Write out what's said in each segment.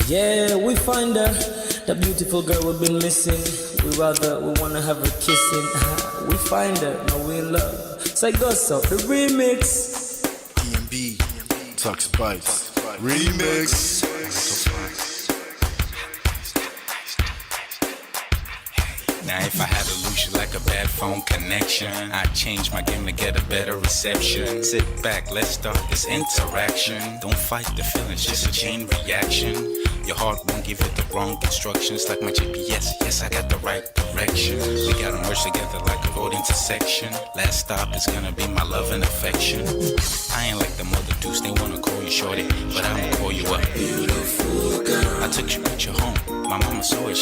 Yeah, we find her, the beautiful girl we've been missing. We wanna have her kissing. We find her, now we in love. So I go so the remix. DMB, Tux Bites, remix. Now if I had to lose you like a bad phone connection, I'd change my game to get a better reception. Sit back, let's start this interaction. Don't fight the feelings, just a chain reaction. Your heart won't give it the wrong instructions. Like my GPS, yes I got the right direction. We gotta merge together like a road intersection. Last stop is gonna be my love and affection. I ain't like the mother dudes, they wanna call you shorty, but I'ma call you a beautiful girl. I took your picture home, my mama saw it,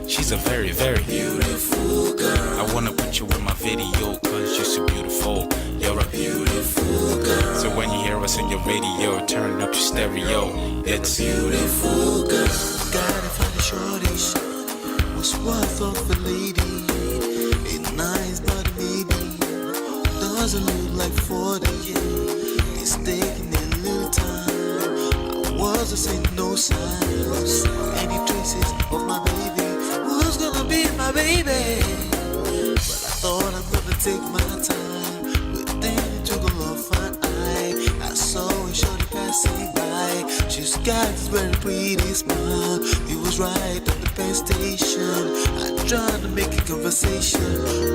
she's a very, very beautiful girl. I wanna put you in my video, cause you're so beautiful. You're a beautiful girl. So when you hear us in your radio, turn up your stereo. It's beautiful girl. Gotta find a shorty, what's worth of a lady. It's nice but maybe doesn't look like 40. It's taking a little time. I wasn't seeing no signs, any traces of my baby. Who's gonna be my baby? But I thought I'm gonna take my time. Within it took a long fine eye. I saw a shorty passing by. She's got this very pretty smile. It was right at the bus station. I tried to make a conversation,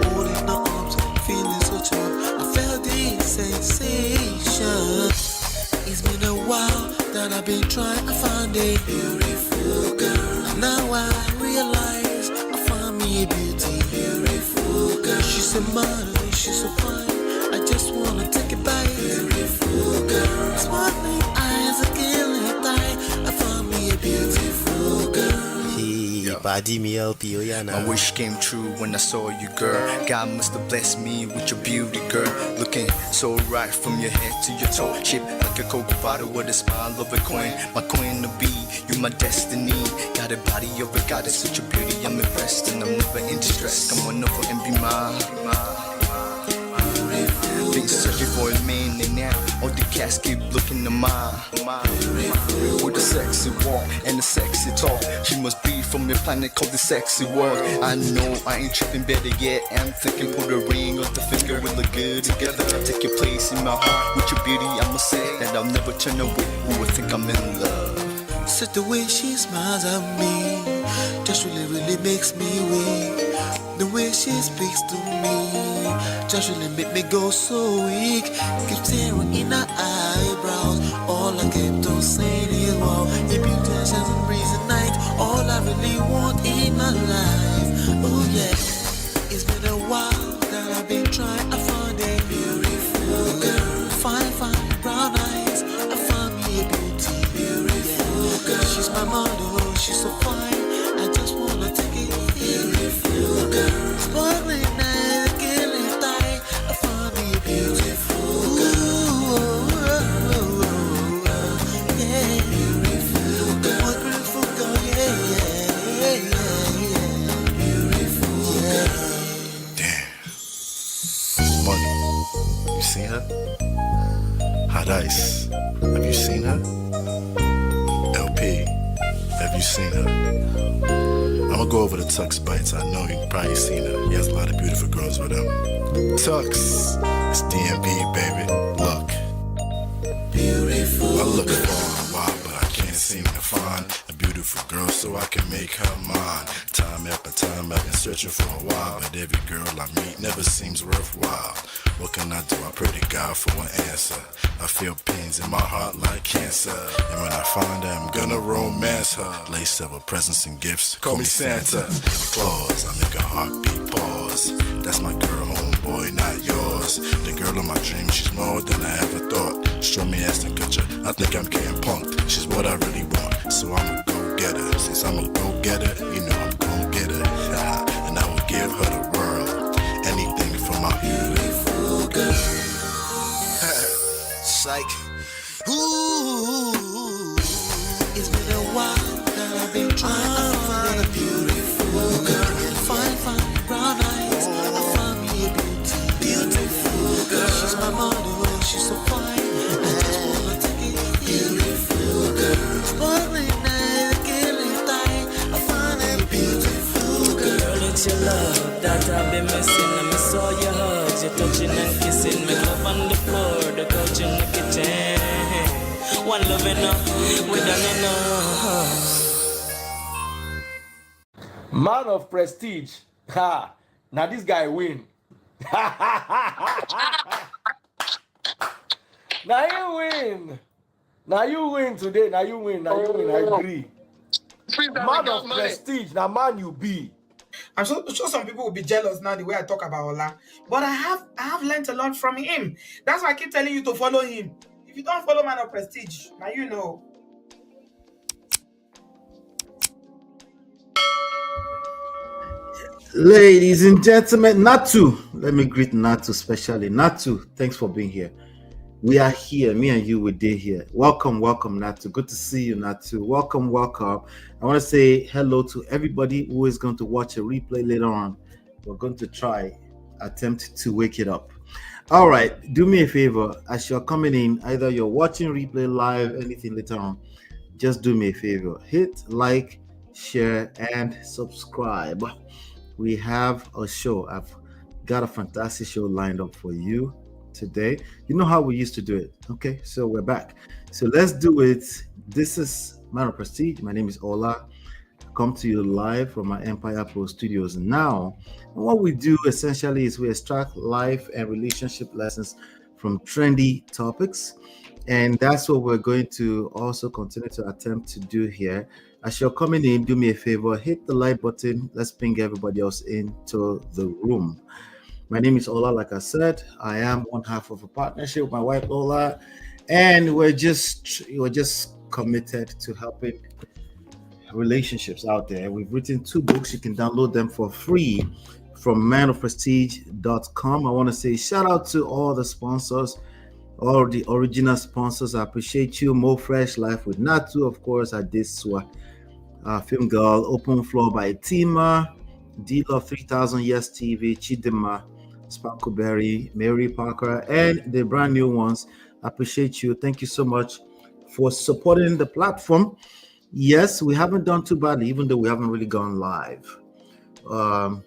holding her arms, feeling so tough. I felt the sensation. It's been a while that I've been trying to find a beautiful girl. And now I realize I found me a beautiful girl. She's a model, she's so fine. I just wanna take it by. Beautiful girl. Sparkling eyes are killing tight. I found me a beautiful girl. My wish came true when I saw you, girl. God must have blessed me with your beauty, girl. Looking so right from your head to your toe. Shaped like a cocoa bottle with a smile of a queen. My queen to be, you my destiny. Got a body of a goddess, such a beauty, I'm impressed. And I'm never in distress. Come on over and be mine. Been searching for a man and now all the cats keep looking to mine. With a sexy walk and a sexy talk. She must be from a planet called the sexy world. I know I ain't tripping, better yet I'm thinking put a ring on the finger. We look good together. Take your place in my heart. With your beauty I'ma say that I'll never turn away. Who would think I'm in love? Such the way she smiles at me just really makes me weak. The way she speaks to me just really make me go so weak. Keep staring in her eyebrows. All I kept on saying is wow. Your beauty shines and breeze at night. All I really want in my life. Oh yeah. It's been a while that I've been trying to find a beautiful girl. Fine brown eyes. I found me a beautiful girl. She's my model, she's so fine. I just wanna take it. Beautiful girl. Sparkling eyes, killing tight. I found me a beautiful girl. Yeah, beautiful girl. What beautiful girl, yeah. Beautiful girl. Damn. Money. You seen her? Hot Ice. Have you seen her? LP. Have you seen her? I'ma go over to Tux Bites. I know you've probably seen her. He has a lot of beautiful girls with him. Tux, it's DMB, baby. Look. Beautiful. I look for a while, but I can't seem to find a beautiful girl so I can make her mine. Time after time I've been searching for a while, but every girl I meet never seems worthwhile. What can I do? I pray to God for an answer. I feel pains in my heart like cancer, and when I find her, I'm gonna romance her. Lace up with presents and gifts, call me Santa Claus. I make a heartbeat pause. That's my girl, homeboy, not yours. The girl of my dreams, she's more than I ever thought. Show me Aston Kutcher, I think I'm getting punked. She's what I really want, so I'ma go get her. Since I'm a go getter, you know I'm gon' get her. And I will give her the world, anything for my beautiful girl. Psych. Ooh. It's been a while that I've been trying to find a beautiful girl. Fine brown eyes. I found me a beautiful girl. She's my model, she's so fine. I just wanna take it. Beautiful girl. Sparkling eyes. all your hugs, your touching and kissing. Make love on the floor, the couch in the kitchen. One love enough, we done enough. Man of prestige. Ha! Now this guy win. Now you win. Now you win today. Now you win. Now you win. I agree. Man of prestige. Now man you be. I'm sure some people will be jealous now the way I talk about Ola. But I have learned a lot from him. That's why I keep telling you to follow him. If you don't follow Man of Prestige, now you know. Ladies and gentlemen, Natu. Let me greet Natu specially. Natu, thanks for being here. We are here. Me and you, we're here. Welcome, Natu. Good to see you, Natu. Welcome. I want to say hello to everybody who is going to watch a replay later on. We're going to attempt to wake it up. All right, do me a favor. As you're coming in, either you're watching replay live, anything later on, just do me a favor. Hit like, share, and subscribe. We have a show. I've got a fantastic show lined up for you today. You know how we used to do it. Okay, so we're back. So let's do it. This is Man of Prestige. My name is Ola. I come to you live from my Empire Pro Studios now. And what we do essentially is we extract life and relationship lessons from trendy topics. And that's what we're going to also continue to attempt to do here. As you're coming in, do me a favor, hit the like button. Let's bring everybody else into the room. My name is Ola. Like I said, I am one half of a partnership with my wife Ola, and we're just committed to helping relationships out there. We've written 2 books. You can download them for free from manofprestige.com. I want to say shout out to all the sponsors, all the original sponsors. I appreciate you. Mo Fresh, Life with Natu, of course, Adeswa, Film Girl, Open Floor by Tima, D-Love 3000 Yes TV, Chidema, Sparkleberry, Mary Parker, and the brand new ones. I appreciate you. Thank you so much for supporting the platform. Yes, we haven't done too badly, even though we haven't really gone live. I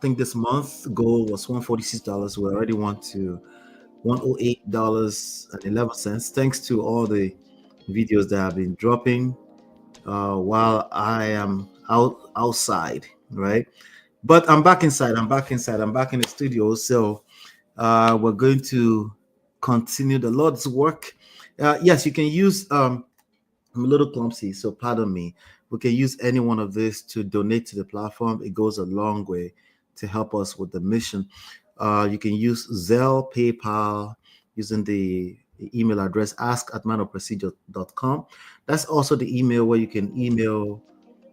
think this month goal was $146. We already went to $108.11. Thanks to all the videos that have been dropping while I am outside, right? But I'm back inside. I'm back in the studio. So we're going to continue the Lord's work. Yes, you can use, I'm a little clumsy, so pardon me. We can use any one of this to donate to the platform. It goes a long way to help us with the mission. You can use Zelle, PayPal, using the email address ask@manofprestige.com. That's also the email where you can email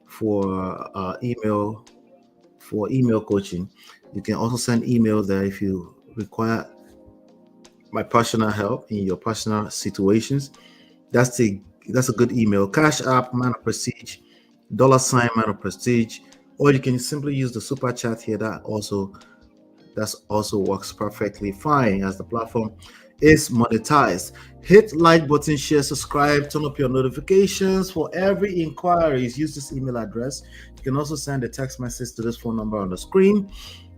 for email coaching. You can also send email there if you require my personal help in your personal situations. That's a good email. Cash App, Man of Prestige, $, Man of Prestige, or you can simply use the super chat here. That also works perfectly fine as the platform is monetized. Hit like button, share, subscribe, turn up your notifications. For every inquiries, use this email address. You can also send a text message to this phone number on the screen.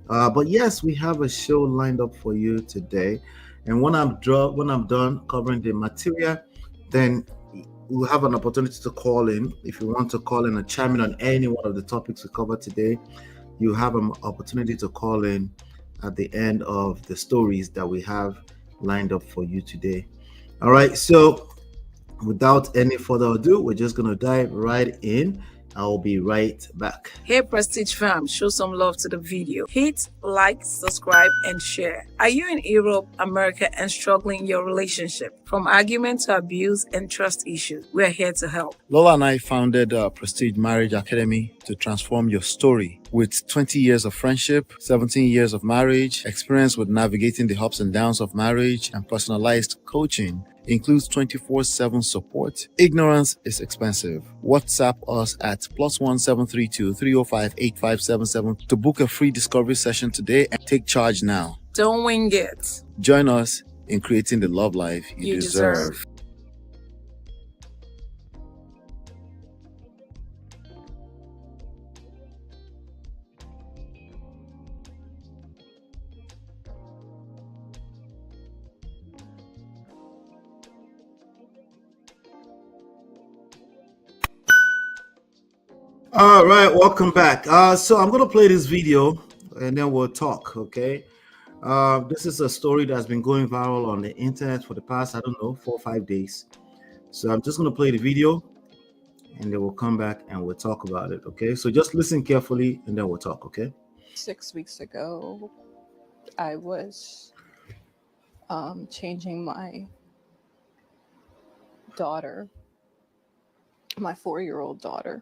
But yes, we have a show lined up for you today. And when I'm done covering the material, then we'll have an opportunity to call in. If you want to call in and chime in on any one of the topics we covered today, you have an opportunity to call in at the end of the stories that we have lined up for you today. All right, so without any further ado, we're just going to dive right in. I'll be right back. Hey Prestige fam, show some love to the video. Hit like, subscribe, and share. Are you in Europe, America, and struggling in your relationship? From argument to abuse and trust issues, we're here to help. Lola and I founded Prestige Marriage Academy to transform your story. With 20 years of friendship, 17 years of marriage, experience with navigating the ups and downs of marriage, and personalized coaching, includes 24/7 support. Ignorance is expensive. WhatsApp us at +1 732 305 8577 to book a free discovery session today and take charge now. Don't wing it. Join us in creating the love life you deserve. All right, welcome back. So I'm gonna play this video and then we'll talk. Okay. This is a story that's been going viral on the internet for the past, I don't know, 4 or 5 days. So I'm just gonna play the video and then we'll come back and we'll talk about it. Okay. So just listen carefully and then we'll talk. Okay. 6 weeks ago, I was changing my daughter, my 4-year-old daughter,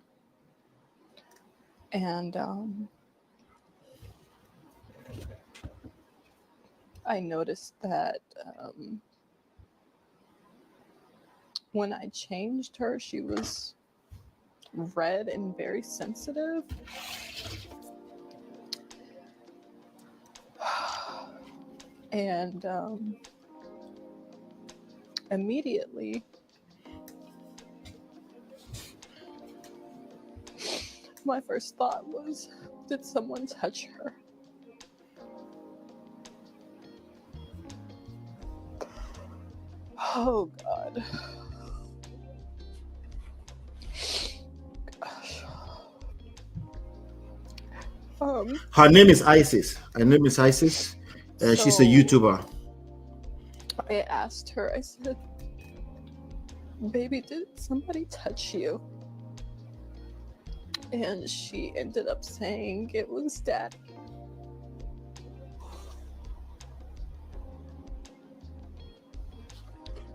and I noticed that when I changed her, she was red and very sensitive. And immediately, my first thought was, did someone touch her? Oh, God. Gosh. Her name is Isis. She's a YouTuber. I asked her, I said, baby, did somebody touch you? And she ended up saying it was Daddy.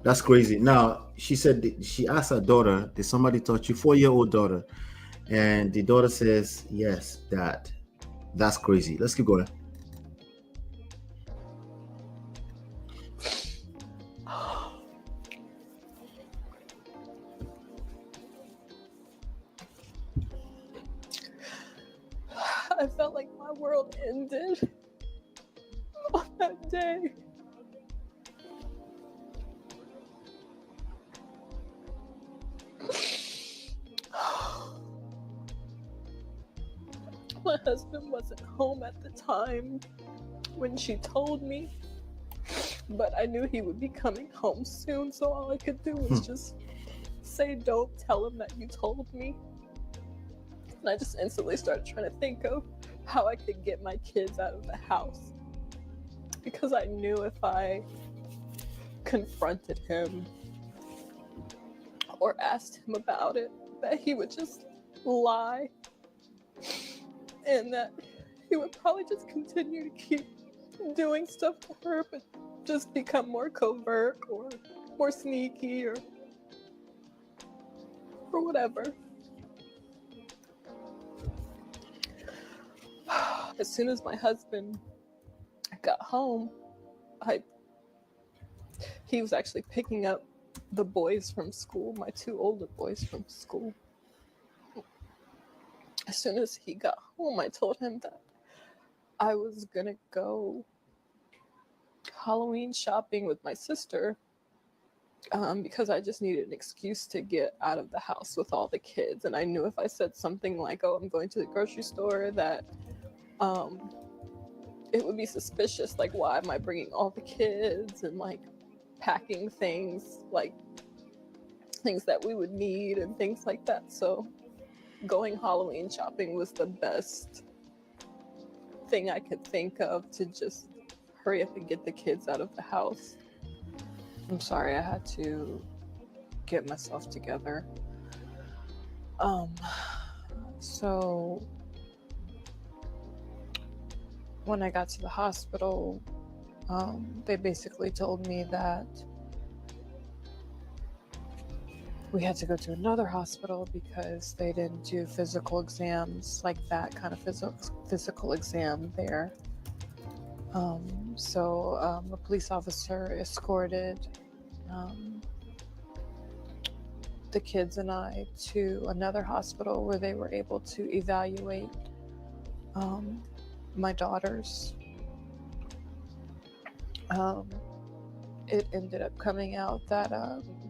That's crazy. Now, she said she asked her daughter, did somebody touch you? 4-year-old daughter. And the daughter says, yes, Dad. That's crazy. Let's keep going. I felt like my world ended on that day. My husband wasn't home at the time when she told me, but I knew he would be coming home soon, so all I could do was just say, don't tell him that you told me. And I just instantly started trying to think of how I could get my kids out of the house, because I knew if I confronted him or asked him about it, that he would just lie, and that he would probably just continue to keep doing stuff to her, but just become more covert or more sneaky or whatever. As soon as my husband got home, he was actually picking up the boys from school, my 2 older boys from school. As soon as he got home, I told him that I was gonna go Halloween shopping with my sister, because I just needed an excuse to get out of the house with all the kids. And I knew if I said something like, oh, I'm going to the grocery store, that it would be suspicious. Like, why am I bringing all the kids and like packing things, like things that we would need and things like that. So going Halloween shopping was the best thing I could think of to just hurry up and get the kids out of the house. I'm sorry, I had to get myself together. So when I got to the hospital, they basically told me that we had to go to another hospital because they didn't do physical exams, like that kind of physical exam there. So a police officer escorted the kids and I to another hospital where they were able to evaluate my daughters. It ended up coming out that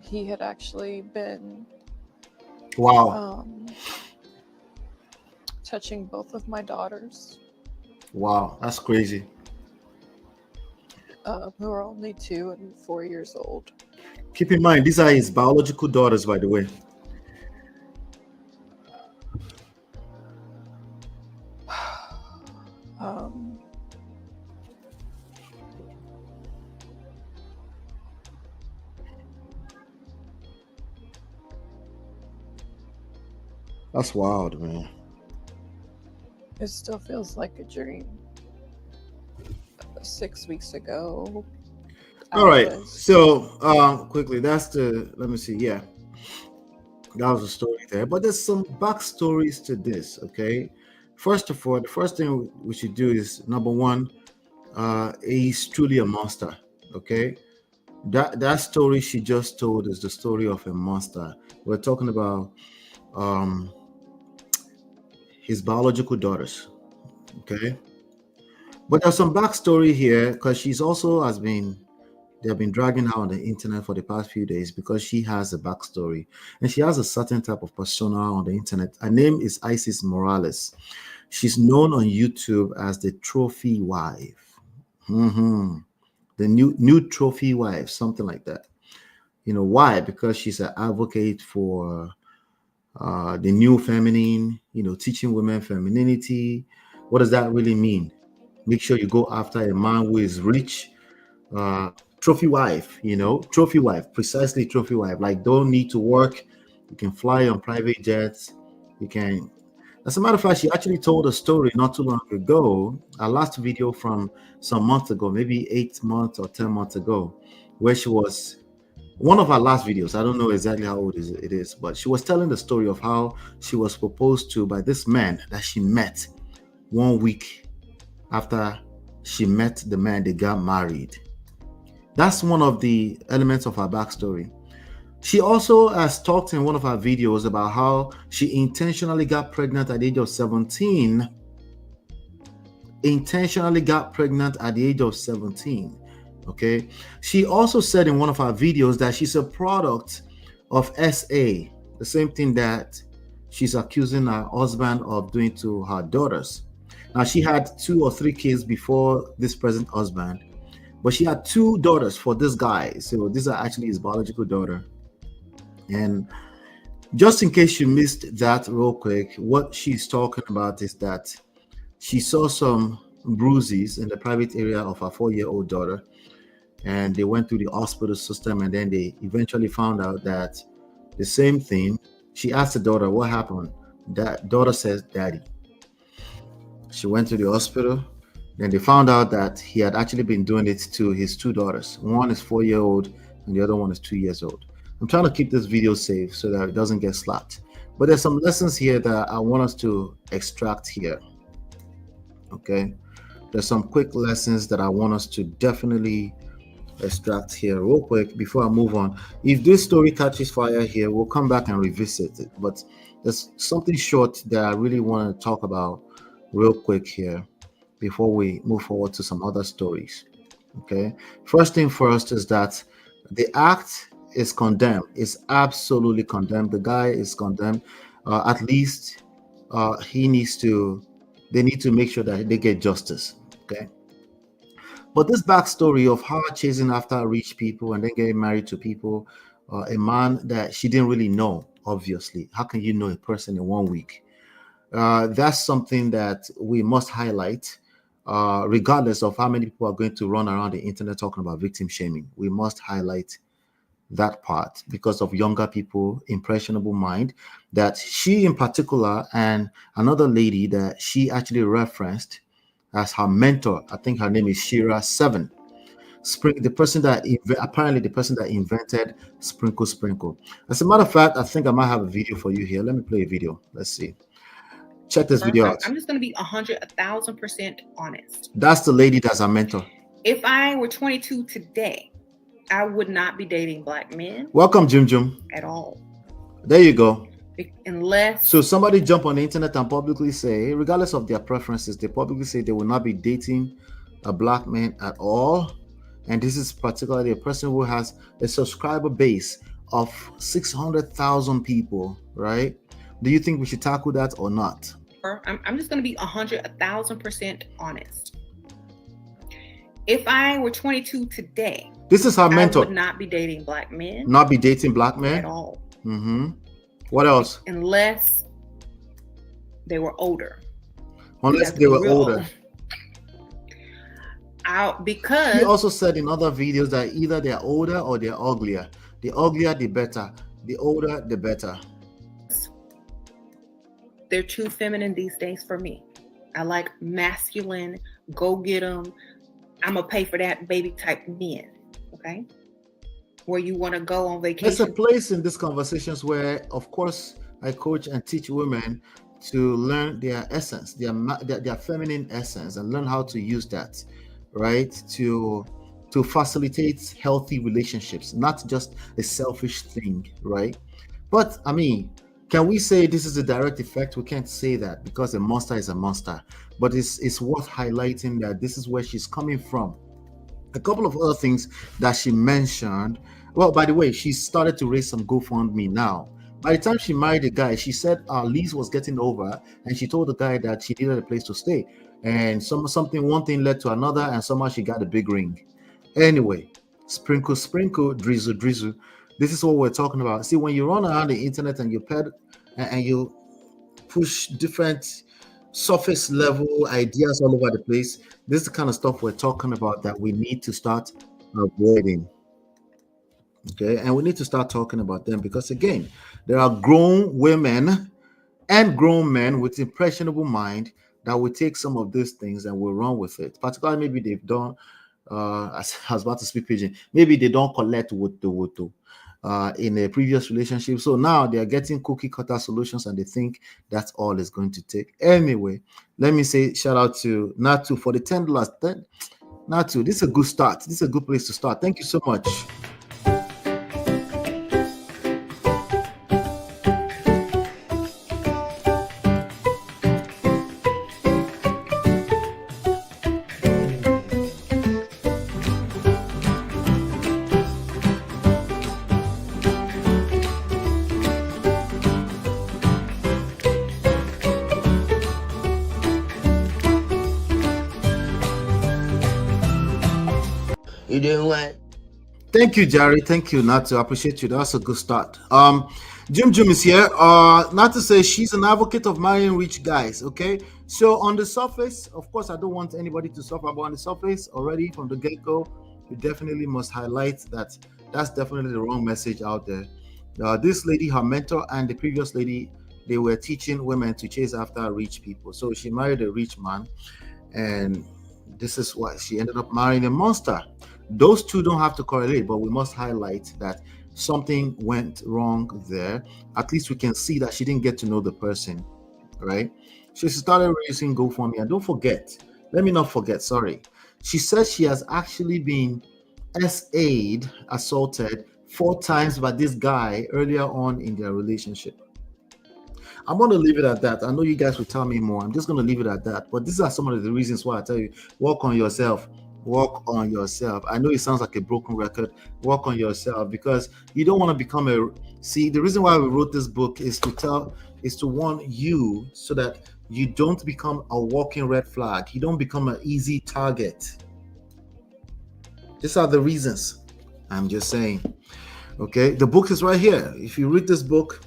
he had actually been touching both of my daughters. Wow, that's crazy. Who are only 2 and 4 years old. Keep in mind, these are his biological daughters, by the way. Um, That's wild, man. it still feels like a dream. 6 weeks ago, All right. So quickly, that's the, let me see. Yeah, that was a story there. But there's some backstories to this, okay? First of all, the first thing we should do is number one, he's truly a monster, okay? That story she just told is the story of a monster. We're talking about his biological daughters, okay? But there's some backstory here because she's also has been, they've been dragging her on the internet for the past few days because she has a backstory and she has a certain type of persona on the internet. Her name is Isis Morales. She's known on YouTube as the Trophy Wife. The new Trophy Wife, something like that. You know why? Because she's an advocate for the new feminine, you know, teaching women femininity. What does that really mean? Make sure you go after a man who is rich. Trophy wife, you know, trophy wife, precisely trophy wife. Like, don't need to work. You can fly on private jets. You can. As a matter of fact, she actually told a story not too long ago. Our last video from some months ago, maybe 8 months or 10 months ago, where she was one of our last videos. I don't know exactly how old it is, but she was telling the story of how she was proposed to by this man that she met 1 week after she met the man. They got married. That's one of the elements of her backstory. She also has talked in one of her videos about how she intentionally got pregnant at the age of 17. Intentionally got pregnant at the age of 17. Okay. She also said in one of her videos that she's a product of SA, the same thing that she's accusing her husband of doing to her daughters. Now, she had 2 or 3 kids before this present husband, but she had 2 daughters for this guy. So these are actually his biological daughter. And just in case you missed that real quick, what she's talking about is that she saw some bruises in the private area of her 4-year-old daughter, and they went through the hospital system, and then they eventually found out that the same thing. She asked the daughter, what happened? That daughter says, Daddy. She went to the hospital. Then they found out that he had actually been doing it to his 2 daughters. One is 4-year-old and the other one is 2 years old. I'm trying to keep this video safe so that it doesn't get slapped. But there's some lessons here that I want us to extract here. Okay. There's some quick lessons that I want us to definitely extract here real quick before I move on. If this story catches fire here, we'll come back and revisit it. But there's something short that I really want to talk about real quick here before we move forward to some other stories. Okay. First thing first is that the act is condemned. It's absolutely condemned. The guy is condemned. At least they need to make sure that they get justice. Okay. But this backstory of her chasing after rich people and then getting married to people, a man that she didn't really know, obviously. How can you know a person in 1 week? That's something that we must highlight, regardless of how many people are going to run around the internet talking about victim shaming. We must highlight that part because of younger people, impressionable mind, that she in particular and another lady that she actually referenced as her mentor. I think her name is Shira7. The person that apparently the person that invented Sprinkle. As a matter of fact, I think I might have a video for you here. Let me play a video. Let's see. Check this video out. I'm just going to be 1,000% honest. That's the lady that's our mentor. If I were 22 today, I would not be dating black men. Welcome, Jim. At all. There you go. Unless. So somebody jump on the internet and publicly say, regardless of their preferences, they publicly say they will not be dating a black man at all. And this is particularly a person who has a subscriber base of 600,000 people, right? Do you think we should tackle that or not? I'm just going to be 1,000% honest. If I were 22 today, this is her mentor. I would not be dating black men. Not be dating black men at all. What else? Unless they were older. Unless they were older. out He because also said in other videos that either they're older or they're uglier. The uglier, the better. The older, the better. they're too feminine these days for me. I like masculine, go get them, I'm gonna pay for that baby type men. Okay, where you want to go on There's vacation. a place in these conversations where, of course, I coach and teach women to learn their essence, their feminine essence, and learn how to use that, right? To facilitate healthy relationships, not just a selfish thing, right? But I mean, can we say this is a direct effect? We can't say that because a monster is a monster. But it's worth highlighting that this is where she's coming from. A couple of other things that she mentioned. Well, by the way, she started to raise some GoFundMe now. By the time she married the guy, she said our lease was getting over, and she told the guy that she needed a place to stay. And one thing led to another, and somehow she got a big ring. Anyway, sprinkle, sprinkle, drizzle, drizzle. This is what we're talking about. See, when you run around the internet and you push different surface level ideas all over the place, this is the kind of stuff we're talking about that we need to start avoiding. Okay, and we need to start talking about them because again, there are grown women and grown men with impressionable mind that will take some of these things and will run with it. Particularly, maybe they've done. I was about to speak pidgin. Maybe they don't collect woto in a previous relationship, so now they are getting cookie cutter solutions and they think that's all it's going to take. Anyway, let me say shout out to Natu for the $10. Natu, this is a good start. This is a good place to start. Thank you so much. You doing what? Thank you, Jerry. Thank you, Natu. I appreciate you. That's a good start. Jim is here. Natu says she's an advocate of marrying rich guys. Okay, so on the surface, of course, I don't want anybody to suffer, but on the surface, already from the get-go, you definitely must highlight that that's definitely the wrong message out there. This lady, her mentor, and the previous lady, they were teaching women to chase after rich people. So she married a rich man, and this is why she ended up marrying a monster. Those two don't have to correlate, but we must highlight that something went wrong there. At least we can see that she didn't get to know the person, right? So she started raising GoFundMe. And don't forget, let me not forget, sorry. She says she has actually been SA'd, assaulted 4 times by this guy earlier on in their relationship. I'm going to leave it at that. I know you guys will tell me more. I'm just going to leave it at that. But these are some of the reasons why I tell you, work on yourself. Work on yourself. I know it sounds like a broken record. Work on yourself because you don't want to become the reason why we wrote this book is to warn you so that you don't become a walking red flag. You don't become an easy target. These are the reasons. I'm just saying. Okay, the book is right here. If you read this book,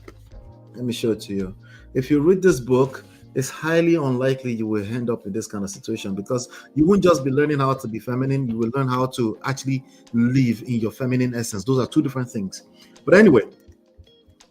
let me show it to you. If you read this book, it's highly unlikely you will end up in this kind of situation because you won't just be learning how to be feminine, you will learn how to actually live in your feminine essence. Those are 2 different things. But anyway,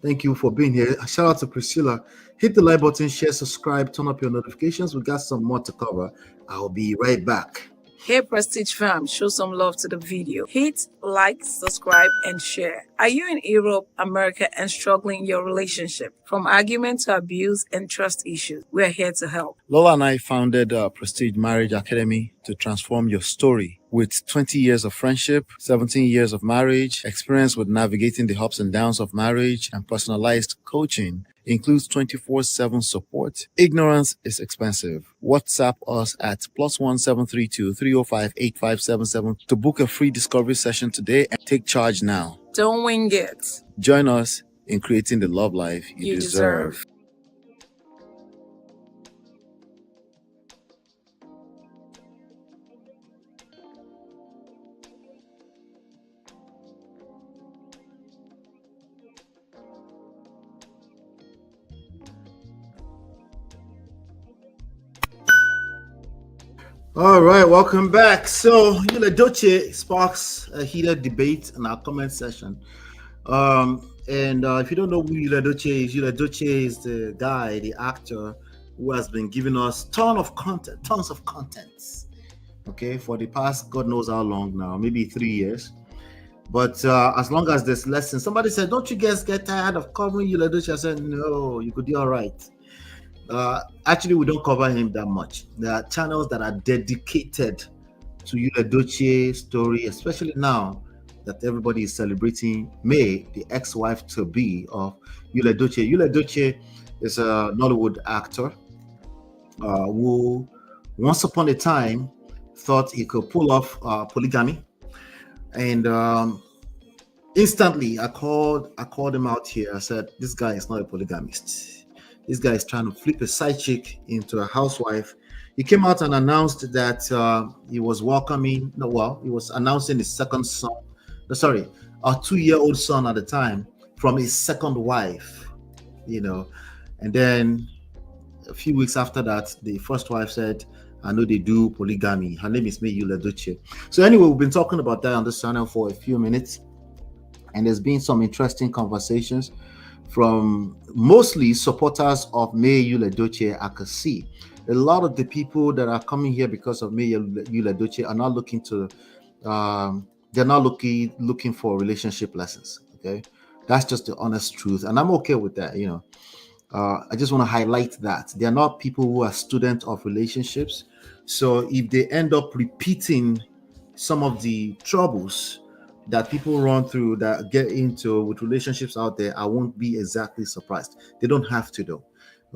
thank you for being here. Shout out to Priscilla. Hit the like button, share, subscribe, turn up your notifications. We got some more to cover. I'll be right back. Hey Prestige fam, show some love to the video. Hit like, subscribe, and share. Are you in Europe, America, and struggling in your relationship? From argument to abuse and trust issues, we are here to help. Lola and I founded Prestige Marriage Academy to transform your story. With 20 years of friendship, 17 years of marriage, experience with navigating the ups and downs of marriage, and personalized coaching, includes 24/7 support. Ignorance is expensive. WhatsApp us at +1 732 305 8577 to book a free discovery session today and take charge now. Don't wing it. Join us in creating the love life you deserve. All right, welcome back. So, Eudochie sparks a heated debate in our comment section. And if you don't know who Eudochie is the guy, the actor who has been giving us tons of content. Okay, for the past God knows how long now, maybe 3 years. But as long as there's lessons, somebody said, "Don't you guys get tired of covering Eudochie?" I said, "No, you could do all right." Actually, we don't cover him that much. There are channels that are dedicated to Eudochie story, especially now that everybody is celebrating May, the ex-wife to be of Eudochie. Eudochie is a Nollywood actor who, once upon a time, thought he could pull off polygamy, and instantly I called him out here. I said, "This guy is not a polygamist. This guy is trying to flip a side chick into a housewife." He came out and announced that he was he was announcing his second son, sorry, a 2-year-old son at the time from his second wife, and then a few weeks after that, the first wife said, "I know they do polygamy. Her name is Eudochie." So anyway, we've been talking about that on this channel for a few minutes, and there's been some interesting conversations from mostly supporters of May Eudochie. I can see a lot of the people that are coming here because of May Eudochie are not looking to, they're not looking for relationship lessons. Okay, that's just the honest truth, and I'm okay with that. I just want to highlight that they're not people who are students of relationships. So if they end up repeating some of the troubles that people run through, that get into with relationships out there, I won't be exactly surprised. They don't have to though.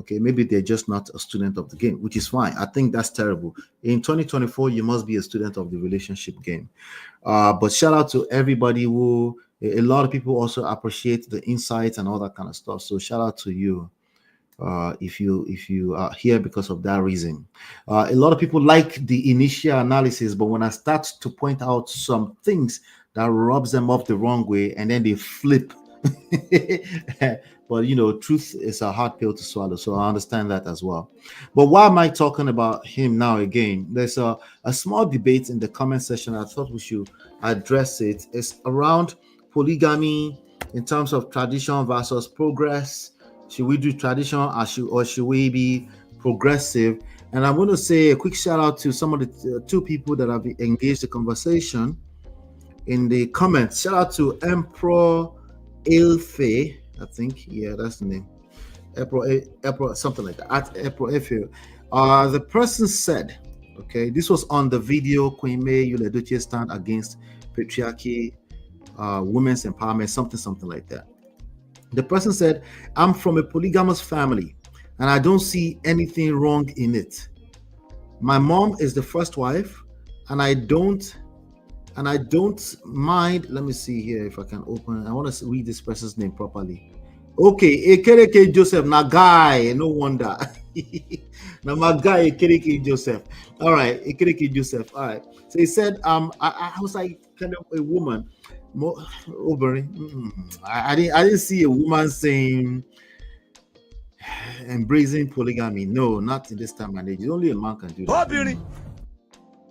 Okay, maybe they're just not a student of the game, which is fine. I think that's terrible. In 2024, you must be a student of the relationship game. But shout out to everybody who, a lot of people also appreciate the insights and all that kind of stuff. So shout out to you. If you are here because of that reason. A lot of people like the initial analysis, but when I start to point out some things that rubs them off the wrong way, and then they flip. But truth is a hard pill to swallow, so I understand that as well. But why am I talking about him now again? There's a small debate in the comment section. I thought we should address it. It's around polygamy in terms of tradition versus progress. Should we do traditional, or should we be progressive? And I'm going to say a quick shout out to some of the two people that have engaged the conversation in the comments. Shout out to Emperor Ilfe, I think. Yeah, that's the name. Emperor, something like that. At Emperor Ilfe. The person said, okay, this was on the video Queen May Eudochie stand against patriarchy, women's empowerment, something like that. The person said, "I'm from a polygamous family and I don't see anything wrong in it. My mom is the first wife and I don't mind." Let me see here if I can open. I want to read this person's name properly. Okay, Ekereke Joseph, na guy, no wonder. Now my guy Ekereke Joseph. All right, Ekereke Joseph. All right. So he said, I was like kind of a woman. I didn't see a woman saying embracing polygamy. No, not in this time and age. Only a man can do that.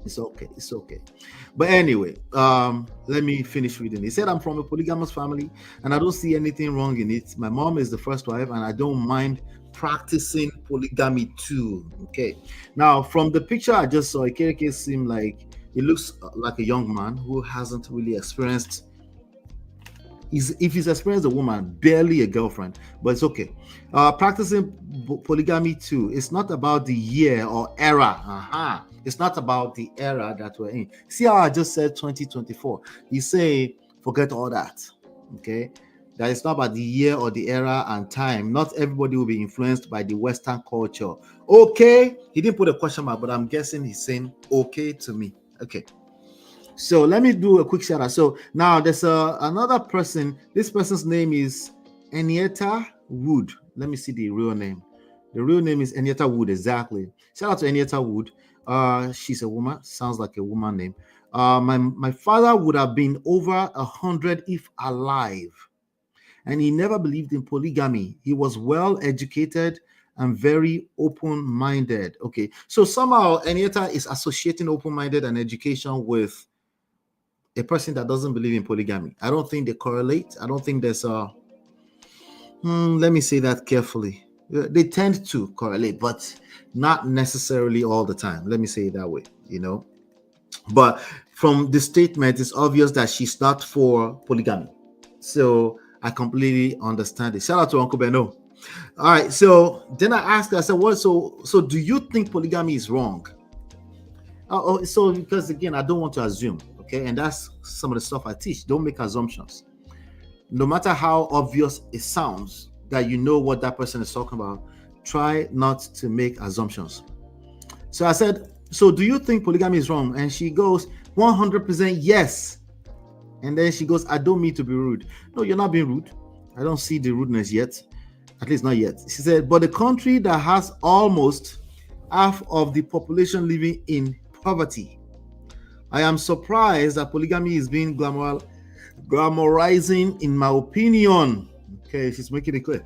It's okay. But anyway, let me finish reading. He said, "I'm from a polygamous family and I don't see anything wrong in it. My mom is the first wife and I don't mind practicing polygamy too." Okay. Now, from the picture I just saw, Ikereke seemed like, he looks like a young man who hasn't really experienced, if he's experienced a woman, barely a girlfriend, but it's okay. Practicing polygamy too. It's not about the year or era. It's not about the era that we're in. See how I just said 2024? You say, forget all that. Okay, that it's not about the year or the era and time. Not everybody will be influenced by the Western culture. Okay, he didn't put a question mark, but I'm guessing he's saying okay to me. Okay. So let me do a quick shout out. So now there's another person. This person's name is Enietta Wood. Let me see the real name. The real name is Enietta Wood, exactly. Shout out to Enietta Wood. She's a woman. Sounds like a woman name. My father would have been over 100 if alive, and he never believed in polygamy. He was well educated I'm very open-minded. Okay, so somehow Enieta is associating open-minded and education with a person that doesn't believe in polygamy. I don't think they correlate. I don't think there's a let me say that carefully. They tend to correlate, but not necessarily all the time. Let me say it that way, But from the statement, it's obvious that she's not for polygamy. So I completely understand it. Shout out to Uncle Beno. All right. So then I asked her, I said, "What? So do you think polygamy is wrong?" So because again, I don't want to assume. Okay, and that's some of the stuff I teach. Don't make assumptions. No matter how obvious it sounds that you know what that person is talking about, try not to make assumptions. So I said, "So do you think polygamy is wrong?" And she goes, 100% yes. And then she goes, "I don't mean to be rude." No, you're not being rude. I don't see the rudeness yet. At least not yet. She said, "But the country that has almost half of the population living in poverty, I am surprised that polygamy is being glamorizing, in my opinion." Okay, she's making it clear.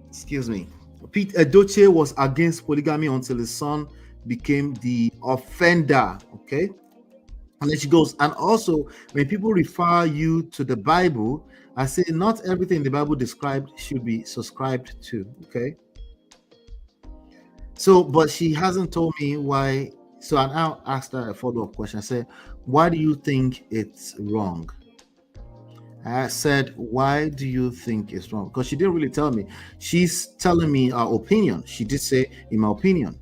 Excuse me. Pete EDOCHIE was against polygamy until his son became the offender. Okay. And then she goes, "And also, when people refer you to the Bible, I say not everything the Bible described should be subscribed to." Okay. So, but she hasn't told me why. So I now asked her a follow-up question. I said, "Why do you think it's wrong?" I said, "Why do you think it's wrong?" Because she didn't really tell me. She's telling me her opinion. She did say, in my opinion,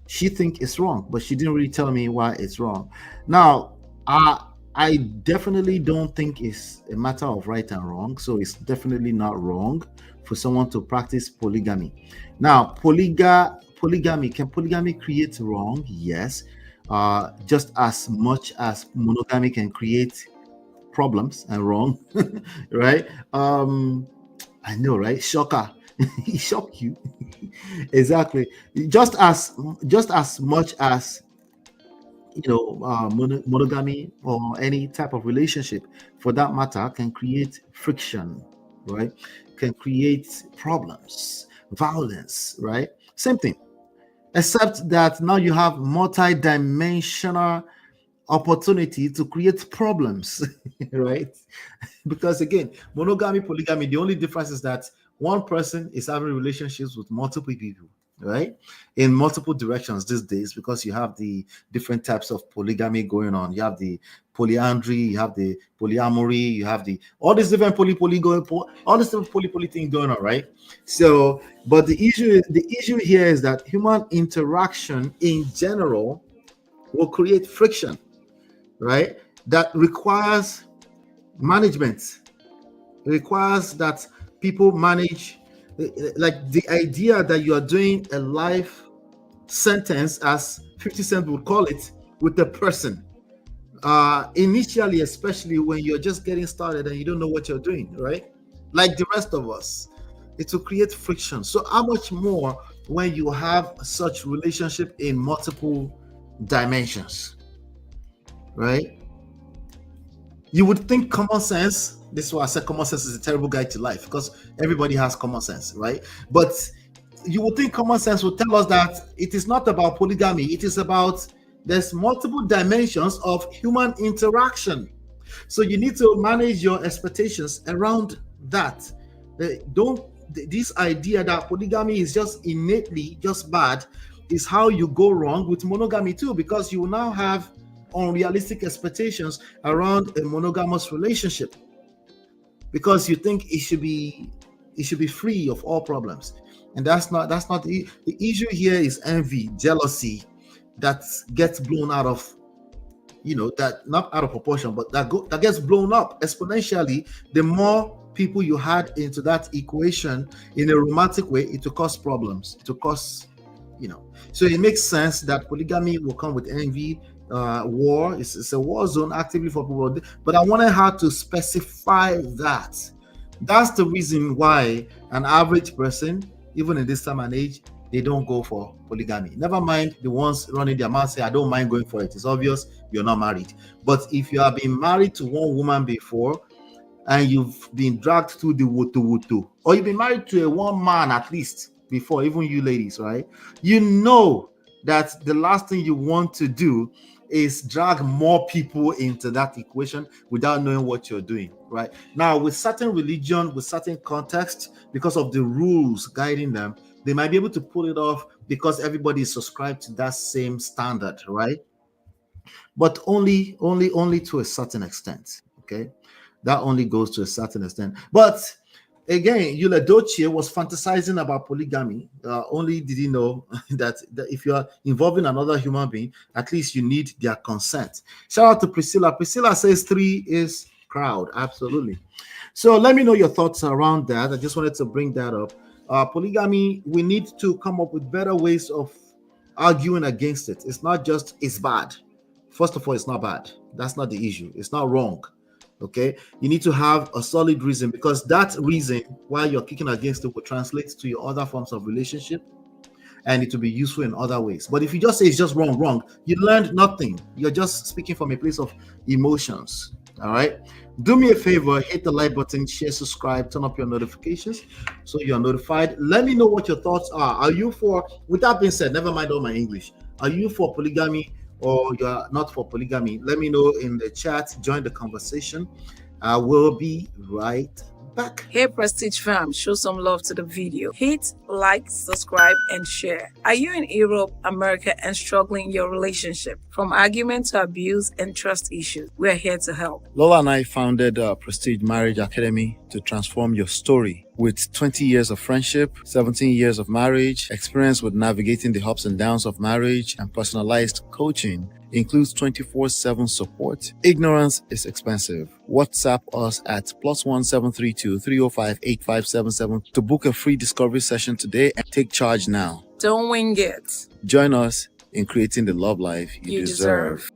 she thinks it's wrong, but she didn't really tell me why it's wrong. Now, I definitely don't think it's a matter of right and wrong. So it's definitely not wrong for someone to practice polygamy. Now, polygamy, can polygamy create wrong? Yes. Just as much as monogamy can create problems and wrong, right? I know, right? Shocker. He shocked you. Exactly. Just as much as monogamy or any type of relationship for that matter can create friction, right? Can create problems, violence, right? Same thing, except that now you have multi-dimensional opportunity to create problems, right? Because again, monogamy, polygamy, the only difference is that one person is having relationships with multiple people, right? In multiple directions these days, because you have the different types of polygamy going on. You have the polyandry, you have the polyamory, you have all these different poly all this different poly thing going on, right? So, but the issue here is that human interaction in general will create friction, right? That requires management. It requires that people manage, like the idea that you are doing a life sentence, as 50 Cent would call it, with the person. Initially, especially when you're just getting started and you don't know what you're doing, right? Like the rest of us, it will create friction. So how much more when you have such relationship in multiple dimensions, right? You would think common sense. This is why I said common sense is a terrible guide to life, because everybody has common sense, right? But you would think common sense would tell us that it is not about polygamy. It is about there's multiple dimensions of human interaction. So you need to manage your expectations around that. This idea that polygamy is just innately just bad is how you go wrong with monogamy too, because you will now have unrealistic expectations around a monogamous relationship, because you think it should be free of all problems, and that's not the issue. Here is envy, jealousy, that gets blown out of, that not out of proportion, but that gets blown up exponentially. The more people you had into that equation in a romantic way, it will cause problems. It will cause, so it makes sense that polygamy will come with envy. War, it's a war zone actively for people, but I wanted her to specify that. That's the reason why an average person, even in this time and age, they don't go for polygamy. Never mind the ones running their mouth say, "I don't mind going for it." It's obvious you're not married. But if you have been married to one woman before and you've been dragged through the wutu, or you've been married to a one man at least, before, even you ladies, right? You know that the last thing you want to do is drag more people into that equation without knowing what you're doing, right? Now, with certain religion, with certain context, because of the rules guiding them, they might be able to pull it off because everybody is subscribed to that same standard, right? But only to a certain extent. Okay, that only goes to a certain extent. But again, EDOCHIE was fantasizing about polygamy. Only did he know that if you are involving another human being, at least you need their consent. Shout out to Priscilla. Priscilla says 3 is crowd. Absolutely. So let me know your thoughts around that. I just wanted to bring that up. Polygamy, we need to come up with better ways of arguing against it. It's not just it's bad. First of all, it's not bad. That's not the issue. It's not wrong. Okay, you need to have a solid reason, because that reason why you're kicking against it will translate to your other forms of relationship, and it will be useful in other ways. But if you just say it's just wrong, you learned nothing. You're just speaking from a place of emotions. All right, do me a favor, hit the like button, share, subscribe, turn up your notifications so you're notified. Let me know what your thoughts are. Are you for, with that being said, never mind all my English, are you for polygamy or you're not for polygamy? Let me know in the chat. Join the conversation. I will be right back. Hey Prestige fam, show some love to the video. Hit like, subscribe, and share. Are you in Europe, America, and struggling in your relationship? From argument to abuse and trust issues, we're here to help. Lola and I founded Prestige Marriage Academy to transform your story. With 20 years of friendship, 17 years of marriage, experience with navigating the ups and downs of marriage, and personalized coaching, includes 24/7 support. Ignorance is expensive. WhatsApp us at +1 732 305 8577 to book a free discovery session today and take charge now. Don't wing it. Join us in creating the love life you deserve.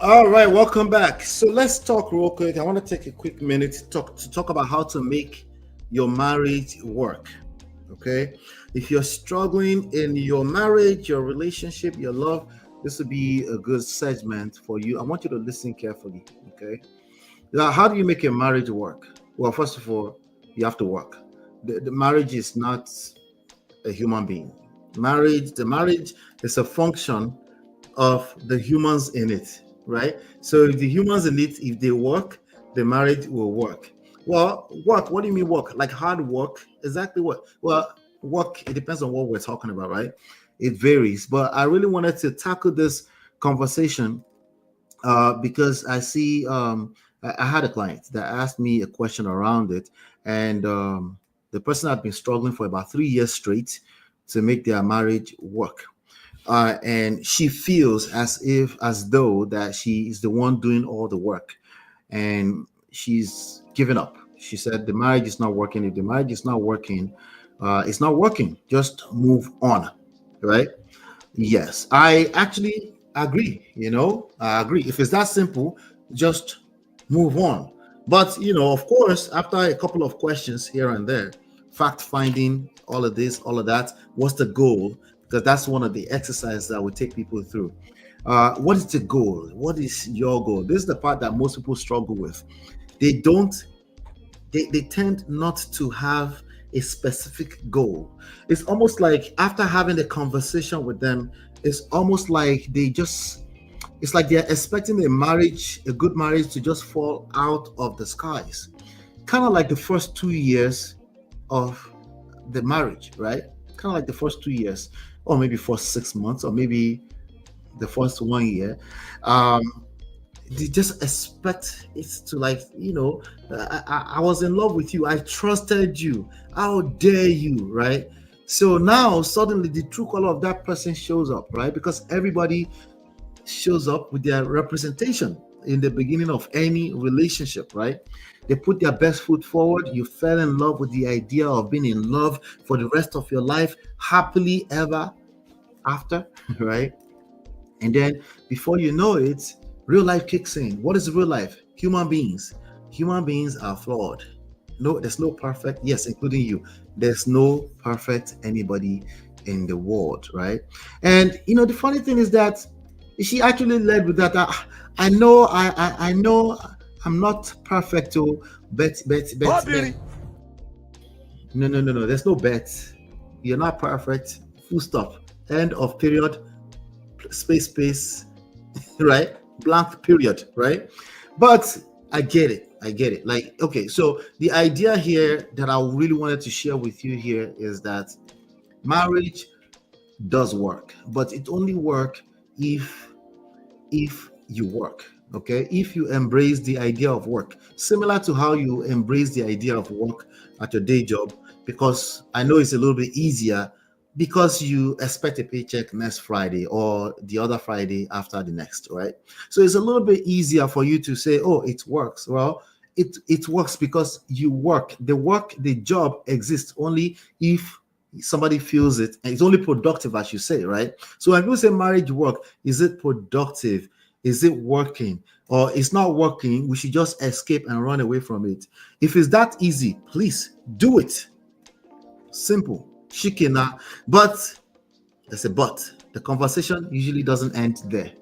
All right, welcome back. So let's talk real quick. I want to take a quick minute to talk about how to make your marriage work. Okay, if you're struggling in your marriage, your relationship, your love, this would be a good segment for you. I want you to listen carefully. Okay, now how do you make your marriage work? Well, first of all, you have to work. The marriage is not a human being. The marriage is a function of the humans in it. Right? So if the humans in it, if they work, the marriage will work. Well, work, what do you mean work? Like hard work? Exactly what? Well, work, it depends on what we're talking about, right? It varies. But I really wanted to tackle this conversation because I see, I had a client that asked me a question around it. And the person had been struggling for about 3 years straight to make their marriage work. And she feels as though that she is the one doing all the work, and she's given up. She said the marriage is not working. If the marriage is not working, it's not working. Just move on, right? Yes, I actually agree. I agree. If it's that simple, just move on. But of course, after a couple of questions here and there, fact finding, all of this, all of that, what's the goal? Because that's one of the exercises that we take people through. What is the goal? What is your goal? This is the part that most people struggle with. They tend not to have a specific goal. It's almost like after having a conversation with them, it's almost like it's like they're expecting a good marriage to just fall out of the skies. Kind of like the first 2 years of the marriage, right? Kind of like the first 2 years, or maybe first 6 months, or maybe the first 1 year. They just expect it to I was in love with you. I trusted you. How dare you, right? So now suddenly the true color of that person shows up, right? Because everybody shows up with their representation in the beginning of any relationship, right? They put their best foot forward. You fell in love with the idea of being in love for the rest of your life, happily ever after, right? And then before you know it, real life kicks in. What is real life? Human beings. human beings are flawed. No, there's no perfect, yes, including you. There's no perfect anybody in the world, right? And the funny thing is that she actually led with that. I know, I know I'm not perfect, oh, but. No. There's no bet. You're not perfect. Full stop. End of period. Space, right? Blank period, right? But I get it. Like, okay, so the idea here that I really wanted to share with you here is that marriage does work, but it only work if you work. Okay, if you embrace the idea of work, similar to how you embrace the idea of work at your day job, because I know it's a little bit easier because you expect a paycheck next Friday or the other Friday after the next, right? So it's a little bit easier for you to say, oh, it works. Well, it works because you work. The job exists only if somebody feels it, and it's only productive, as you say, right? So when people say marriage work, is it productive? Is it working? Or it's not working, we should just escape and run away from it. If it's that easy, please do it. Simple. Shikina. But there's a but. The conversation usually doesn't end there,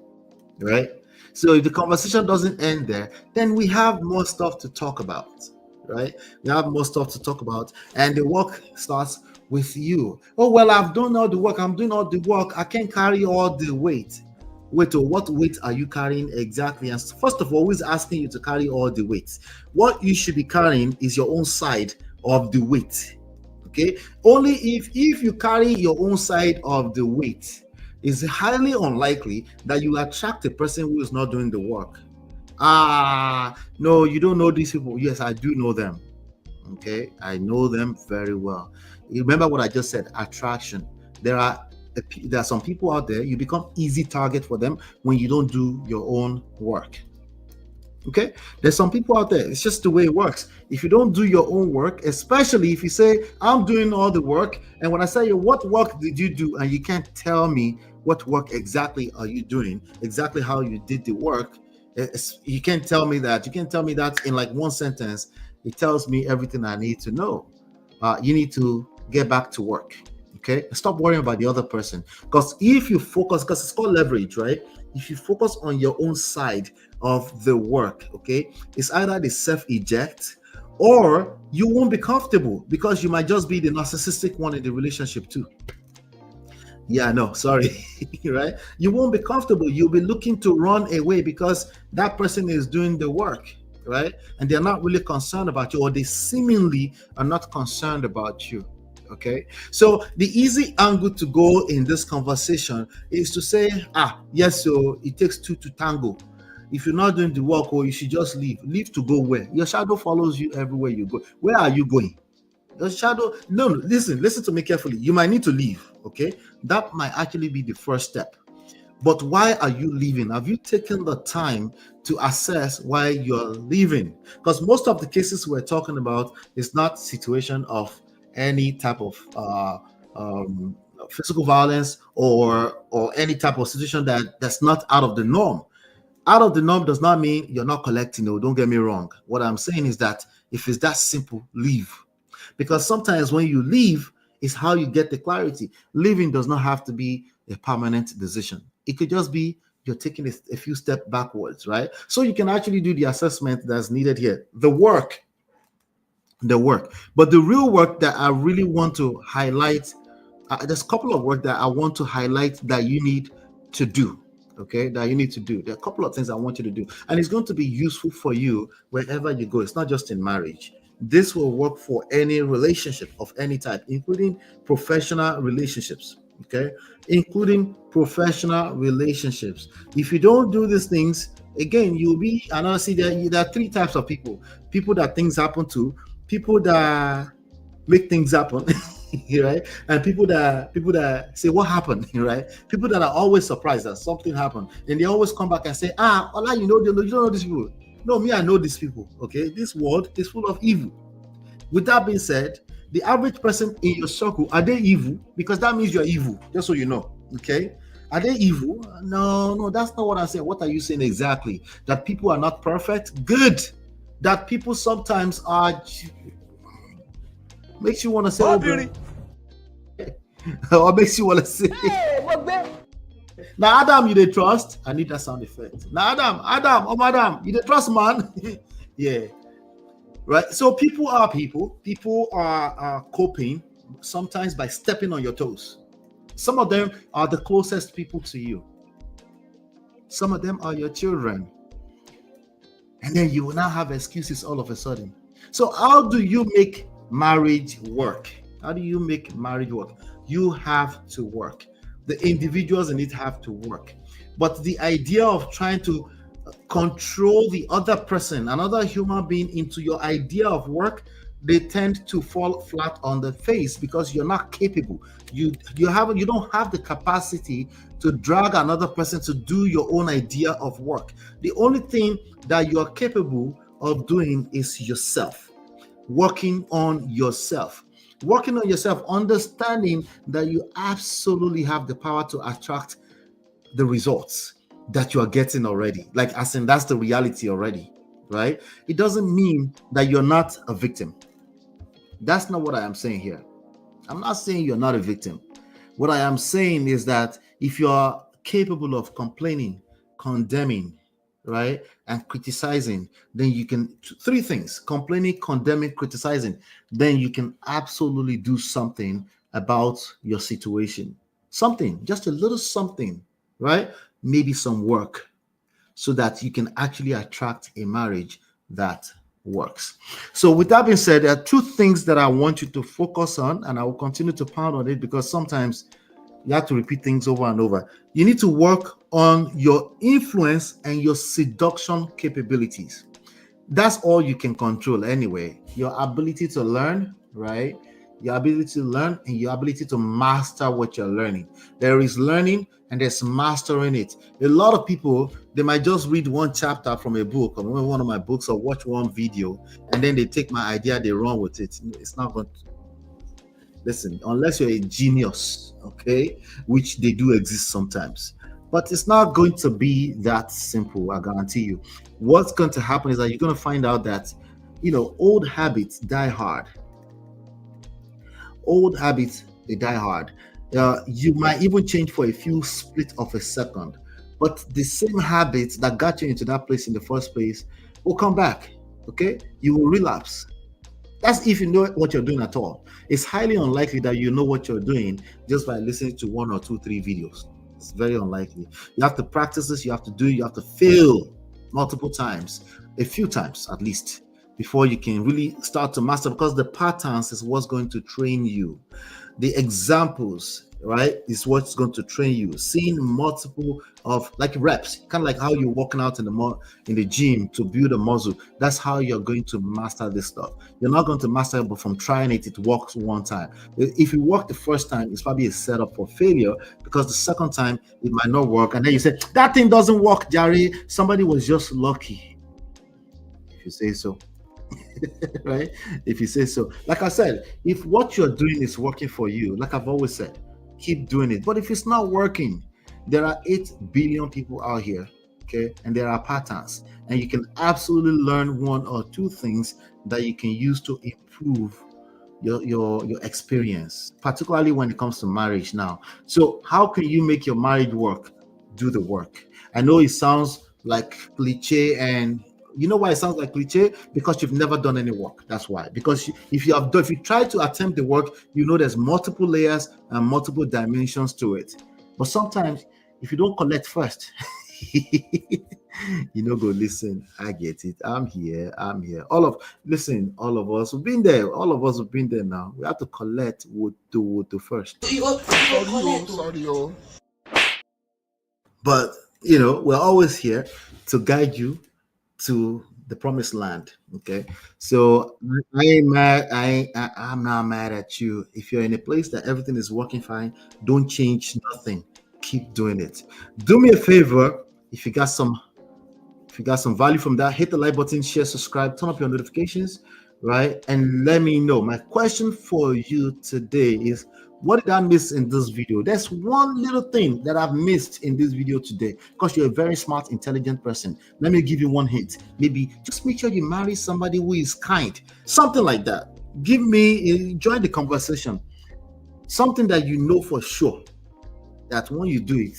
right? So if the conversation doesn't end there, then we have more stuff to talk about, right? We have more stuff to talk about, and the work starts with you. Oh, well, I've done all the work. I'm doing all the work. I can't carry all the weight. Wait, what weight are you carrying exactly? And first of all, who is asking you to carry all the weight? What you should be carrying is your own side of the weight. Okay, only if you carry your own side of the weight, it's highly unlikely that you attract a person who is not doing the work. No, you don't know these people. Yes, I do know them. Okay, I know them very well. You remember what I just said? Attraction. There are some people out there, you become easy target for them when you don't do your own work. Okay, there's some people out there, it's just the way it works. If you don't do your own work, especially if you say, I'm doing all the work, and when I say, what work did you do, and you can't tell me what work exactly are you doing, exactly how you did the work, you can't tell me that. You can't tell me that in like one sentence. It tells me everything I need to know. You need to get back to work. Okay, stop worrying about the other person, because if you focus, because it's called leverage, right? If you focus on your own side of the work, okay, it's either the self-eject or you won't be comfortable because you might just be the narcissistic one in the relationship too. Yeah, no, sorry, right? You won't be comfortable. You'll be looking to run away because that person is doing the work, right? And they're not really concerned about you, or they seemingly are not concerned about you. Okay, so the easy angle to go in this conversation is to say, yes, so it takes two to tango. If you're not doing the work, you should just leave. Leave to go where? Your shadow follows you everywhere you go. Where are you going? Your shadow, no, listen to me carefully. You might need to leave, okay? That might actually be the first step. But why are you leaving? Have you taken the time to assess why you're leaving? Because most of the cases we're talking about is not situation of any type of physical violence or any type of situation that's not out of the norm. Out of the norm does not mean you're not collecting. No, don't get me wrong. What I'm saying is that if it's that simple, leave. Because sometimes when you leave is how you get the clarity. Leaving does not have to be a permanent decision. It could just be you're taking a few steps backwards, right? So you can actually do the assessment that's needed here. The work. But the real work that I really want to highlight, there's a couple of work that I want to highlight that you need to do. Okay, that you need to do. There are a couple of things I want you to do, and it's going to be useful for you wherever you go. It's not just in marriage. This will work for any relationship of any type, including professional relationships. Okay, including professional relationships. If you don't do these things, again, you'll be, and honestly, there are three types of people: people that things happen to, people that make things happen, right? And people that say, what happened, right? People that are always surprised that something happened, and they always come back and say, Ola, you don't know these people. No, me, I know these people. Okay, this world is full of evil. With that being said, the average person in your circle, are they evil? Because that means you're evil, just so you know. Okay, are they evil? No, that's not what I said. What are you saying exactly? That people are not perfect? Good. that people sometimes are makes you want to say, oh, beauty. Or makes you want to say, hey, now Adam, you dey trust? I need that sound effect. Now Adam, oh madam, you dey trust, man? Yeah, right. So people are coping sometimes by stepping on your toes. Some of them are the closest people to you. Some of them are your children. And then you will now have excuses all of a sudden. So how do you make marriage work? How do you make marriage work? You have to work. The individuals in it have to work. But the idea of trying to control the other person, another human being, into your idea of work, they tend to fall flat on the face because you're not capable. You don't have the capacity to drag another person to do your own idea of work. The only thing that you are capable of doing is yourself. Working on yourself. Working on yourself, understanding that you absolutely have the power to attract the results that you are getting already. Like, as in, that's the reality already, right? It doesn't mean that you're not a victim. That's not what I am saying here. I'm not saying you're not a victim. What I am saying is that if you are capable of complaining, condemning, right, and criticizing, then you can, three things: complaining, condemning, criticizing, then you can absolutely do something about your situation. Something, just a little something, right? Maybe some work, so that you can actually attract a marriage that works. So with that being said, there are two things that I want you to focus on, and I will continue to pound on it because sometimes you have to repeat things over and over. You need to work on your influence and your seduction capabilities. That's all you can control anyway. Your ability to learn, right? Your ability to learn and your ability to master what you're learning. There is learning and there's mastering it. A lot of people, they might just read one chapter from a book or one of my books or watch one video, and then they take my idea, they run with it. It's not going to listen, unless you're a genius, okay, which they do exist sometimes. But it's not going to be that simple, I guarantee you. What's going to happen is that you're going to find out that, old habits die hard. Old habits, they die hard. You might even change for a few split of a second, but the same habits that got you into that place in the first place will come back, okay? You will relapse. That's if you know what you're doing at all. It's highly unlikely that you know what you're doing just by listening to 1 or 2, 3 videos. It's very unlikely. You have to practice this, you have to fail multiple times, a few times at least, before you can really start to master, because the patterns is what's going to train you. The examples, right, is what's going to train you. Seeing multiple of like reps, kind of like how you're working out in the gym to build a muscle. That's how you're going to master this stuff. You're not going to master it, but from trying it works one time. If it worked the first time, it's probably a setup for failure, because the second time it might not work, and then you say that thing doesn't work, Jerry. Somebody was just lucky, if you say so. Right? If you say so. Like I said, if what you're doing is working for you, like I've always said, keep doing it. But if it's not working, there are 8 billion people out here, okay? And there are patterns, and you can absolutely learn 1 or 2 things that you can use to improve your experience, particularly when it comes to marriage now. So how can you make your marriage work? Do the work. I know it sounds like cliche, and you know why it sounds like cliche? Because you've never done any work. That's why. Because if you try to attempt the work, there's multiple layers and multiple dimensions to it. But sometimes, if you don't collect first, go listen. I get it. I'm here. All of us have been there. All of us have been there now. We have to collect what to first. But we're always here to guide you to the promised land. Okay, so I ain't mad. I'm not mad at you. If you're in a place that everything is working fine, don't change nothing. Keep doing it. Do me a favor, if you got some value from that, hit the like button, share, subscribe, turn up your notifications, right? And let me know. My question for you today is, What did I miss in this video? There's one little thing that I've missed in this video today, because you're a very smart, intelligent person. Let me give you one hint. Maybe just make sure you marry somebody who is kind, something like that. Join the conversation. Something that you know for sure that when you do it,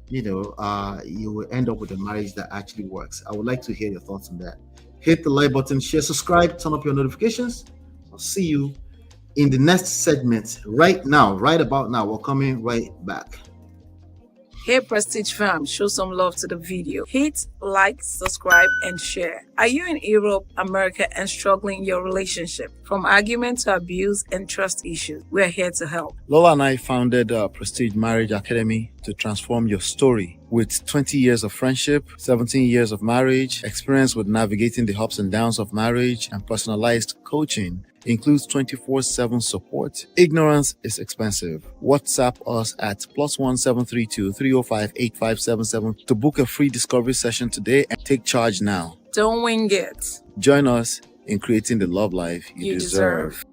you will end up with a marriage that actually works. I would like to hear your thoughts on that. Hit the like button, share, subscribe, turn up your notifications. I'll see you in the next segment right now, right about now. We're coming right back. Hey Prestige fam, show some love to the video. Hit like, subscribe, and share. Are you in Europe, America, and struggling in your relationship? From argument to abuse and trust issues, we're here to help. Lola and I founded Prestige Marriage Academy to transform your story. With 20 years of friendship, 17 years of marriage, experience with navigating the ups and downs of marriage, and personalized coaching, includes 24/7 support. Ignorance is expensive. WhatsApp us at +1 732 305 8577 to book a free discovery session today and take charge now. Don't wing it. Join us in creating the love life you deserve.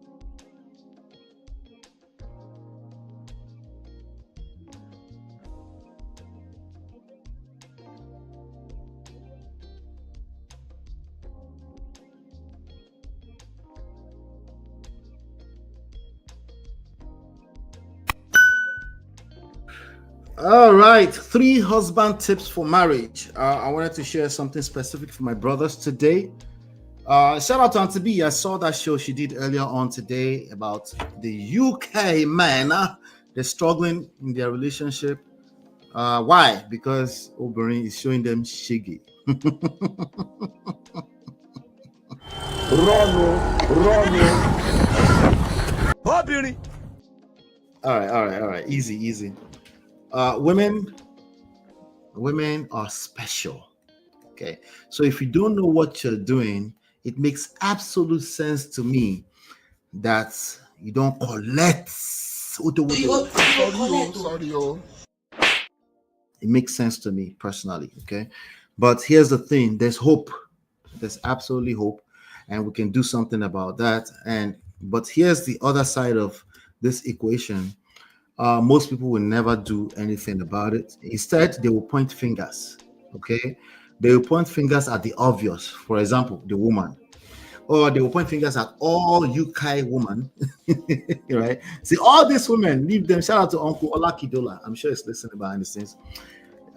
All right, 3 husband tips for marriage. I wanted to share something specific for my brothers today. Shout out to Auntie B. I saw that show she did earlier on today about the UK men. They're struggling in their relationship. Why? Because Oberyn is showing them shiggy. Oberyn. All right. Easy. Women are special. Okay, so if you don't know what you're doing, it makes absolute sense to me that you don't collect. It makes sense to me personally. Okay, but here's the thing: there's hope. There's absolutely hope, and we can do something about that. But here's the other side of this equation. Most people will never do anything about it. Instead, they will point fingers. Okay, they will point fingers at the obvious. For example, the woman, or they will point fingers at all UK women. Right? See, all these women, leave them. Shout out to Uncle Olakidola. I'm sure he's listening behind the scenes.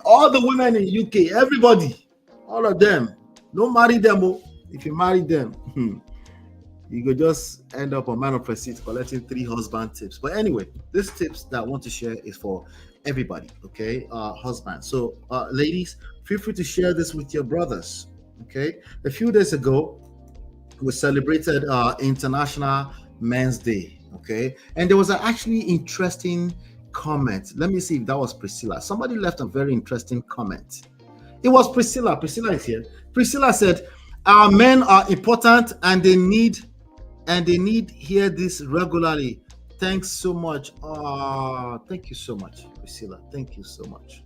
All the women in UK, everybody, all of them. Don't marry them. Oh. If you marry them, you could just end up on Man of Prestige collecting 3 husband tips. But anyway, these tips that I want to share is for everybody, okay? Husband. So, ladies, feel free to share this with your brothers, okay? A few days ago, we celebrated International Men's Day, okay? And there was an actually interesting comment. Let me see if that was Priscilla. Somebody left a very interesting comment. It was Priscilla. Priscilla is here. Priscilla said, our men are important and they need hear this regularly. Thanks so much. Thank you so much, Priscilla. Thank you so much.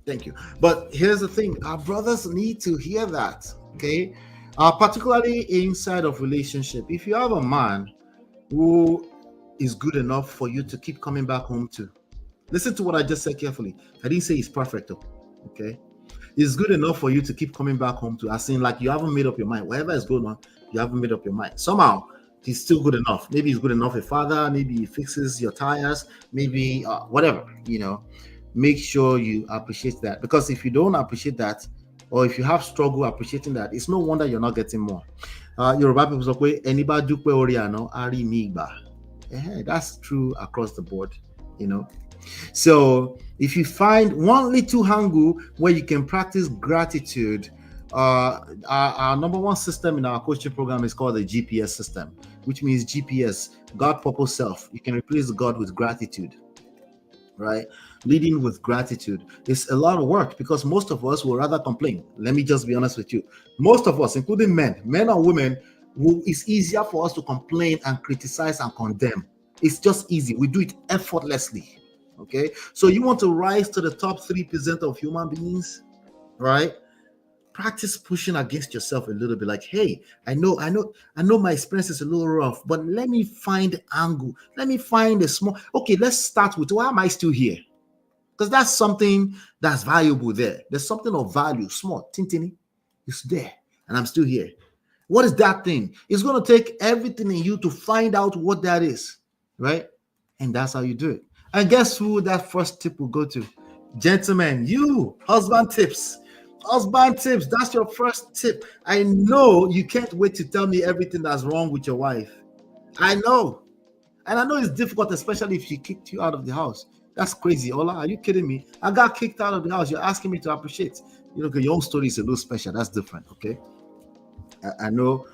Thank you. But here's the thing: our brothers need to hear that. Okay, particularly inside of relationship. If you have a man who is good enough for you to keep coming back home to, listen to what I just said carefully. I didn't say he's perfect, though. Okay, it's good enough for you to keep coming back home to. As in, like you haven't made up your mind. Whatever is going on, you haven't made up your mind. Somehow, he's still good enough. Maybe he's good enough a father. Maybe he fixes your tires. Maybe whatever, Make sure you appreciate that. Because if you don't appreciate that, or if you have struggle appreciating that, it's no wonder you're not getting more. Yoruba people say, anybody do oriano ari migba. That's true across the board, So if you find one little angle where you can practice gratitude, our number one system in our coaching program is called the GPS system, which means GPS, God, purpose, self. You can replace God with gratitude, right? Leading with gratitude is a lot of work because most of us will rather complain. Let me just be honest with you. Most of us, including men or women, it's easier for us to complain and criticize and condemn. It's just easy. We do it effortlessly. Okay. So you want to rise to the top 3% of human beings, right? practice pushing against yourself a little bit. Like, hey, I know my experience is a little rough, but let me find angle. Let me find a small. Okay, let's start with why am I still here? Because that's something that's valuable there. There's something of value, small, tintiny. It's there, and I'm still here. What is that thing? It's going to take everything in you to find out what that is, right? And that's how you do it. And guess who that first tip will go to? Gentlemen, you, husband tips. Husband tips, that's your first tip. I know you can't wait to tell me everything that's wrong with your wife. I know. And I know it's difficult, especially if she kicked you out of the house. That's crazy. Ola, are you kidding me? I got kicked out of the house. You're asking me to appreciate. You know, your own story is a little special. That's different, okay? I know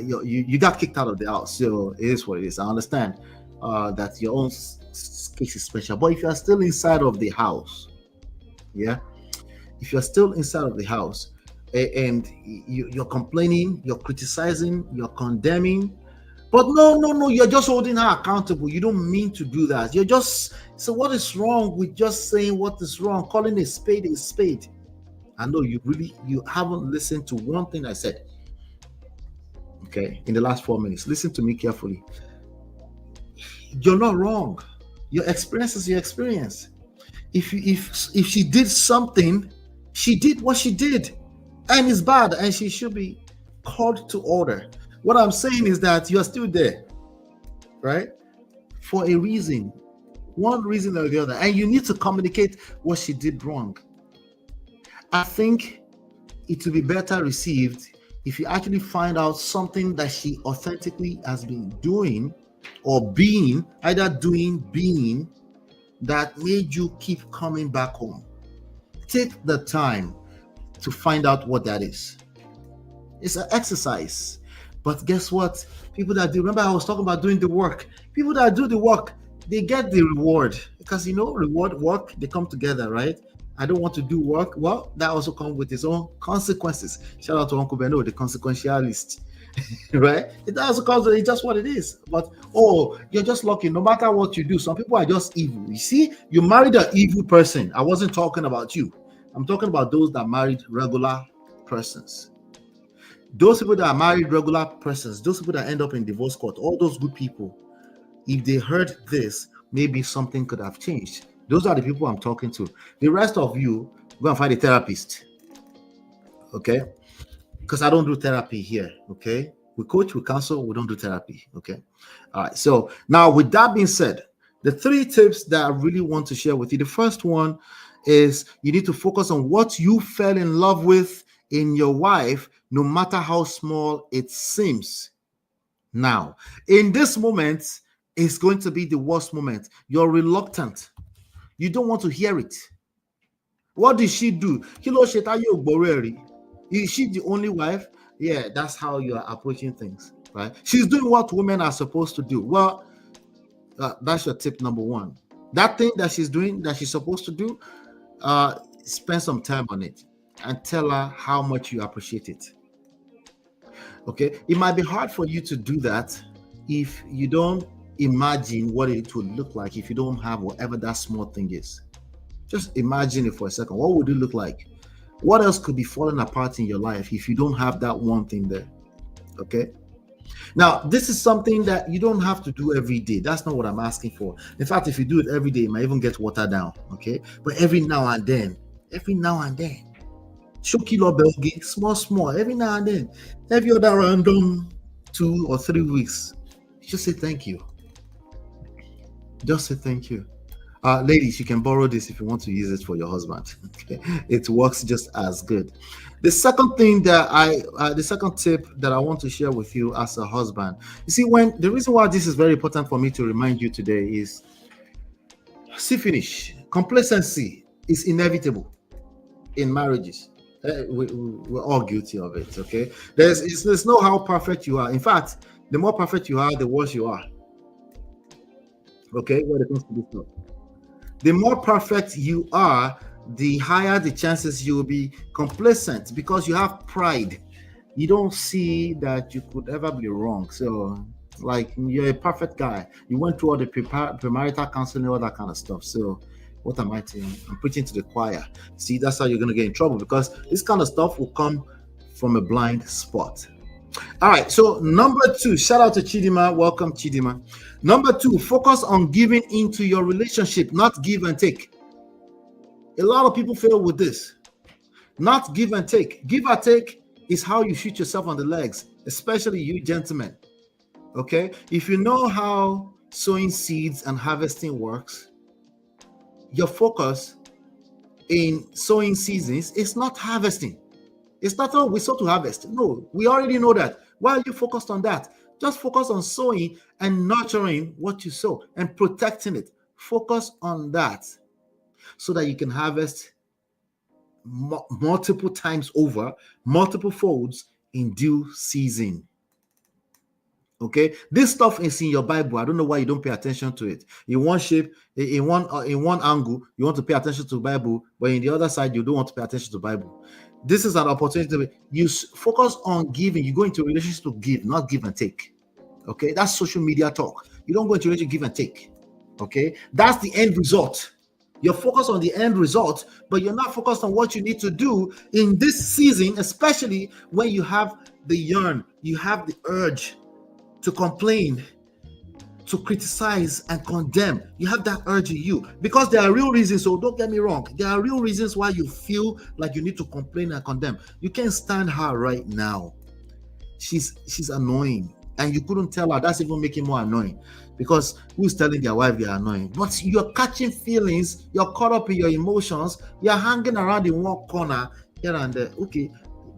you got kicked out of the house, so it is what it is. I understand that your own case is special, but if you are still inside of the house, yeah, if you're still inside of the house and you're complaining, you're criticizing, you're condemning, but no, you're just holding her accountable. You don't mean to do that. You're just, so what is wrong with just saying what is wrong, calling a spade a spade? I know you haven't listened to one thing I said. Okay, in the last 4 minutes, listen to me carefully. You're not wrong. Your experience is your experience. If she did something, she did what she did, and it's bad, and she should be called to order. What I'm saying is that you're still there, right? For a reason, one reason or the other, and you need to communicate what she did wrong. I think it will be better received if you actually find out something that she authentically has been doing or being, being that made you keep coming back home. Take the time to find out what that is. It's an exercise. But guess what? People that do, remember I was talking about doing the work. People that do the work, they get the reward. Because reward, work, they come together, right? I don't want to do work. Well, that also comes with its own consequences. Shout out to Uncle Beno, the consequentialist, right? It also comes with it's just what it is. But, you're just lucky. No matter what you do, some people are just evil. You see, you married an evil person. I wasn't talking about you. I'm talking about those that married regular persons. Those people that are married regular persons, those people that end up in divorce court, all those good people, if they heard this, maybe something could have changed. Those are the people I'm talking to. The rest of you, go and find a therapist. Okay? Because I don't do therapy here. Okay? We coach, we counsel, we don't do therapy. Okay? All right. So now with that being said, the 3 tips that I really want to share with you. The first one is you need to focus on what you fell in love with in your wife, no matter how small it seems. Now, in this moment, it's going to be the worst moment. You're reluctant. You don't want to hear it. What did she do? Is she the only wife? Yeah, that's how you are approaching things, right? She's doing what women are supposed to do. Well, that's your tip number 1. That thing that she's doing, that she's supposed to do, spend some time on it and tell her how much you appreciate it. Okay? It might be hard for you to do that if you don't imagine what it would look like if you don't have whatever that small thing is. Just imagine it for a second. What would it look like? What else could be falling apart in your life if you don't have that one thing there? Okay? Now, this is something that you don't have to do every day. That's not what I'm asking for. In fact, if you do it every day, it might even get watered down. Okay? But every now and then, Shokilo Belgi, small, every now and then, every other random 2 or 3 weeks, just say thank you. Just say thank you. Ladies, you can borrow this if you want to use it for your husband. Okay? It works just as good. The second thing that the second tip that I want to share with you as a husband, you see, the reason why this is very important for me to remind you today is, complacency is inevitable in marriages. We're all guilty of it. Okay, there's no how perfect you are. In fact, the more perfect you are, the worse you are. Okay, when it comes to this stuff, the more perfect you are, the higher the chances you will be complacent because you have pride. You don't see that you could ever be wrong. So, like, you're a perfect guy. You went through all the premarital counseling, all that kind of stuff. So, What am I saying? I'm preaching to the choir. See, that's how you're going to get in trouble, because this kind of stuff will come from a blind spot. All right, so number 2, shout out to Chidima. Welcome, Chidima. Number 2, focus on giving into your relationship, not give and take. A lot of people fail with this. Not give and take. Give or take is how you shoot yourself on the legs, especially you gentlemen. Okay? If you know how sowing seeds and harvesting works, your focus in sowing seasons is not harvesting. It's not, oh, we sow to harvest. No, we already know that. Why are you focused on that? Just focus on sowing and nurturing what you sow and protecting it. Focus on that so that you can harvest multiple times over, multiple folds in due season. Okay, this stuff is in your Bible. I don't know why you don't pay attention to it. In one shape, in one angle, you want to pay attention to the Bible, but in the other side, you don't want to pay attention to the Bible. This is an opportunity to you focus on giving. You go into a relationship to give, not give and take. Okay, that's social media talk. You don't go into a relationship to give and take. Okay, that's the end result. You're focused on the end result, but you're not focused on what you need to do in this season, especially when you have the yearn, you have the urge to complain, to criticize and condemn. You have that urge in you because there are real reasons. So don't get me wrong. There are real reasons why you feel like you need to complain and condemn. You can't stand her right now. She's annoying, and you couldn't tell her. That's even making more annoying, because who's telling their wife you're annoying? But you're catching feelings. You're caught up in your emotions. You're hanging around in one corner here and there. Okay,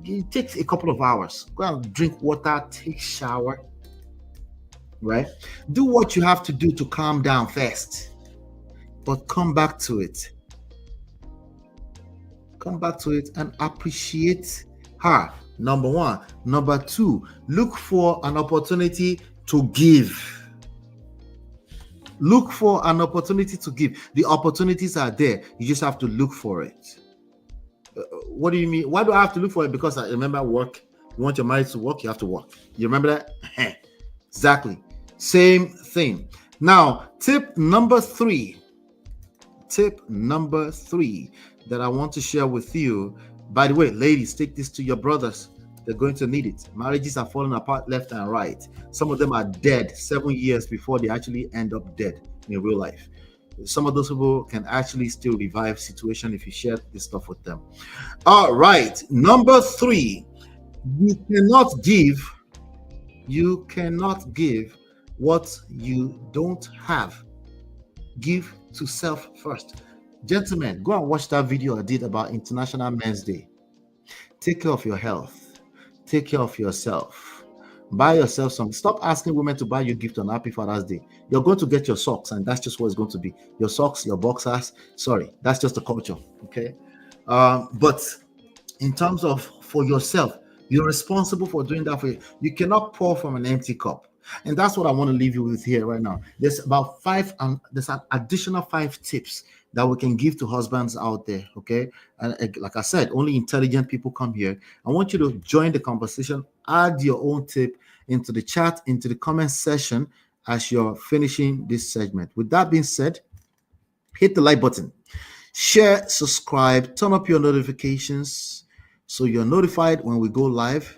it takes a couple of hours. Go and drink water, take shower. Right? Do what you have to do to calm down first, but come back to it. Come back to it and appreciate her. Number 1. Number 2, look for an opportunity to give. Look for an opportunity to give. The opportunities are there. You just have to look for it. What do you mean? Why do I have to look for it? Because I remember work. You want your marriage to work, you have to work. You remember that? Exactly. Same thing. Now, tip number 3 that I want to share with you. By the way, ladies, take this to your brothers. They're going to need it. Marriages are falling apart left and right. Some of them are dead 7 years before they actually end up dead in real life. Some of those people can actually still revive situation if you share this stuff with them. All right. Number 3, you cannot give what you don't have. Give to self first. Gentlemen, go and watch that video I did about International Men's Day. Take care of your health. Take care of yourself. Buy yourself some. Stop asking women to buy you a gift on Happy Father's Day. You're going to get your socks, and that's just what it's going to be. Your socks, your boxers. Sorry, that's just the culture. Okay. But in terms of for yourself, you're responsible for doing that for you. You cannot pour from an empty cup. And that's what I want to leave you with here right now. There's about 5, and there's an additional 5 tips that we can give to husbands out there. Okay. And like I said, only intelligent people come here. I want you to join the conversation, add your own tip into the chat, into the comment section as you're finishing this segment. With that being said, hit the like button, share, subscribe, turn up your notifications so you're notified when we go live.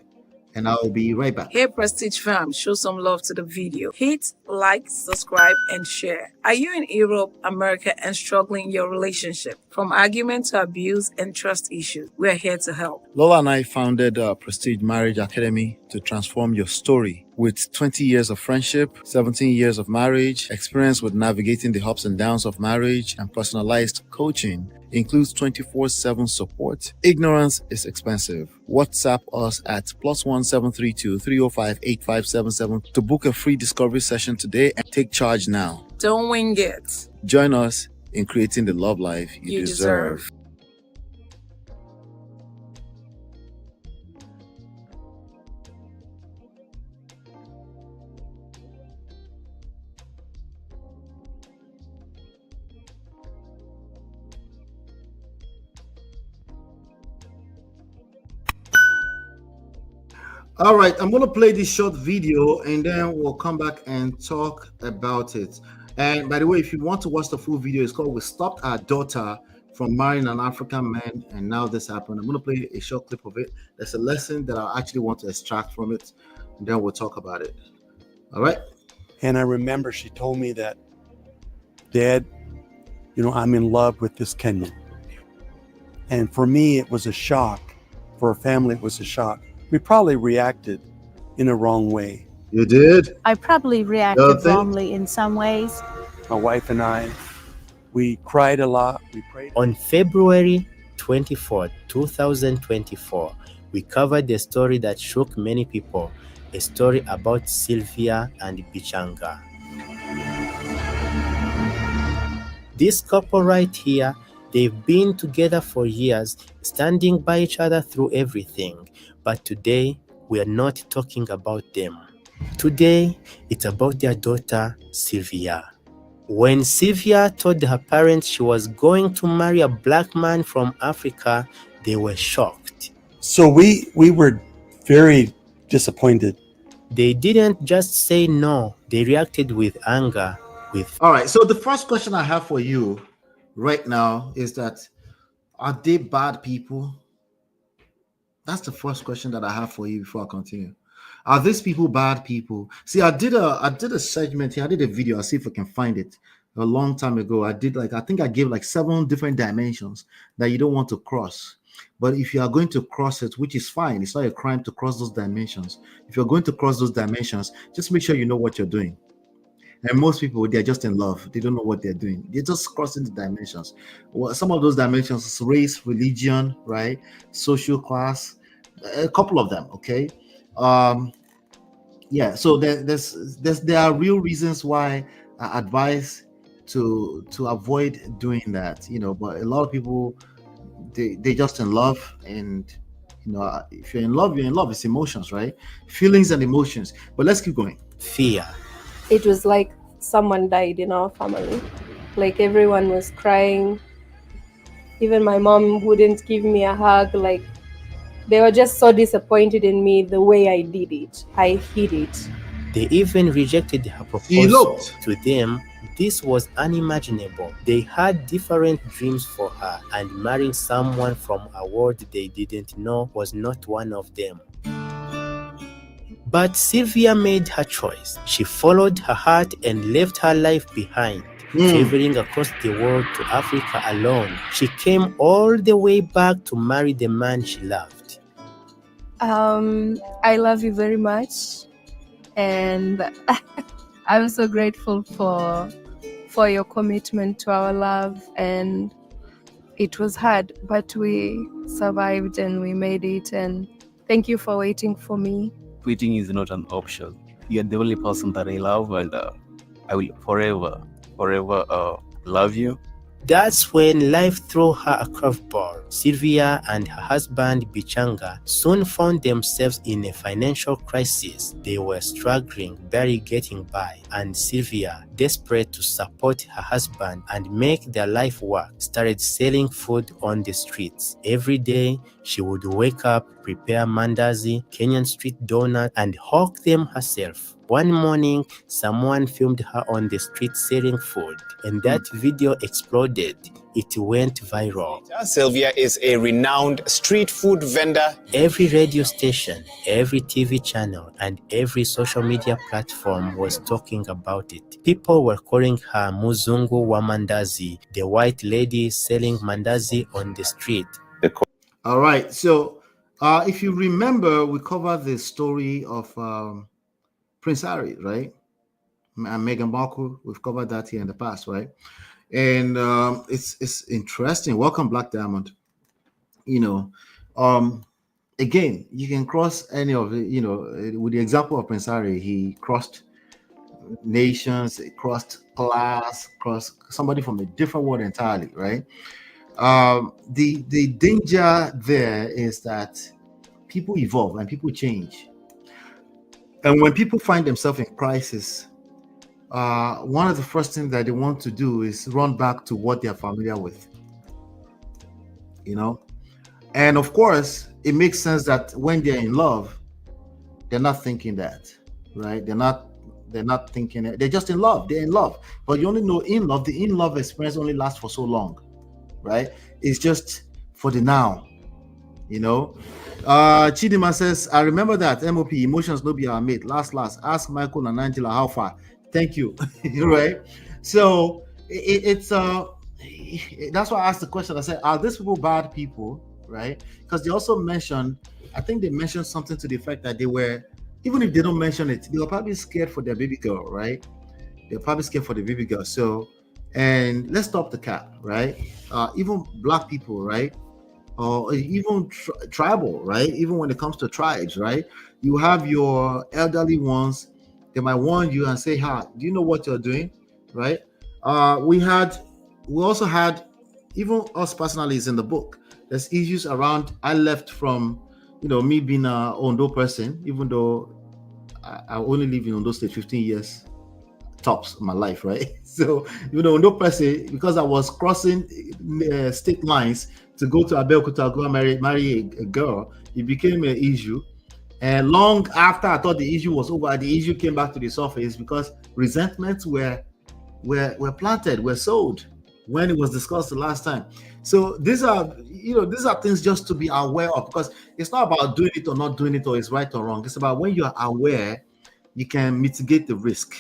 And I'll be right back. Hey Prestige fam, show some love to the video. Hit like, subscribe, and share. Are you in Europe, America, and struggling in your relationship? From argument to abuse and trust issues, we're here to help. Lola and I founded Prestige Marriage Academy to transform your story. With 20 years of friendship, 17 years of marriage, experience with navigating the ups and downs of marriage, and personalized coaching, includes 24/7 support. Ignorance is expensive. WhatsApp us at +1 732 305 8577 to book a free discovery session today and take charge now. Don't wing it. Join us in creating the love life you deserve. All right, I'm going to play this short video and then we'll come back and talk about it. And by the way, if you want to watch the full video, it's called "We Stopped Our Daughter from Marrying an African Man, and Now This Happened." I'm going to play a short clip of it. There's a lesson that I actually want to extract from it, and then we'll talk about it. All right. And I remember she told me that, Dad, you know, I'm in love with this Kenyan. And for me, it was a shock. For our family, it was a shock. We probably reacted in a wrong way. You did? I probably reacted wrongly in some ways. My wife and I, we cried a lot. We prayed. On February 24, 2024, we covered the story that shook many people, a story about Sylvia and Bichanga. This couple right here, they've been together for years, standing by each other through everything. But today, we are not talking about them. Today, it's about their daughter, Sylvia. When Sylvia told her parents she was going to marry a black man from Africa, they were shocked. So we were very disappointed. They didn't just say no, they reacted with anger. All right, so the first question I have for you right now is that, are they bad people? That's the first question that I have for you before I continue. Are these people bad people? See, I did a segment here. I did a video. I'll see if I can find it. A long time ago, I think I gave like 7 different dimensions that you don't want to cross. But if you are going to cross it, which is fine, it's not a crime to cross those dimensions. If you're going to cross those dimensions, just make sure you know what you're doing. And most people, they're just in love. They don't know what they're doing. They're just crossing the dimensions. Well, some of those dimensions is race, religion, right? Social class, a couple of them, okay? Yeah, so there are real reasons why I advise to avoid doing that, you know. But a lot of people, they just in love, and you know, if you're in love, you're in love. It's emotions, right? Feelings and emotions. But let's keep going. Fear. It was like someone died in our family. Like everyone was crying. Even my mom wouldn't give me a hug. Like they were just so disappointed in me the way I did it. I hid it. They even rejected her proposal. To them, this was unimaginable. They had different dreams for her, and marrying someone from a world they didn't know was not one of them. But Sylvia made her choice. She followed her heart and left her life behind, traveling across the world to Africa alone. She came all the way back to marry the man she loved. I love you very much, and I'm so grateful for your commitment to our love. And it was hard, but we survived and we made it. And thank you for waiting for me. Quitting is not an option. You're the only person that I love, and I will forever love you. That's when life threw her a curveball. Sylvia and her husband Bichanga soon found themselves in a financial crisis. They were struggling, barely getting by, and Sylvia, desperate to support her husband and make their life work, started selling food on the streets. Every day, she would wake up, prepare mandazi, Kenyan street donut, and hawk them herself. One morning, someone filmed her on the street selling food, and that video exploded. It went viral. Sylvia is a renowned street food vendor. Every radio station, every TV channel, and every social media platform was talking about it. People were calling her Muzungu wa Mandazi, the white lady selling mandazi on the street. All right, so if you remember, we covered the story of Prince Harry, right? And Meghan Markle. We've covered that here in the past, right? And it's interesting. Welcome, Black Diamond. You know, again, you can cross any of it. You know, with the example of Prince Harry, he crossed nations, he crossed class, crossed somebody from a different world entirely, right? The danger there is that people evolve and people change. And when people find themselves in crisis, one of the first things that they want to do is run back to what they're familiar with, you know? And of course, it makes sense that when they're in love, they're not thinking that, right? They're not They're not thinking it. They're just in love. They're in love. But you only know in love, the in love experience only lasts for so long, right? It's just for the now, you know. Chidima says, I remember that MOP emotions no be our mate. Last, ask Michael and Angela how far. Thank you. Right? So it's that's why I asked the question. I said, are these people bad people? Right? Because they also mentioned, I think they mentioned something to the effect that they were, even if they don't mention it, they were probably scared for their baby girl, right? They're probably scared for the baby girl. So, and let's stop the cap, right? Even black people, right? Or even tribal, right? Even when it comes to tribes, right? You have your elderly ones, they might warn you and say, "Ha, do you know what you're doing?" Right? We also had, even us personally is in the book. There's issues around. I left from, me being a Ondo person, even though I only live in Ondo State 15 years tops my life, right? So, no person, because I was crossing state lines to go to Abeokuta, go and marry a girl, it became an issue. And long after I thought the issue was over, the issue came back to the surface because resentments were planted, were sowed when it was discussed the last time. So these are things just to be aware of, because it's not about doing it or not doing it, or it's right or wrong. It's about when you are aware, you can mitigate the risk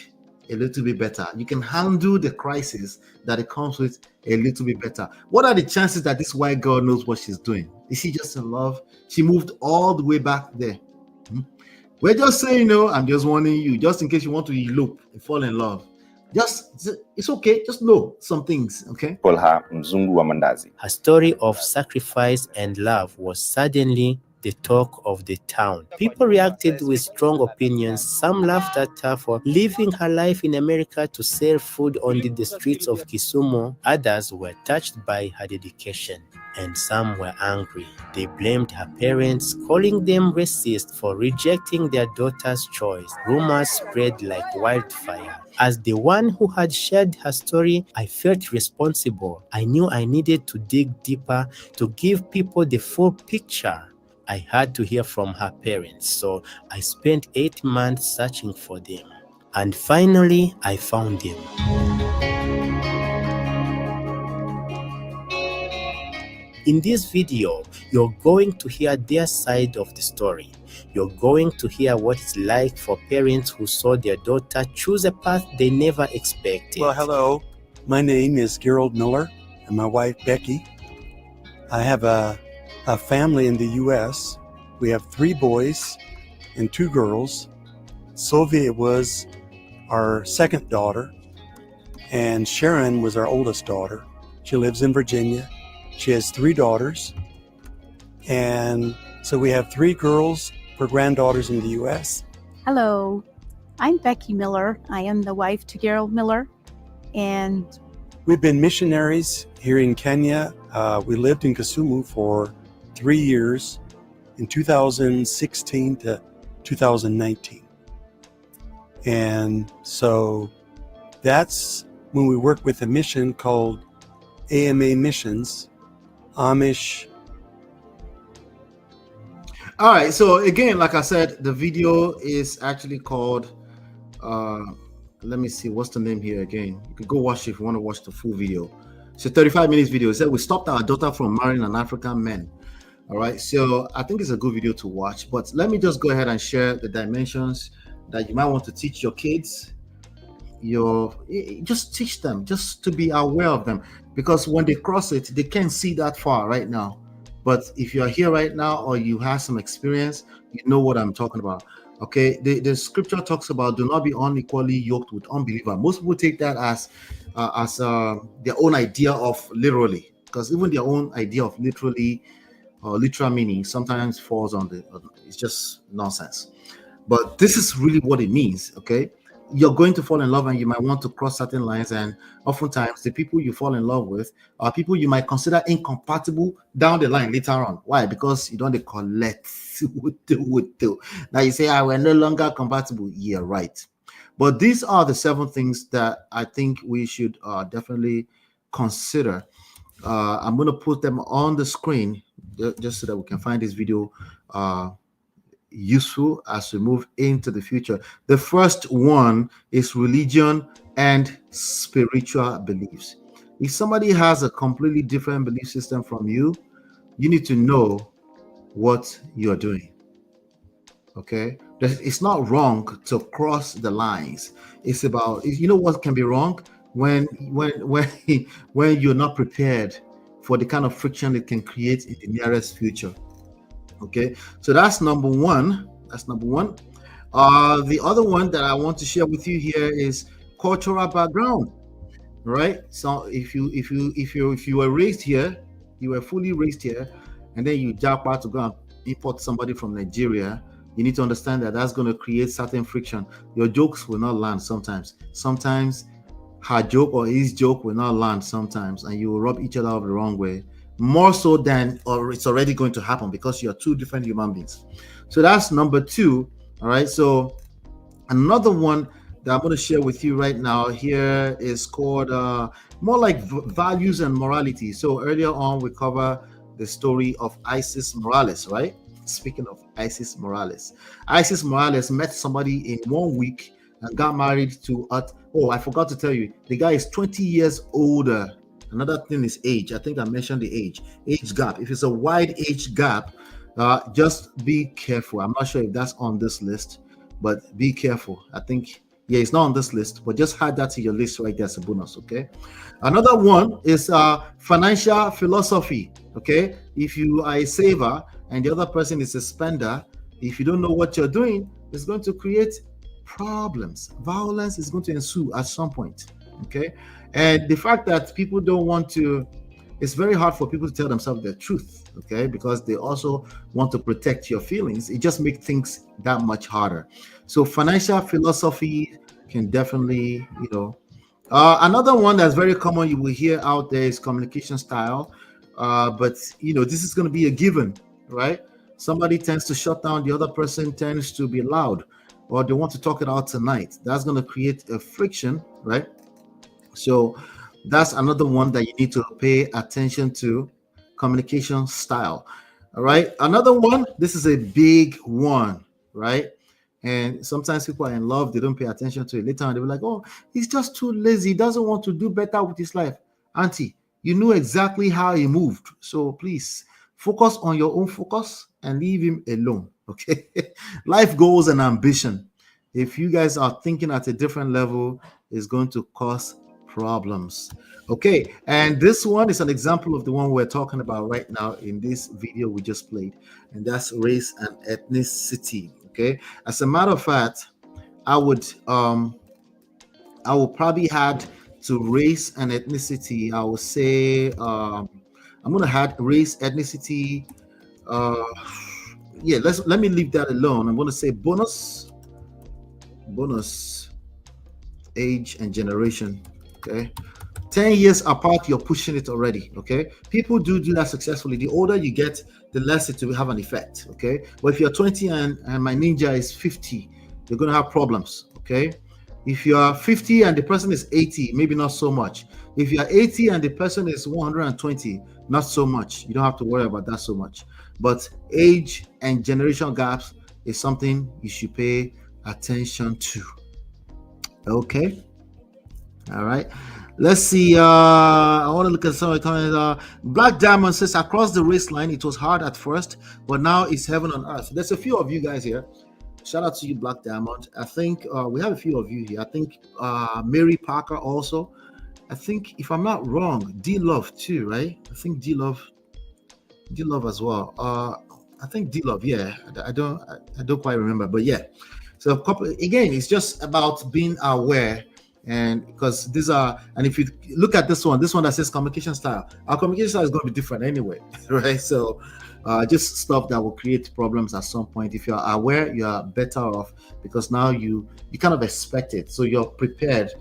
a little bit better. You can handle the crisis that it comes with a little bit better. What are the chances that this white girl knows what she's doing? Is she just in love? She moved all the way back there. We're just saying, I'm just warning you, just in case you want to elope and fall in love. It's okay. Just know some things, okay? Her story of sacrifice and love was suddenly the talk of the town. People reacted with strong opinions. Some laughed at her for living her life in America to sell food on the streets of Kisumu. Others were touched by her dedication, and some were angry. They blamed her parents, calling them racist for rejecting their daughter's choice. Rumors spread like wildfire. As the one who had shared her story, I felt responsible. I knew I needed to dig deeper to give people the full picture. I had to hear from her parents, so I spent 8 months searching for them. And finally, I found them. In this video, you're going to hear their side of the story. You're going to hear what it's like for parents who saw their daughter choose a path they never expected. Well, hello. My name is Gerald Miller and my wife, Becky. I have a family in the U.S. We have 3 boys and 2 girls. Sylvia was our second daughter, and Sharon was our oldest daughter. She lives in Virginia. She has 3 daughters, and so we have 3 girls for granddaughters in the U.S. Hello, I'm Becky Miller. I am the wife to Gerald Miller, and we've been missionaries here in Kenya. We lived in Kisumu for 3 years, in 2016 to 2019. And so that's when we worked with a mission called AMA Missions, Amish. All right, so again, like I said, the video is actually called, let me see, what's the name here again? You can go watch it if you want to watch the full video. It's a 35 minutes video. It said we stopped our daughter from marrying an African man. All right, so I think it's a good video to watch, but let me just go ahead and share the dimensions that you might want to teach your kids. Just teach them, just to be aware of them, because when they cross it, they can't see that far right now. But if you are here right now, or you have some experience, you know what I'm talking about. Okay, the scripture talks about do not be unequally yoked with unbeliever. Most people take that as their own idea of literally, because even their own idea of literally or literal meaning sometimes falls on it's just nonsense. But this is really what it means. Okay, you're going to fall in love and you might want to cross certain lines, and oftentimes the people you fall in love with are people you might consider incompatible down the line later on. Why? Because you don't collect now you say, we're no longer compatible. Yeah, right. But these are the 7 things that I think we should definitely consider. I'm going to put them on the screen just so that we can find this video useful as we move into the future. The first one is religion and spiritual beliefs. If somebody has a completely different belief system from you, you need to know what you're doing. Okay, it's not wrong to cross the lines. It's about, you know what can be wrong when when you're not prepared for the kind of friction it can create in the nearest future. Okay, so that's number one. That's number one. The other one that I want to share with you here is cultural background. Right. So if you were raised here, you were fully raised here, and then you jump out to go and import somebody from Nigeria, you need to understand that that's going to create certain friction. Your jokes will not land sometimes. Sometimes her joke or his joke will not land sometimes, and you will rub each other up the wrong way, more so than, or it's already going to happen because you're two different human beings. So that's number two. All right. So another one that I'm going to share with you right now here is called more like values and morality. So earlier on, we covered the story of Isis Morales, right? Speaking of Isis Morales met somebody in 1 week and got married to, oh, I forgot to tell you, the guy is 20 years older. Another thing is age. I think I mentioned the age gap. If it's a wide age gap, just be careful. I'm not sure if that's on this list, but be careful. I think, yeah, it's not on this list, but just add that to your list right there as a bonus, okay? Another one is financial philosophy, okay? If you are a saver and the other person is a spender, if you don't know what you're doing, it's going to create problems. Violence is going to ensue at some point, okay? And the fact that people don't want to, it's very hard for people to tell themselves the truth, okay? Because they also want to protect your feelings. It just makes things that much harder. So financial philosophy can definitely, you know. Another one that's very common you will hear out there is communication style. But, you know, this is going to be a given, right? Somebody tends to shut down, the other person tends to be loud, or they want to talk it out tonight. That's going to create a friction, right? So that's another one that you need to pay attention to, communication style. All right. Another one, this is a big one, right? And sometimes people are in love, they don't pay attention to it. Later on, they'll be like, oh, he's just too lazy. He doesn't want to do better with his life. Auntie, you knew exactly how he moved. So please focus on your own focus and leave him alone. Okay. Life goals and ambition. If you guys are thinking at a different level, it's going to cause problems. Okay, and this one is an example of the one we're talking about right now in this video we just played, and that's race and ethnicity. Okay, as a matter of fact, I would probably add to race and ethnicity. I would say I'm gonna add race, ethnicity. Yeah, let me leave that alone. I'm gonna say bonus, age and generation. Okay, 10 years apart, you're pushing it already. Okay, people do that successfully. The older you get, the less it will have an effect. Okay, but if you're 20 and my ninja is 50, you're going to have problems. Okay, if you are 50 and the person is 80, maybe not so much. If you are 80 and the person is 120, not so much. You don't have to worry about that so much. But age and generation gaps is something you should pay attention to. Okay. All right. Let's see. I want to look at some of the comments. Black Diamond says, across the race line, it was hard at first, but now it's heaven on earth. There's a few of you guys here. Shout out to you, Black Diamond. I think we have a few of you here. I think Mary Parker also. I think, if I'm not wrong, D-Love too, right? I think D-Love as well. I think D-Love, yeah. I don't quite remember, but yeah. So again, it's just about being aware. And because these are, and if you look at this one that says communication style, our communication style is going to be different anyway, right? So just stuff that will create problems at some point. If you're aware, you are better off, because now you kind of expect it, so you're prepared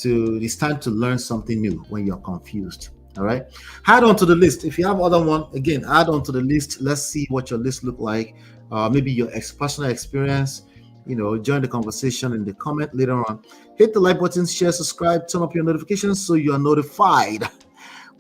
to. It's time to learn something new when you're confused. All right, add on to the list. If you have other one, again, add on to the list. Let's see what your list look like. Maybe your personal experience. You know, join the conversation in the comment later on. Hit the like button, share, subscribe, turn up your notifications so you are notified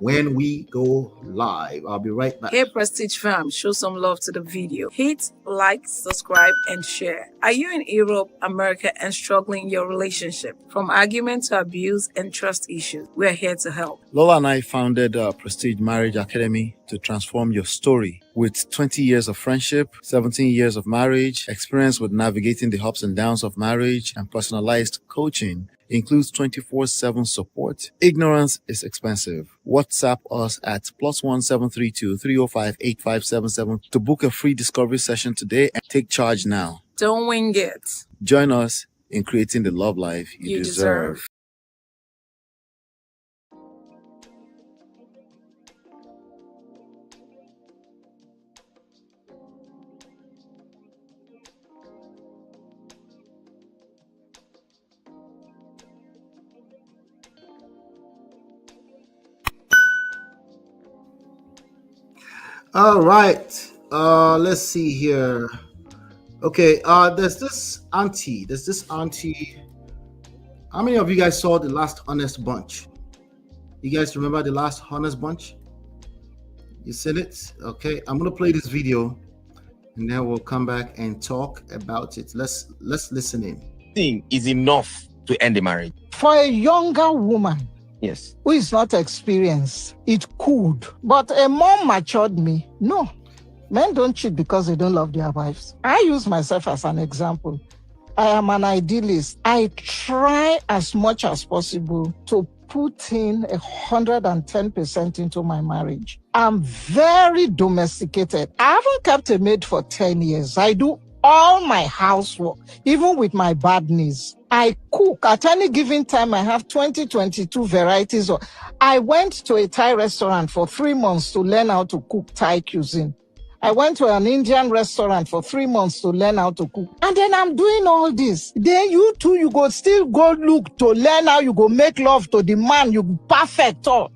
when we go live. I'll be right back. Hey Prestige fam, show some love to the video. Hit, like, subscribe, and share. Are you in Europe, America, and struggling in your relationship? From argument to abuse and trust issues, we're here to help. Lola and I founded Prestige Marriage Academy to transform your story. With 20 years of friendship, 17 years of marriage, experience with navigating the ups and downs of marriage, and personalized coaching, includes 24/7 support. Ignorance is expensive. WhatsApp us at +1 732 305 8577 to book a free discovery session today and take charge now. Don't wing it. Join us in creating the love life you deserve. All right. Let's see here. Okay. There's this auntie. How many of you guys saw the last Honest Bunch? You guys remember the last Honest Bunch? You seen it? Okay. I'm gonna play this video, and then we'll come back and talk about it. Let's listen in. Thing is enough to end the marriage. For a younger woman, Yes. who is not experienced, it could. But a more matured me, no. Men don't cheat because they don't love their wives. I use myself as an example. I am an idealist. I try as much as possible to put in 110% into my marriage. I'm very domesticated. I haven't kept a maid for 10 years. I do all my housework, even with my bad knees. I cook. At any given time, I have 22 varieties. I went to a Thai restaurant for 3 months to learn how to cook Thai cuisine. I went to an Indian restaurant for 3 months to learn how to cook. And then I'm doing all this. Then you too, you go still go look to learn how you go make love to the man. You perfect all.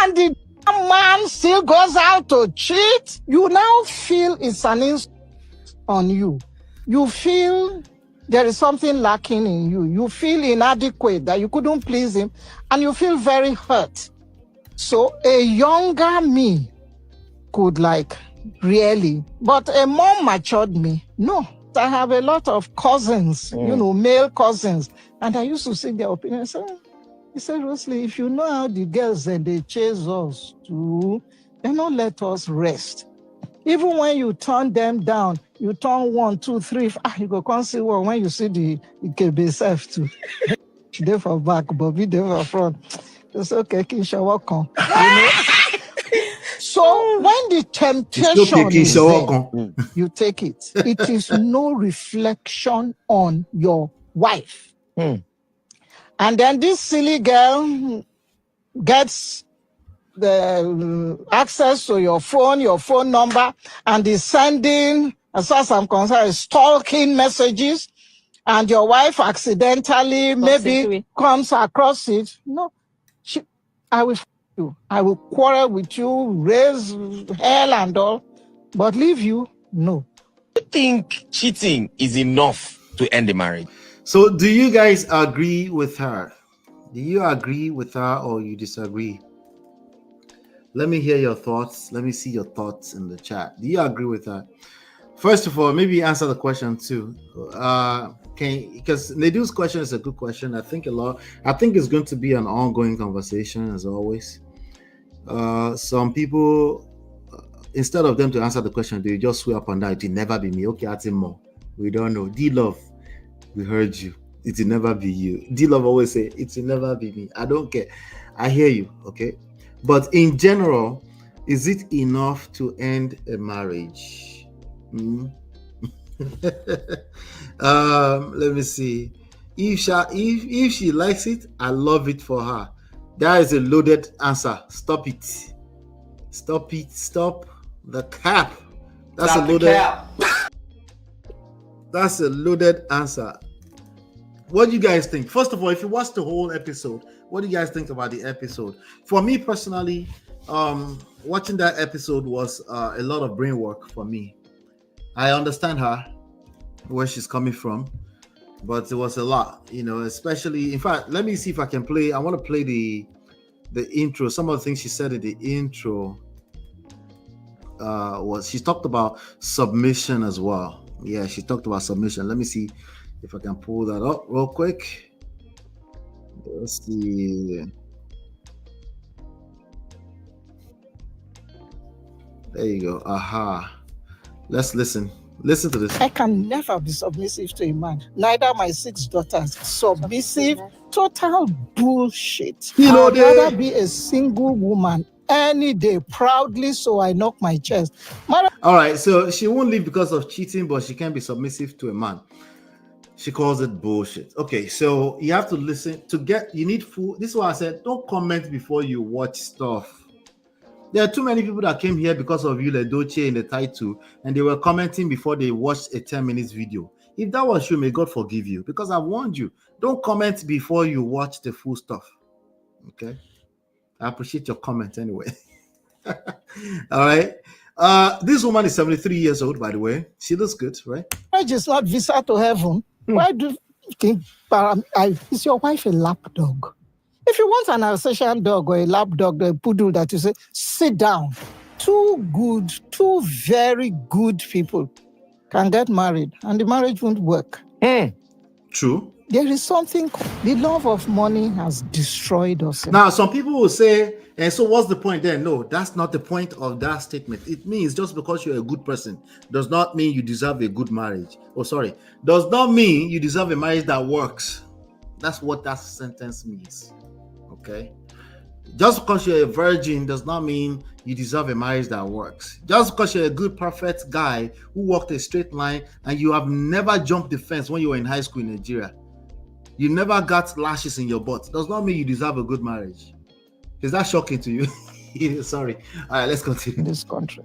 And the man still goes out to cheat. You now feel it's an insult on you. You feel there is something lacking in you. You feel inadequate, that you couldn't please him, and you feel very hurt. So a younger me could really, but a more matured me, no. I have a lot of cousins, male cousins, and I used to seek their opinion. He said, Rosalie, if you know how the girls and they chase us too, they don't let us rest. Even when you turn them down, you turn 1, 2, 3, you go come see one when you see the KB self too. They for back, Bobby, they for front. It's okay, Kisha, welcome. So when the temptation is there, you take it. It is no reflection on your wife. And then this silly girl gets the access to your phone number, and is sending, as far as I'm concerned, stalking messages, and your wife accidentally maybe comes across it. No, I will you. I will quarrel with you, raise hell and all, but leave you, no. I think cheating is enough to end the marriage. So do you guys agree with her? Do you agree with her or you disagree? Let me hear your thoughts. Let me see your thoughts in the chat. Do you agree with her? First of all, maybe answer the question too. Because Nedu's question is a good question. I think it's going to be an ongoing conversation as always. Some people, instead of them to answer the question, they just swear up and down. It will never be me. Okay, I more. We don't know. D-Love, we heard you. It will never be you. D-Love always say, it will never be me. I don't care. I hear you, okay? But in general, is it enough to end a marriage? Let me see. If she likes it, I love it for her. That is a loaded answer. Stop it. Stop it. Stop the cap. That's a loaded. That's a loaded answer. What do you guys think? First of all, if you watch the whole episode, what do you guys think about the episode? For me personally, watching that episode was a lot of brain work for me. I understand her, where she's coming from, but it was a lot, especially, in fact, let me see if I can play. I want to play the the intro, some of the things she said in the intro was she talked about submission as well. Yeah, she talked about submission. Let me see if I can pull that up real quick. Let's see. There you go. Aha. Let's listen. Listen to this. I can never be submissive to a man. Neither my 6 daughters. Submissive, total bullshit. I'd rather be a single woman any day, proudly, so I knock my chest. All right, so she won't leave because of cheating, but she can be submissive to a man. She calls it bullshit. Okay, so you have to listen to get. You need full. This is why I said don't comment before you watch stuff. There are too many people that came here because of you, EDOCHIE in the title, and they were commenting before they watched a 10 minutes video. If that was you, may God forgive you, because I warned you. Don't comment before you watch the full stuff. Okay? I appreciate your comment anyway. All right. This woman is 73 years old, by the way. She looks good, right? Marriage is not visa to heaven. Why do you think is your wife a lap dog? If you want an Alsatian dog or a lap dog, a poodle that you say, sit down. 2 good, 2 very good people can get married and the marriage won't work. True. There is something, the love of money has destroyed us. Now, some people will say, and so what's the point then? No, that's not the point of that statement. It means just because you're a good person does not mean you deserve a good marriage. Does not mean you deserve a marriage that works. That's what that sentence means. Okay? Just because you're a virgin does not mean you deserve a marriage that works. Just because you're a good, perfect guy who walked a straight line and you have never jumped the fence when you were in high school in Nigeria, you never got lashes in your butt, does not mean you deserve a good marriage. Is that shocking to you? Sorry. All right, let's continue. In this country.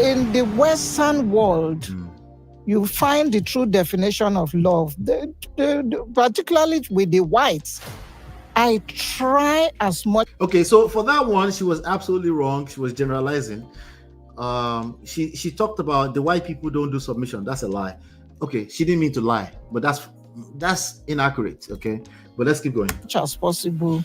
In the Western world, you find the true definition of love, particularly with the whites. I try as much. Okay, so for that one, she was absolutely wrong. She was generalizing. She talked about the white people don't do submission. That's a lie. Okay, she didn't mean to lie, but that's inaccurate. Okay, but let's keep going. As much as possible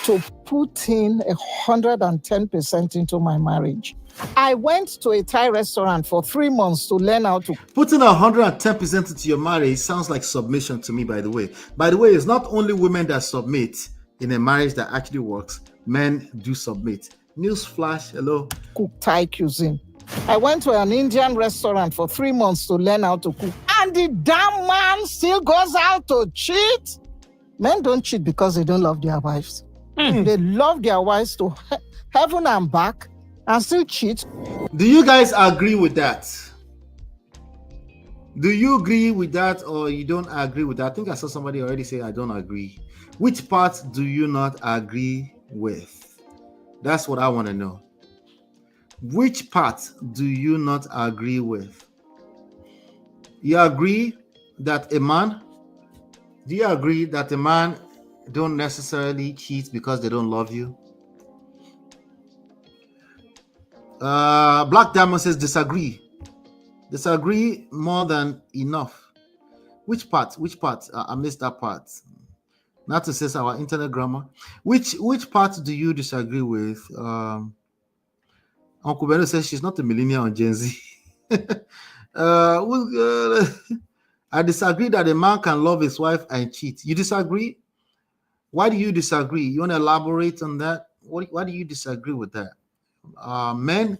to put in 110% into my marriage. I went to a Thai restaurant for 3 months to learn how to. Putting 110% into your marriage sounds like submission to me, by the way. By the way, it's not only women that submit in a marriage that actually works. Men do submit. Newsflash, hello. Cook Thai cuisine. I went to an Indian restaurant for 3 months to learn how to cook. And the damn man still goes out to cheat. Men don't cheat because they don't love their wives. They love their wives to heaven and back and still cheat. Do you guys agree with that? Do you agree with that or you don't agree with that? I think I saw somebody already say I don't agree. Which part do you not agree with? That's what I want to know. Which part do you not agree with? You agree that a man? Do you agree that a man don't necessarily cheat because they don't love you? Black Diamond says disagree. Disagree more than enough. Which part? I missed that part. Not to say our internet grammar. Which part do you disagree with? Uncle Benno says she's not a millennial on Gen Z. I disagree that a man can love his wife and cheat. You disagree? Why do you disagree? You want to elaborate on that? Why do you disagree with that? Men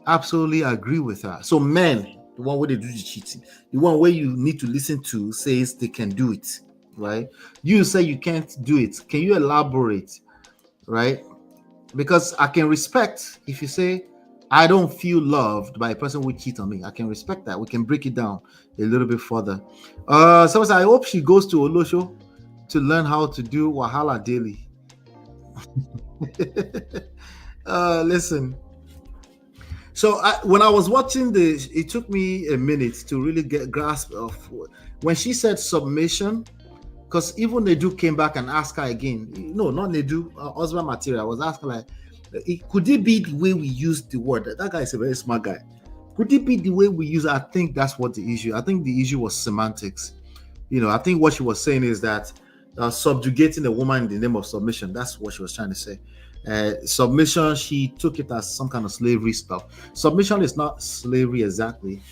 absolutely agree with her. So men, the one where they do the cheating, the one where you need to listen to says they can do it, right? You say you can't do it. Can you elaborate, right? Because I can respect if you say, I don't feel loved by a person who cheats on me. I can respect that. We can break it down a little bit further. So I hope she goes to Olosho to learn how to do Wahala daily. Listen. So when I was watching this, it took me a minute to really get grasp of when she said submission, because even Nedu came back and asked her again. No, not Nedu, husband material. I was asking like, could it be the way we use the word? That guy is a very smart guy. Could it be the way we use it? I think that's what the issue. I think the issue was semantics. I think what she was saying is that subjugating a woman in the name of submission. That's what she was trying to say. Submission, she took it as some kind of slavery stuff. Submission is not slavery exactly.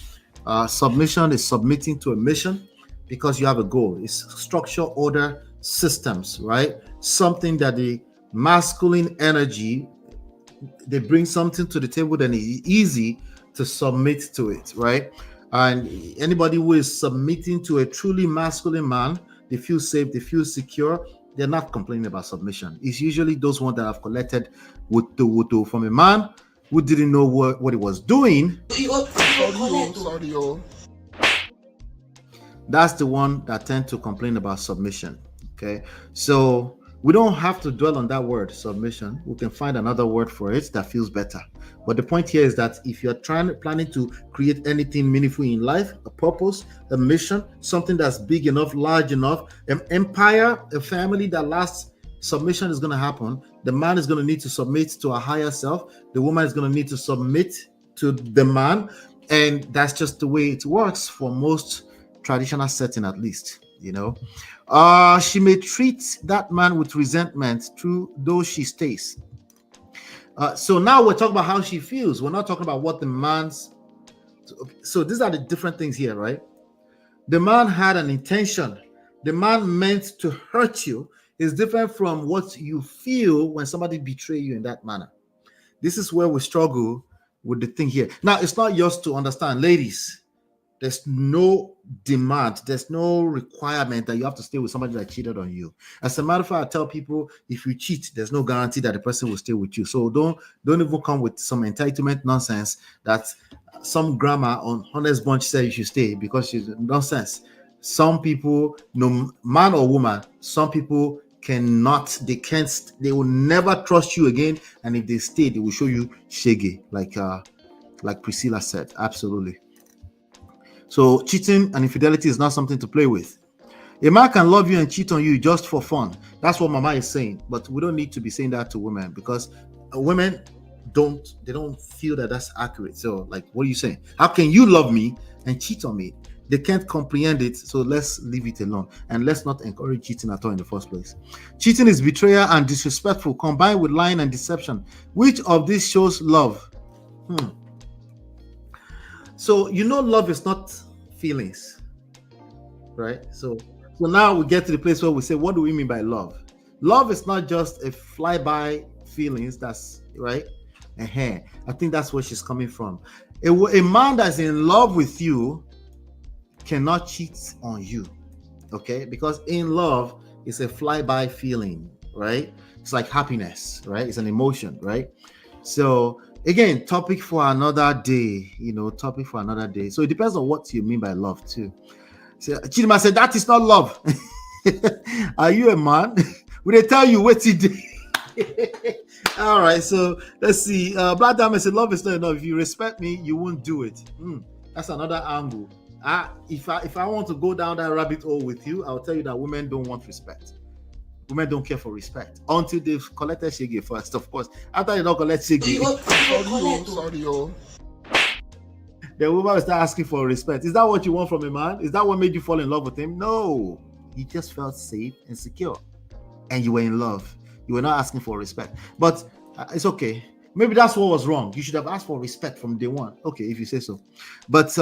Submission is submitting to a mission because you have a goal. It's structure, order, systems, right? Something that the masculine energy, they bring something to the table, then it's easy to submit to it, right? And anybody who is submitting to a truly masculine man, they feel safe, they feel secure, they're not complaining about submission. It's usually those ones that have collected wutu from a man who didn't know what he was doing. That's the one that tend to complain about submission. Okay, so we don't have to dwell on that word submission. We can find another word for it that feels better. But the point here is that if you're planning to create anything meaningful in life, a purpose, a mission, something that's big enough, large enough, an empire, a family that lasts, submission is going to happen. The man is going to need to submit to a higher self. The woman is going to need to submit to the man. And that's just the way it works for most traditional setting, at least, you know. She may treat that man with resentment though she stays. So now we're talking about how she feels. We're not talking about what the man's. So these are the different things here, right? The man had an intention. The man meant to hurt you. Is different from what you feel when somebody betrays you in that manner. This is where we struggle with the thing here. Now, it's not yours to understand, ladies. There's no demand. There's no requirement that you have to stay with somebody that cheated on you. As a matter of fact, I tell people, if you cheat, there's no guarantee that the person will stay with you. So don't even come with some entitlement nonsense that some grandma on Honest Bunch said you should stay, because she's nonsense. Some people, no man or woman, some people cannot, they will never trust you again. And if they stay, they will show you shege, like Priscilla said. Absolutely. So cheating and infidelity is not something to play with. A man can love you and cheat on you just for fun. That's what Mama is saying. But we don't need to be saying that to women, because women don't feel that that's accurate. So like, what are you saying? How can you love me and cheat on me? They can't comprehend it. So let's leave it alone. And let's not encourage cheating at all in the first place. Cheating is betrayal and disrespectful combined with lying and deception. Which of these shows love? So love is not feelings, right? So now we get to the place where we say, what do we mean by love? Love is not just a flyby feelings. That's right. I think that's where she's coming from. A man that's in love with you cannot cheat on you, okay? Because in love, it's a flyby feeling, right? It's like happiness, right? It's an emotion, right? So again, topic for another day, topic for another day. So it depends on what you mean by love too. So Chidima said, that is not love. Are you a man? Will they tell you what he did? All right, so let's see. Black Diamond said, love is not enough. If you respect me, you won't do it. That's another angle. If I want to go down that rabbit hole with you, I'll tell you that women don't want respect. Women don't care for respect until they've collected shege first, of course. After you don't collect shege, the woman will start asking for respect. Is that what you want from a man? Is that what made you fall in love with him? No. You just felt safe and secure. And you were in love. You were not asking for respect. But it's okay. Maybe that's what was wrong. You should have asked for respect from day one. Okay, if you say so. But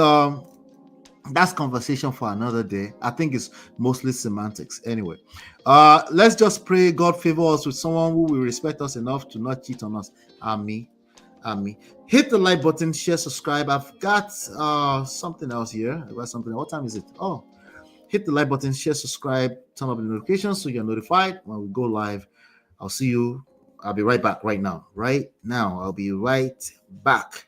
that's conversation for another day. I think it's mostly semantics. Anyway, let's just pray God favor us with someone who will respect us enough to not cheat on us. Amen. Hit the like button, share, subscribe. I've got something else here. I've got something. What time is it? Oh, hit the like button, share, subscribe, turn on the notifications so you're notified when we go live. I'll see you. I'll be right back right now. I'll be right back.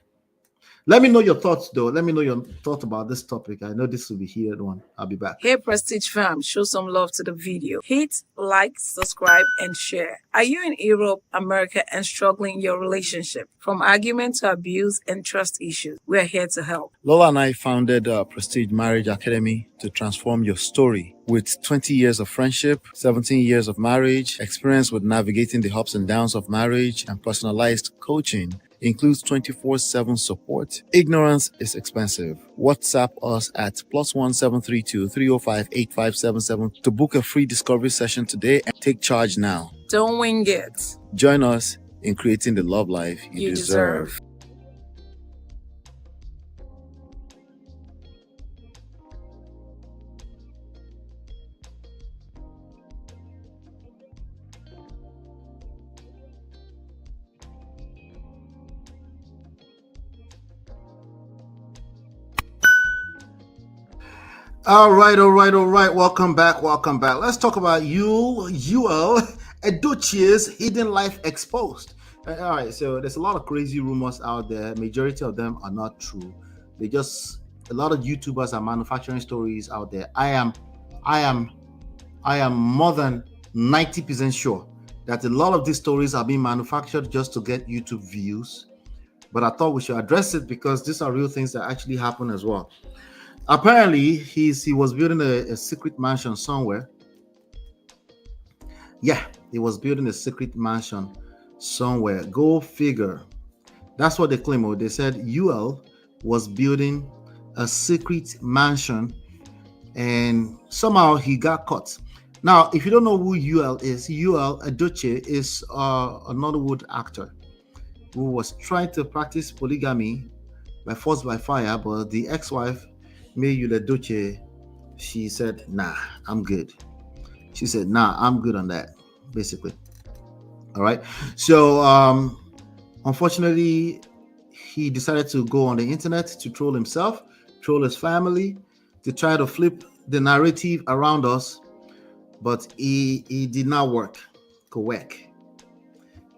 Let me know your thoughts, though. Let me know your thoughts about this topic. I know this will be here one. I'll be back. Hey, Prestige fam, show some love to the video. Hit, like, subscribe, and share. Are you in Europe, America, and struggling in your relationship? From argument to abuse and trust issues, we're here to help. Lola and I founded Prestige Marriage Academy to transform your story. With 20 years of friendship, 17 years of marriage, experience with navigating the ups and downs of marriage, and personalized coaching, includes 24/7 support. Ignorance is expensive. WhatsApp us at +1 732 305 8577 to book a free discovery session today and take charge now. Don't wing it. Join us in creating the love life you deserve. All right. Welcome back. Let's talk about EDOCHIE's hidden life exposed. All right, so there's a lot of crazy rumors out there. Majority of them are not true. A lot of YouTubers are manufacturing stories out there. I am more than 90% sure that a lot of these stories are being manufactured just to get YouTube views. But I thought we should address it because these are real things that actually happen as well. Apparently, he was building a secret mansion somewhere. Yeah, he was building a secret mansion somewhere. Go figure. That's what they claim. They said UL was building a secret mansion and somehow he got caught. Now, if you don't know who UL is, EDOCHIE is a Nollywood actor who was trying to practice polygamy by force by fire, but the ex-wife, EDOCHIE, she said, nah, I'm good. She said, nah, I'm good on that, basically. All right. So, unfortunately, he decided to go on the internet to troll himself, troll his family, to try to flip the narrative around us, but he did not work. Correct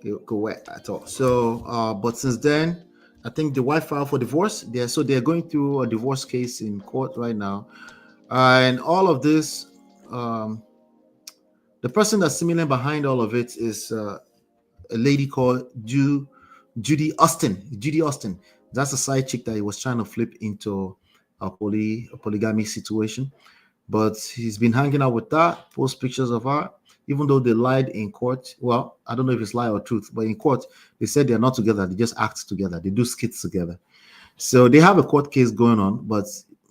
at all. So, but since then, I think the wife filed for divorce. They're going through a divorce case in court right now, and all of this. The person that's seemingly behind all of it is a lady called Judy Austin. Judy Austin. That's a side chick that he was trying to flip into a polygamy situation. But he's been hanging out with her, post pictures of her, even though they lied in court. Well, I don't know if it's lie or truth, but in court, they said they're not together. They just act together. They do skits together. So they have a court case going on, but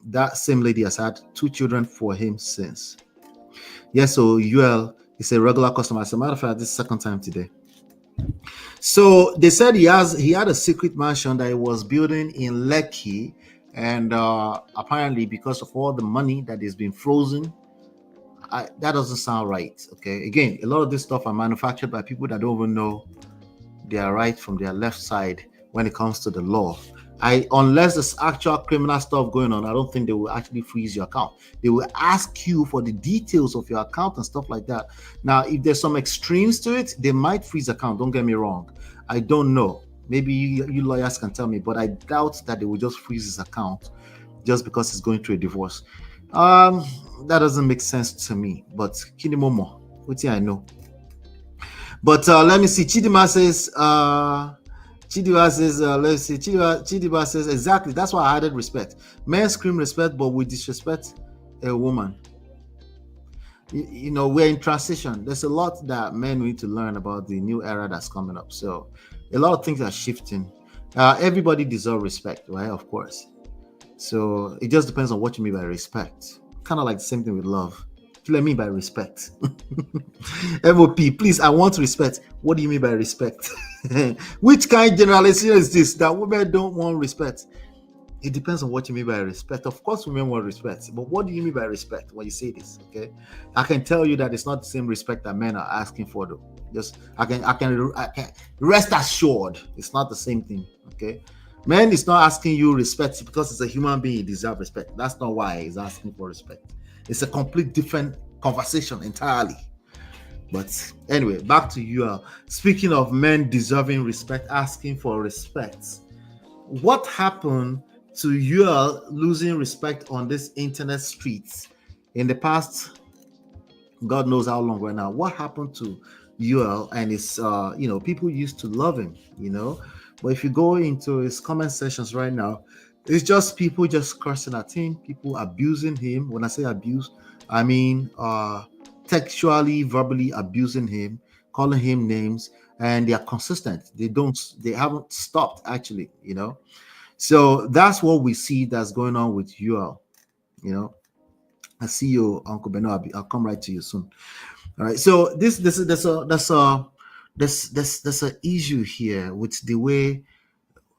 that same lady has had 2 children for him since. Yes, so UL is a regular customer. As a matter of fact, this is the second time today. So they said he had a secret mansion that he was building in Lekki, and apparently because of all the money that has been frozen, that doesn't sound right. Okay, again, a lot of this stuff are manufactured by people that don't even know their right from their left side when it comes to the law. Unless there's actual criminal stuff going on, I don't think they will actually freeze your account. They will ask you for the details of your account and stuff like that. Now, if there's some extremes to it, they might freeze account. Don't get me wrong. I don't know. Maybe you lawyers can tell me, but I doubt that they will just freeze his account just because he's going through a divorce. That doesn't make sense to me. But Kinimomo, what I know. But let me see. Chidima says. Chidima says, exactly. That's why I added respect. Men scream respect, but we disrespect a woman. You know, we're in transition. There's a lot that men need to learn about the new era that's coming up. So a lot of things are shifting. Everybody deserves respect, right? Of course. So it just depends on what you mean by respect. Kind of like the same thing with love. What do you mean by respect? MOP, please, I want respect. What do you mean by respect? Which kind of generalization is this that women don't want respect? It depends on what you mean by respect. Of course, women want respect, but what do you mean by respect when you say this? Okay, I can tell you that it's not the same respect that men are asking for, though. Just I can rest assured, it's not the same thing. Okay, men is not asking you respect because it's a human being, he deserves respect. That's not why he's asking for respect. It's a complete different conversation entirely. But anyway, back to you. Speaking of men deserving respect, asking for respect, what happened to you losing respect on this internet streets in the past? God knows how long right now. What happened to UL and his, people used to love him, but if you go into his comment sections right now, it's just people just cursing at him, people abusing him. When I say abuse, I mean textually, verbally abusing him, calling him names, and they are consistent. They haven't stopped actually, So that's what we see that's going on with you all. I see you, Uncle Beno. I'll come right to you soon. All right. So there's an issue here with the way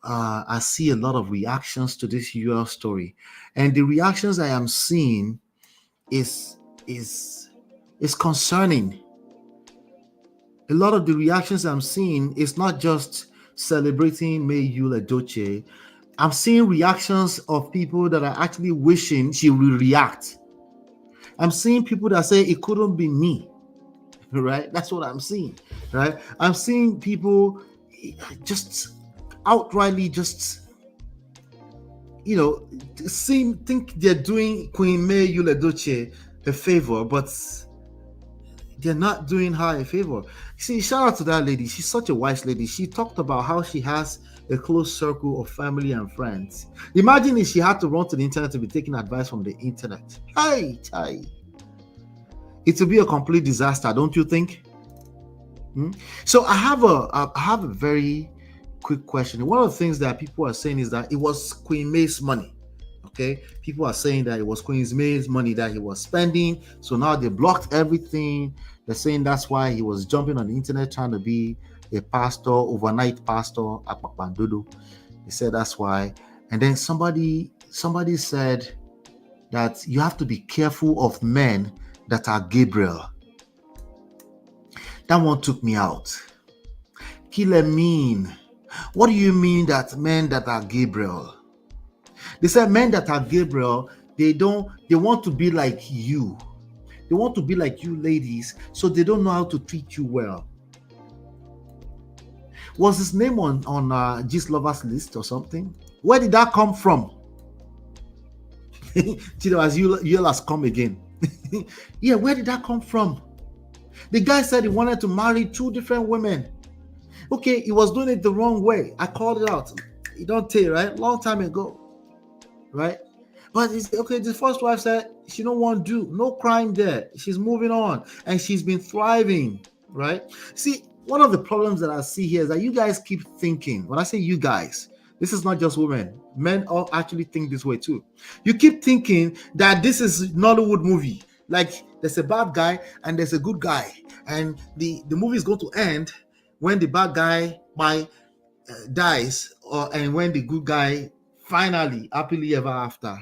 I see a lot of reactions to this UL story, and the reactions I am seeing is concerning. A lot of the reactions I'm seeing is not just celebrating May Yul Edochie. I'm seeing reactions of people that are actually wishing she will react. I'm seeing people that say it couldn't be me, right? That's what I'm seeing, right? I'm seeing people just outrightly think they're doing Queen May Yul Edochie a favor, but they're not doing her a favor. See, shout out to that lady. She's such a wise lady. She talked about how she has a close circle of family and friends. Imagine if she had to run to the internet to be taking advice from the internet. Hey. It would be a complete disaster, don't you think? So I have a very quick question. One of the things that people are saying is that it was Queen May's money. Okay, people are saying that it was Queen May's money that he was spending. So now they blocked everything. They're saying that's why he was jumping on the internet trying to be a pastor, overnight pastor at Papandodo. They said that's why. And then somebody said that you have to be careful of men that are Gabriel. That one took me out. Killer mean. What do you mean that men that are Gabriel? They said men that are Gabriel, they want to be like you. They want to be like you ladies, so they don't know how to treat you well. Was his name on G's Lovers list or something? Where did that come from? As you has come again. Yeah, where did that come from? The guy said he wanted to marry 2 different women. Okay, he was doing it the wrong way. I called it out. You don't tell, right? Long time ago. Right? But it's okay. The first wife said she don't want to do no crime there. She's moving on and she's been thriving, right? See, one of the problems that I see here is that you guys keep thinking. When I say you guys, this is not just women. Men all actually think this way too. You keep thinking that this is Nollywood movie. Like there's a bad guy and there's a good guy, and the movie is going to end when the bad guy dies, and when the good guy finally happily ever after.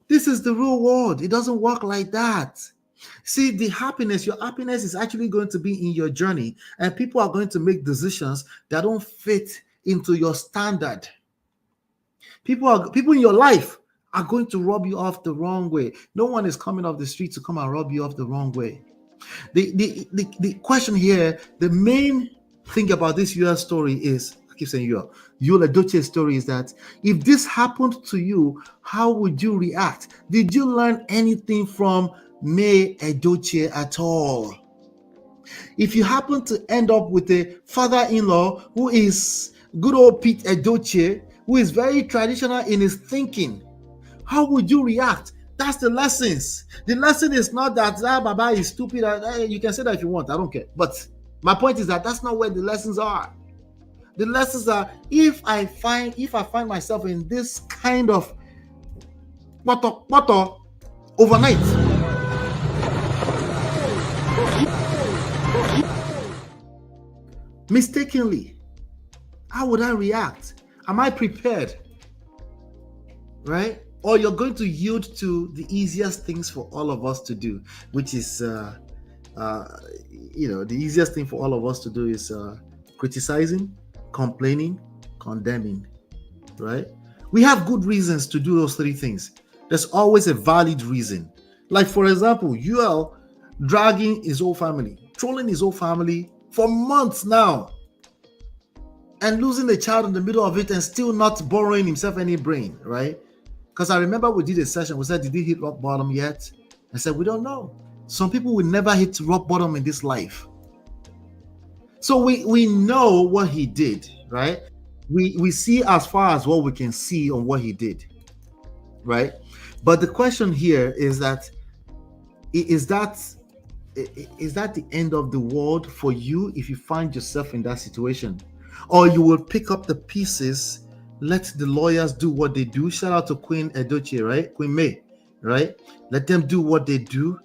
This is the real world. It doesn't work like that. See, your happiness is actually going to be in your journey, and people are going to make decisions that don't fit into your standard. People in your life are going to rub you off the wrong way. No one is coming off the street to come and rub you off the wrong way. The question here, the main thing about this US story is, I keep saying Yul Edochie's story, is that if this happened to you, how would you react? Did you learn anything from May Edochie at all? If you happen to end up with a father-in-law who is good old Pete Edochie, who is very traditional in his thinking, how would you react? That's the lessons. The lesson is not that Baba is stupid. You can say that if you want. I don't care. But my point is that that's not where the lessons are. The lessons are, if I find myself in this kind of overnight, mistakenly, how would I react? Am I prepared? Right? Or you're going to yield to the easiest things for all of us to do, which is, the easiest thing for all of us to do is criticizing, complaining, condemning, right? We have good reasons to do those 3 things. There's always a valid reason. Like, for example, Yul dragging his whole family, trolling his whole family for months now, and losing a child in the middle of it and still not borrowing himself any brain, right? Because I remember we did a session, we said, did he hit rock bottom yet? I said, we don't know. Some people will never hit rock bottom in this life. So we know what he did, right? We see as far as what we can see on what he did, right? But the question here is that is that the end of the world for you if you find yourself in that situation? Or you will pick up the pieces, let the lawyers do what they do. Shout out to Queen EDOCHIE, right? Queen May, right? Let them do what they do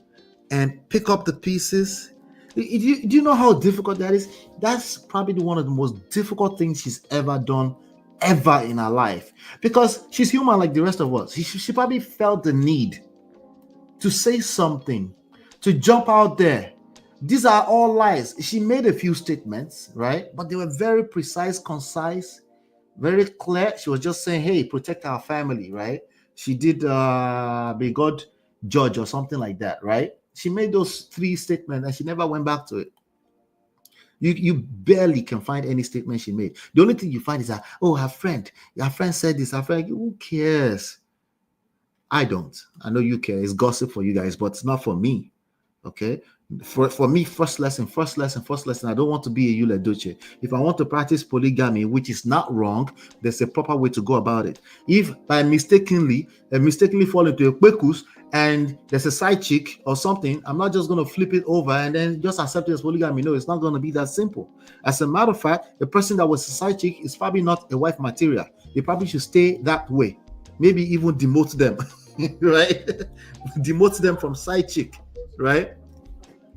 and pick up the pieces. Do you know how difficult that is? That's probably one of the most difficult things she's ever done, ever in her life. Because she's human like the rest of us. She probably felt the need to say something, to jump out there. These are all lies. She made a few statements, right? But they were very precise, concise, very clear. She was just saying, hey, protect our family, right? She did be God judge or something like that, right? She made those 3 statements and she never went back to it. You barely can find any statement she made. The only thing you find is that, oh, her friend said this, her friend, who cares? I don't. I know you care. It's gossip for you guys, but it's not for me. Okay? For me, first lesson. I don't want to be a Yul Edochie. If I want to practice polygamy, which is not wrong, there's a proper way to go about it. If I mistakenly fall into a kwekus and there's a side chick or something, I'm not just going to flip it over and then just accept it as polygamy. No, it's not going to be that simple. As a matter of fact, the person that was a side chick is probably not a wife material. They probably should stay that way. Maybe even demote them, right? Demote them from side chick, right?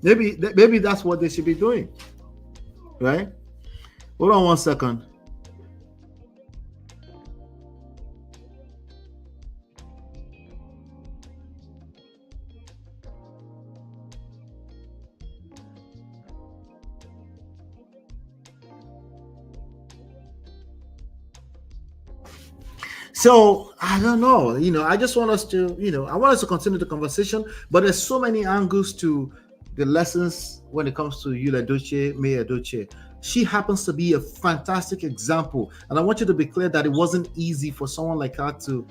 Maybe that's what they should be doing, right? Hold on one second. So I don't know, I just want us to, I want us to continue the conversation, but there's so many angles to the lessons when it comes to Yul Edochie, May Edochie. She happens to be a fantastic example. And I want you to be clear that it wasn't easy for someone like her to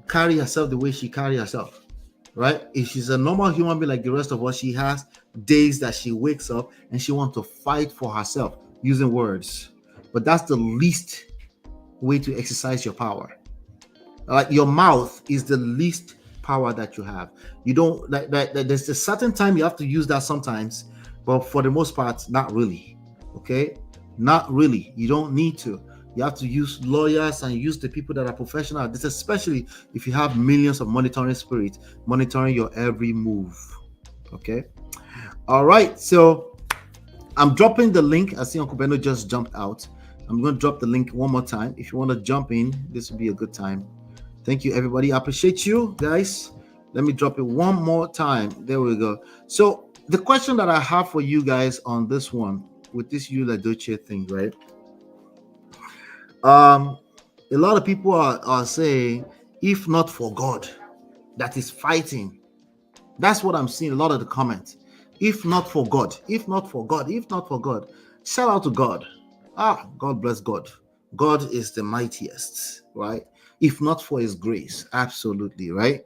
carry herself the way she carried herself, right? If she's a normal human being like the rest of us, she has days that she wakes up and she wants to fight for herself using words. But that's the least way to exercise your power. Like your mouth is the least power that you have. You don't like there's a certain time you have to use that sometimes, but for the most part, not really. Okay, not really. You don't need to. You have to use lawyers and use the people that are professional. This especially if you have millions of monitoring spirit monitoring your every move. Okay, all right. So I'm dropping the link. I see Uncle Beno just jumped out. I'm going to drop the link one more time. If you want to jump in, this would be a good time. Thank you, everybody. I appreciate you, guys. Let me drop it one more time. There we go. So the question that I have for you guys on this one, with this Yul Edochie thing, right? A lot of people are saying, if not for God that is fighting. That's what I'm seeing a lot of the comments. If not for God, if not for God, if not for God. Shout out to God. God bless God. God is the mightiest, right? If not for his grace, absolutely, right?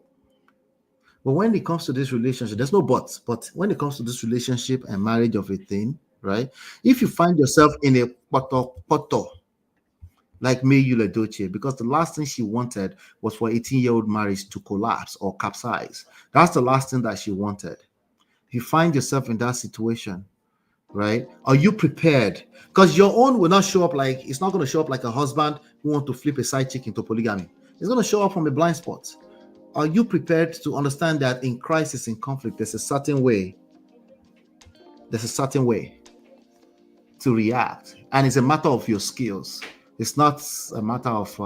But when it comes to this relationship, there's no buts. But when it comes to this relationship and marriage of a thing, right? If you find yourself in a poto, like May Yul Edochie, because the last thing she wanted was for 18-year-old marriage to collapse or capsize. That's the last thing that she wanted. If you find yourself in that situation, right? Are you prepared? Because your own will not show up like, it's not going to show up like a husband who wants to flip a side chick into polygamy. It's going to show up from a blind spot. Are you prepared to understand that in crisis, in conflict, there's a certain way to react, and it's a matter of your skills. It's not a matter of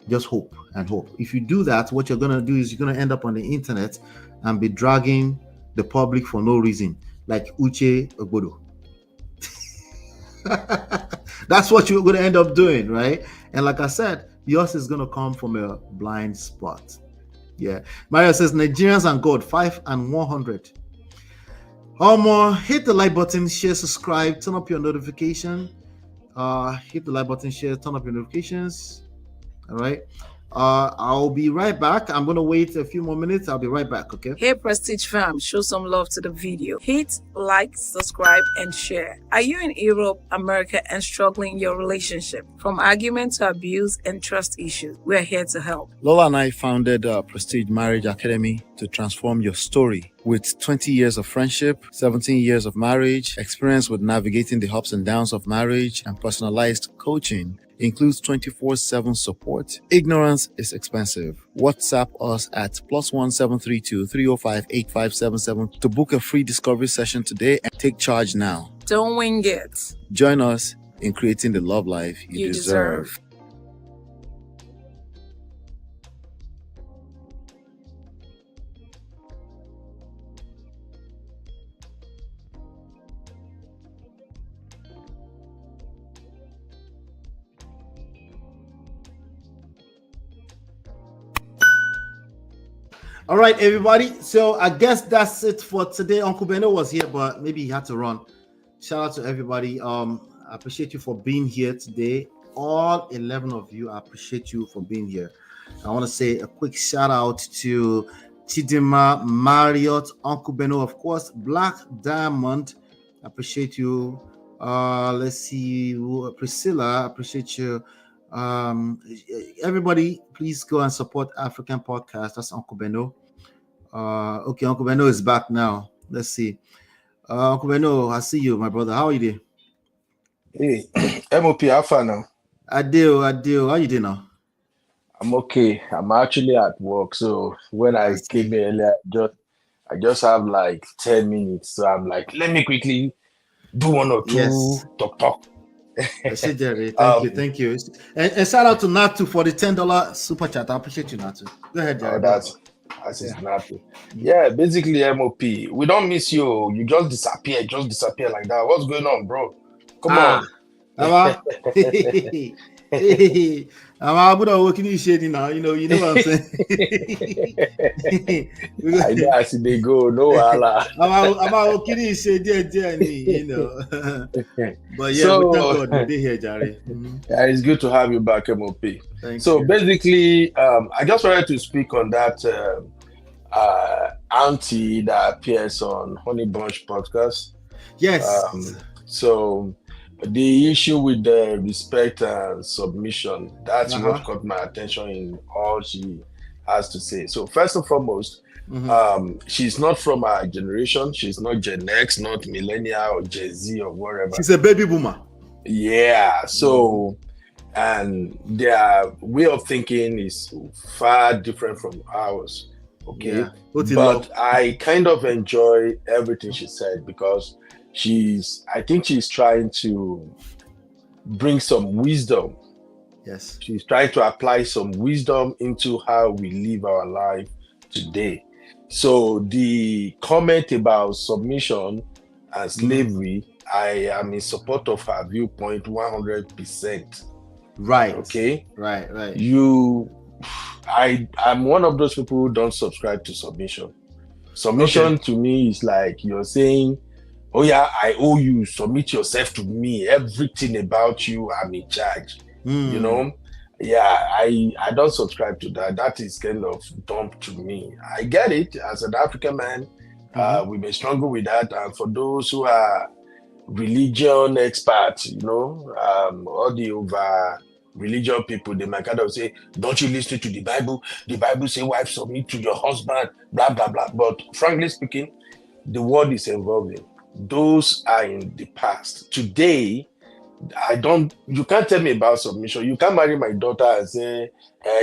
just hope and hope. If you do that, what you're going to do is you're going to end up on the internet and be dragging the public for no reason, like Uche Ogbodo. That's what you're going to end up doing, right? And like I said, yours is going to come from a blind spot. Yeah. Maria says, Nigerians and God, 5 and 100. Hit the like button, share, subscribe, turn up your notification. Hit the like button, share, turn up your notifications. All right. I'll be right back. I'm gonna wait a few more minutes. I'll be right back. Okay. Hey Prestige fam, show some love to the video. Hit, like, subscribe, and share. Are you in Europe, America, and struggling in your relationship? From argument to abuse and trust issues, we are here to help. Lola and I founded Prestige Marriage Academy to transform your story. With 20 years of friendship, 17 years of marriage, experience with navigating the ups and downs of marriage, and personalized coaching, includes 24/7 support. Ignorance is expensive. WhatsApp us at +1 732 305 8577 to book a free discovery session today and take charge now. Don't wing it. Join us in creating the love life you deserve. All right, everybody. So I guess that's it for today. Uncle Beno was here, but maybe he had to run. Shout out to everybody. I appreciate you for being here today. All 11 of you, I appreciate you for being here. I want to say a quick shout out to Chidima, Marriott, Uncle Beno, of course, Black Diamond. I appreciate you. Let's see, Priscilla, I appreciate you. Everybody, please go and support African Podcast. That's Uncle Beno. Okay, Uncle Beno is back now. Let's see. Uncle Beno, I see you, my brother. How are you doing? Hey, MOP Alpha now. I do. How you doing now? I'm okay. I'm actually at work. So when I came here earlier, I just have like 10 minutes. So I'm like, let me quickly do one or two talk. Jerry. Thank you. And shout out to Natu for the $10 super chat. I appreciate you, Natu. Go ahead, Jerry. That's Natu. Yeah, basically MOP. We don't miss you. You just disappear like that. What's going on, bro? Come on. I'm working in shady now. You know what I'm saying. I know I see they go. No, Allah. I'm working in shady, you know. But yeah, so, thank God we did here, Jerry. Yeah, it's good to have you back, MOP. Thank you. Basically, I just wanted to speak on that auntie that appears on Honey Bunch podcast. Yes. So the issue with the respect and submission, that's what caught my attention in all she has to say. So first and foremost, she's not from our generation. She's not Gen X, not millennial or Gen Z or whatever. She's a baby boomer. Yeah. So, and their way of thinking is far different from ours. Okay. Yeah. But I kind of enjoy everything she said because I think she's trying to bring some wisdom. Yes. She's trying to apply some wisdom into how we live our life today. So the comment about submission and slavery, I am in support of her viewpoint 100%. Right. Okay. Right. I'm one of those people who don't subscribe to submission. Submission to me is like you're saying, oh yeah, I owe you, submit yourself to me. Everything about you, I'm in charge. You know? Yeah, I don't subscribe to that. That is kind of dumb to me. I get it. As an African man, we may struggle with that. And for those who are religion experts, you know, all the over religion people, they might kind of say, don't you listen to the Bible? The Bible says, wife, submit to your husband, blah, blah, blah. But frankly speaking, the world is evolving. Those are in the past. Today, you can't tell me about submission. You can't marry my daughter and say,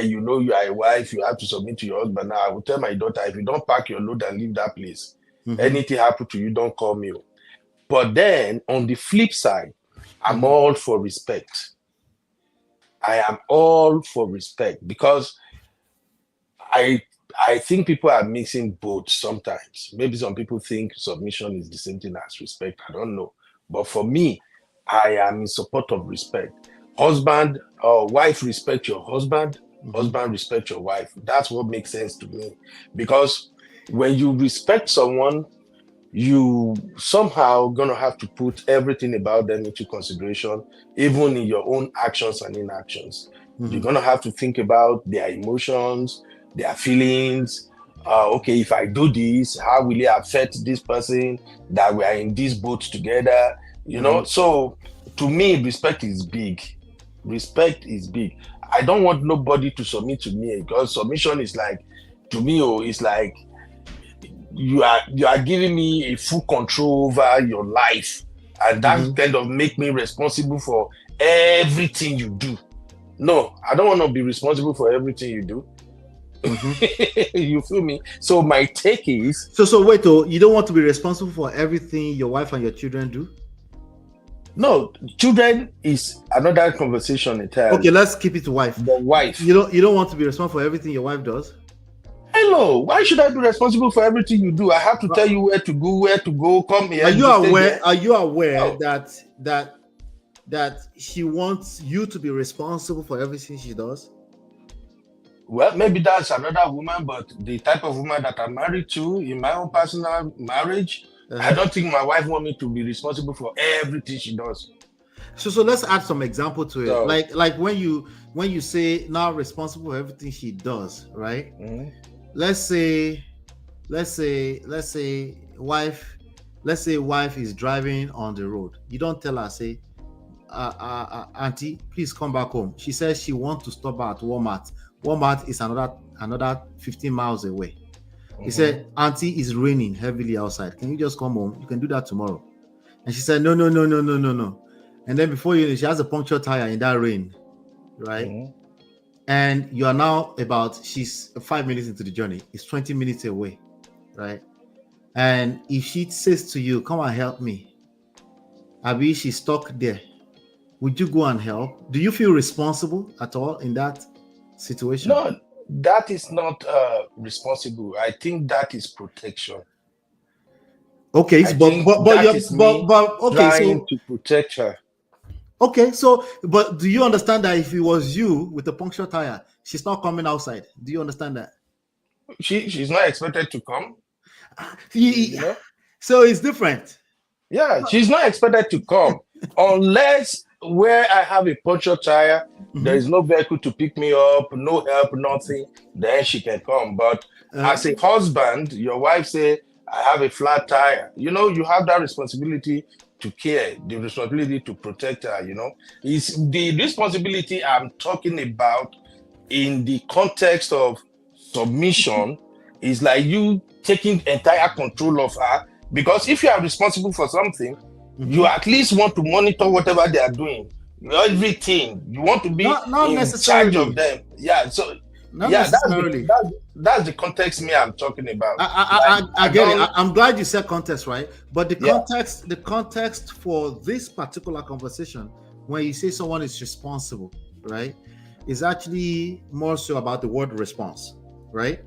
you know, you are a wife, you have to submit to your husband. Now, I will tell my daughter, if you don't pack your load and leave that place, anything happen to you, don't call me. But then, on the flip side, I'm all for respect. I am all for respect because I think people are mixing both sometimes. Maybe some people think submission is the same thing as respect. I don't know. But for me, I am in support of respect. Husband or wife, respect your husband. Husband, respect your wife. That's what makes sense to me. Because when you respect someone, you somehow gonna have to put everything about them into consideration, even in your own actions and inactions. You're gonna have to think about their emotions, their feelings. Okay, if I do this, how will it affect this person that we are in this boat together? You know, so to me, respect is big. Respect is big. I don't want nobody to submit to me, because submission is like, to me, it's like you are giving me a full control over your life, and that kind of make me responsible for everything you do. No, I don't want to be responsible for everything you do. You feel me? So my take is, so wait, oh, you don't want to be responsible for everything your wife and your children do? no, children is another conversation entirely. Okay, let's keep it to wife. The wife. You don't want to be responsible for everything your wife does? Hello, why should I be responsible for everything you do? I have to tell you where to go, come here. Are you aware? There. Are you aware that she wants you to be responsible for everything she does? Well, maybe that's another woman, but the type of woman that I'm married to in my own personal marriage, I don't think my wife wants me to be responsible for everything she does. So let's add some example to it. So, like when you say now responsible for everything she does, right? Let's say wife is driving on the road. You don't tell her, say, auntie, please come back home. She says she wants to stop at Walmart. Walmart is another 15 miles away. He said, auntie, it's raining heavily outside. Can you just come home? You can do that tomorrow. And she said, no. And then before you know, she has a punctured tire in that rain, right? And you are now she's 5 minutes into the journey. It's 20 minutes away, right? And if she says to you, come and help me, Abi, she's stuck there, would you go and help? Do you feel responsible at all in that situation? No, that is not responsible. I think that is protection. Okay, okay, trying to protect her. Okay, so but do you understand that if it was you with a punctured tire, she's not coming outside? Do you understand that? She's not expected to come. You know? So it's different. Yeah, she's not expected to come unless where I have a punctured tire, there is no vehicle to pick me up, no help, nothing. Then she can come. But as a husband, your wife say, I have a flat tire. You know, you have that responsibility to care, the responsibility to protect her. You know, it's the responsibility I'm talking about in the context of submission. Is like you taking entire control of her, because if you are responsible for something, you at least want to monitor whatever they are doing, everything. You want to be not in charge of them. Yeah, so that's the context I'm talking about. I get it. I'm glad you said context, right? But the context for this particular conversation, when you say someone is responsible, right, is actually more so about the word response, right?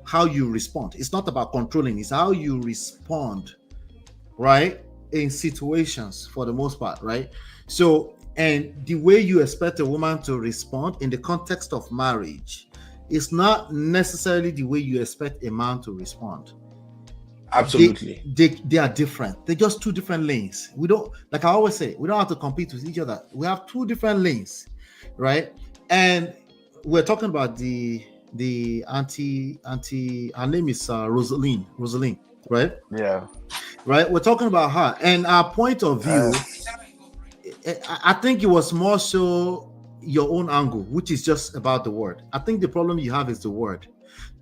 How you respond. It's not about controlling, it's how you respond, right, in situations for the most part, right? So, and the way you expect a woman to respond in the context of marriage is not necessarily the way you expect a man to respond. Absolutely. They are different. They're just two different lanes. We don't, like I always say, we don't have to compete with each other. We have two different lanes, right? And we're talking about the auntie, her name is Rosalind, right? Yeah. Right. We're talking about her and our point of view. I think it was more so your own angle, which is just about the word. I think the problem you have is the word.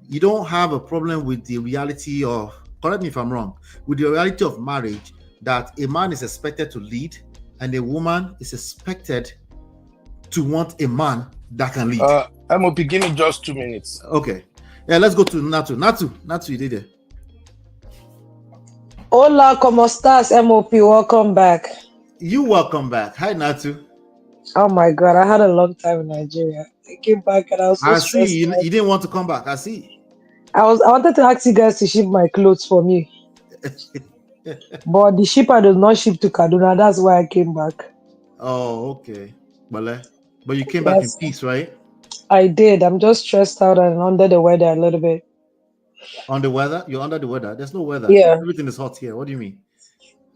You don't have a problem with the reality of, correct me if I'm wrong, with the reality of marriage, that a man is expected to lead and a woman is expected to want a man that can lead. MOP, give me just 2 minutes. Okay. Yeah, let's go to Natu. Natu, you did it. Hola, ¿cómo estás, MOP? Welcome back. You welcome back. Hi, Natu. Oh my God, I had a long time in Nigeria. I came back and I was so stressed. I see. You didn't want to come back. I see. I wanted to ask you guys to ship my clothes for me. But the shipper does not ship to Kaduna. That's why I came back. Oh, okay. But you came back in peace, right? I did. I'm just stressed out and under the weather a little bit. On the weather? You're under the weather? There's no weather. Yeah. Everything is hot here. What do you mean?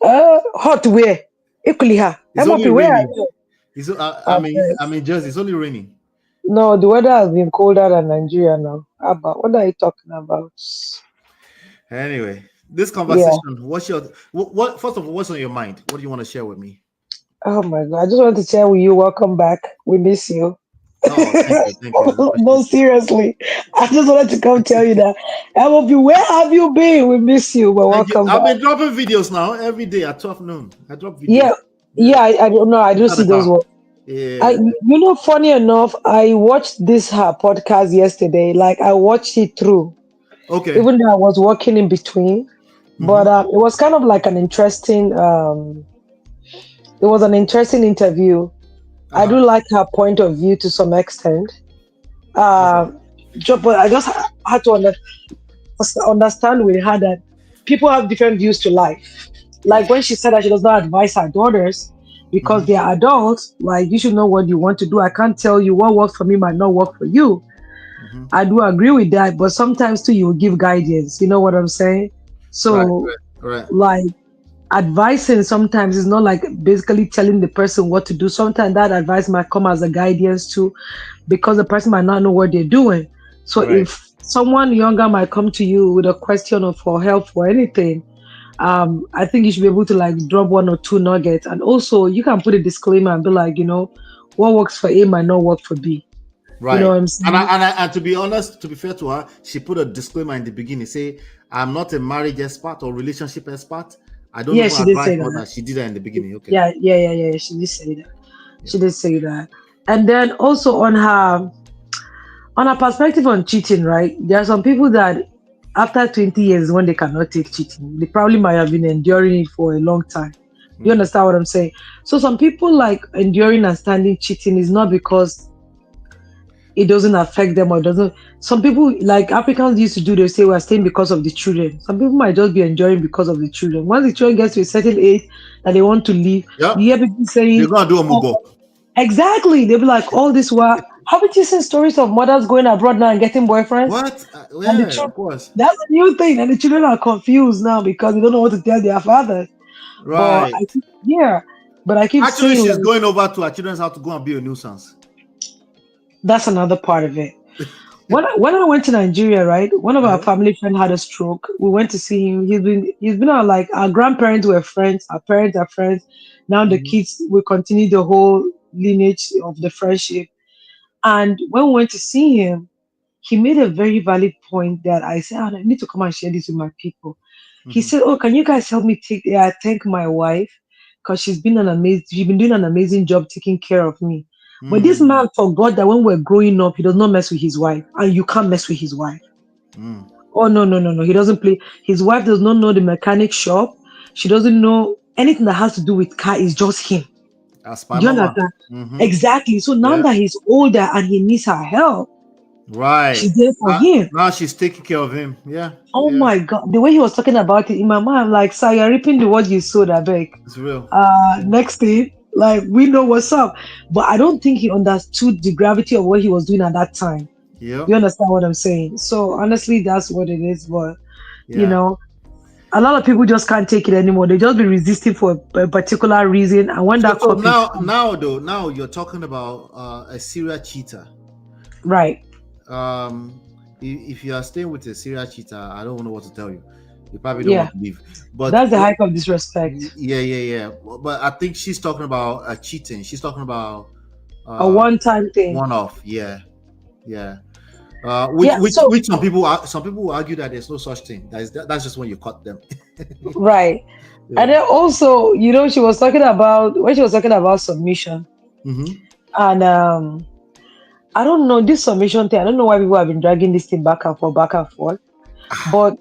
Hot where? Equally hot. It's only where raining. I mean, just it's only raining. No, the weather has been colder than Nigeria now. Abba, what are you talking about? Anyway, this Yeah. conversation, what's your what first of all, what's on your mind? What do you want to share with me? Oh my God. I just want to share with you, welcome back. We miss you. Oh, thank you, thank you. I No, appreciate seriously. I just wanted to come tell you that. LOB, where have you been? We miss you, but it. Thank you. welcome I've back. been dropping videos now every day at 12 noon. I drop videos. Yeah, I don't know. I do Inside see the those car. ones. Yeah. Funny enough, I watched this her podcast yesterday. Like I watched it through, Okay. even though I was working in between. But it was kind of like an interesting. It was an interesting interview. I do like her point of view to some extent. But I just had to understand with her that people have different views to life. Like when she said that she does not advise her daughters because they are adults, like you should know what you want to do. I can't tell you what works for me might not work for you. I do agree with that, but sometimes too you will give guidance. You know what I'm saying? So Right. like advising sometimes is not like basically telling the person what to do. Sometimes that advice might come as a guidance too, because the person might not know what they're doing. So Right. if someone younger might come to you with a question or for help for anything, I think you should be able to like drop one or two nuggets. And also you can put a disclaimer and be like, what works for A might not work for B. You know Right. what I'm saying? And to be honest, to be fair to her, she put a disclaimer in the beginning, say, I'm not a marriage expert or relationship expert. I don't Yeah, even she did advise say that. others. She did that in the beginning. Okay. Yeah. She did say that. She did say that. And then also on her perspective on cheating, right? There are some people that after 20 years when they cannot take cheating, they probably might have been enduring it for a long time. You understand what I'm saying? So some people like enduring and standing cheating is not because it doesn't affect them or doesn't. Some people like Africans used to do, they say we're staying because of the children. Some people might just be enjoying because of the children. Once the children get to a certain age that they want to leave, Yep. you hear people saying, They're gonna do a mubo. exactly. They'll be like, all this while, haven't you seen stories of mothers going abroad now and getting boyfriends? What? And the Yeah, children, of course. that's a new thing. And the children are confused now because they don't know what to tell their fathers. But Right. I keep Actually, saying she's like, going over to her children's house to go and be a nuisance. that's another part of it. When I went to Nigeria, right, one of our family friend had a stroke. We went to see him. He's been on, like, our grandparents were friends, our parents are friends. Now the kids will continue the whole lineage of the friendship. And when we went to see him, he made a very valid point that I said, I need to come and share this with my people. He said, "Oh, can you guys help me thank my wife because she's been doing an amazing job taking care of me." But this man forgot that when we're growing up, he does not mess with his wife, and you can't mess with his wife. Oh no, he doesn't play. His wife does not know the mechanic shop. She doesn't know anything that has to do with car. Is just him. As Do you mama. understand? Exactly. So now Yeah. that he's older and he needs her help, Right. she's there for him. Now she's taking care of him. Yeah. Oh Yeah. my God, the way he was talking about it in my mind, I'm like, sir, you're reaping the word you sowed, I beg. It's real. Next thing, like, we know what's up. But I don't think he understood the gravity of what he was doing at that time. Yeah. You understand what I'm saying? So honestly, that's what it is. But Yeah. a lot of people just can't take it anymore. They just be resisting for a particular reason. And when that So conflict now you're talking about a serial cheater. right. If you are staying with a serial cheater, I don't know what to tell you. You probably don't want to leave. But That's the height of disrespect. Yeah. But I think she's talking about cheating. She's talking about A one-time thing. One-off. Yeah. Which some people will argue that there's no such thing. That's just when you cut them. Right. Yeah. And then also, she was talking about submission. And I don't know this submission thing. I don't know why people have been dragging this thing back and forth. But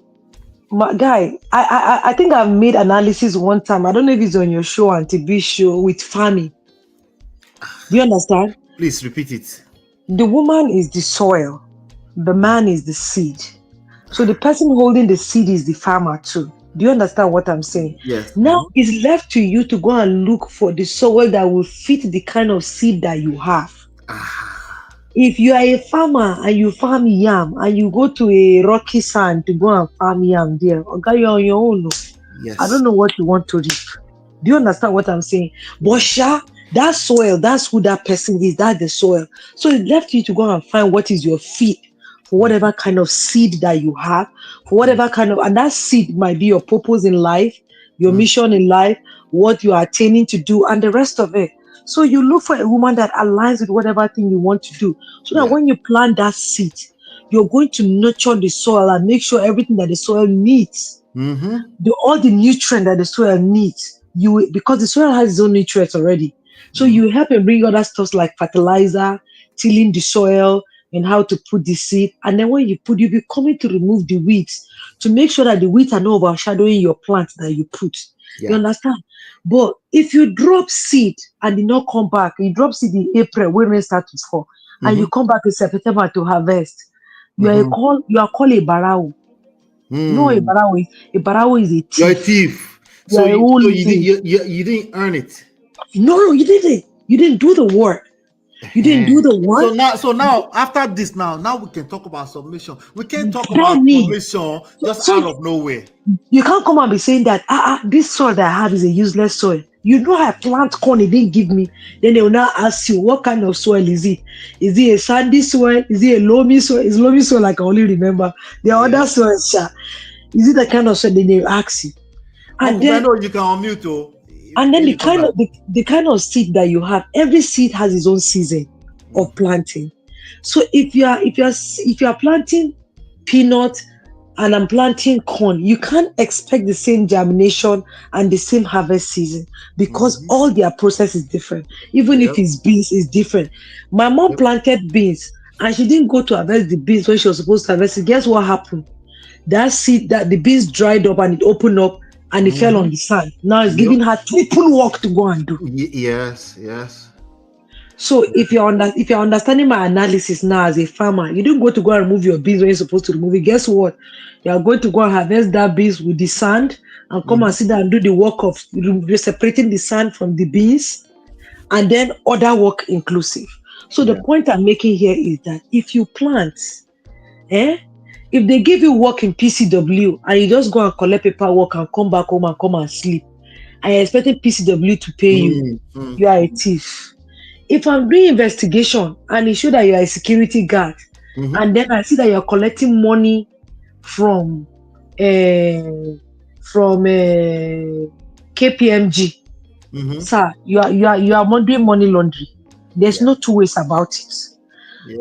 my guy, I think I've made analysis one time. I don't know if it's on your show, Auntie show with farming. Do you understand? Please repeat it. The woman is the soil, the man is the seed. So the person holding the seed is the farmer too. Do you understand what I'm saying? Yes. Now it's left to you to go and look for the soil that will fit the kind of seed that you have. If you are a farmer and you farm yam and you go to a rocky sand to go and farm yam there, okay, you're on your own. Yes. I don't know what you want to reap. Do you understand what I'm saying? But That soil, that's who that person is. That's the soil. So it left you to go and find what is your fit for whatever kind of seed that you have, for whatever kind of, and that seed might be your purpose in life, your mission in life, what you are attaining to do, and the rest of it. So you look for a woman that aligns with whatever thing you want to do. So that when you plant that seed, you're going to nurture the soil and make sure everything that the soil needs, all the nutrient that the soil needs, because the soil has its own nutrients already. So you help and bring other stuff like fertilizer, tilling the soil, and how to put the seed. And then when you put, you'll be coming to remove the weeds to make sure that the weeds are not overshadowing your plant that you put. You understand? But if you drop seed and did not come back, you drop seed in April when rain starts to fall, and you come back in September to harvest, you are called a barao. No, a barao is a thief. You're a thief. So you didn't earn it. No, you didn't. You didn't do the work. You didn't do the work. So now after this, now we can talk about submission. We can't talk about submission just out of nowhere. You can't come and be saying that this soil that I have is a useless soil. You know I plant corn, it didn't give me. Then they will now ask you, what kind of soil is it? Is it a sandy soil? Is it a loamy soil? Is loamy soil I can only remember. The other soils, is it the kind of soil? Then they will ask you. And then you can unmute. And then the kind of seed that you have, every seed has its own season of planting. So if you are planting peanut and I'm planting corn, you can't expect the same germination and the same harvest season because all their process is different. Even if it's beans, it's different. My mom planted beans and she didn't go to harvest the beans when she was supposed to harvest it. Guess what happened? That seed, that the beans dried up and it opened up and it fell on the sand. Now it's giving her triple work to go and do. Yes. So if you're understanding my analysis now as a farmer, you didn't go to go and remove your beans when you're supposed to remove it. Guess what? You are going to go and harvest that beans with the sand and come and sit down and do the work of separating the sand from the beans and then other work inclusive. So the point I'm making here is that if you plant, if they give you work in PCW and you just go and collect paperwork and come back home and come and sleep, and you're expecting PCW to pay you, you are a thief. If I'm doing investigation and it shows that you're a security guard, and then I see that you're collecting money from KPMG, sir, you are doing money laundry. There's no two ways about it.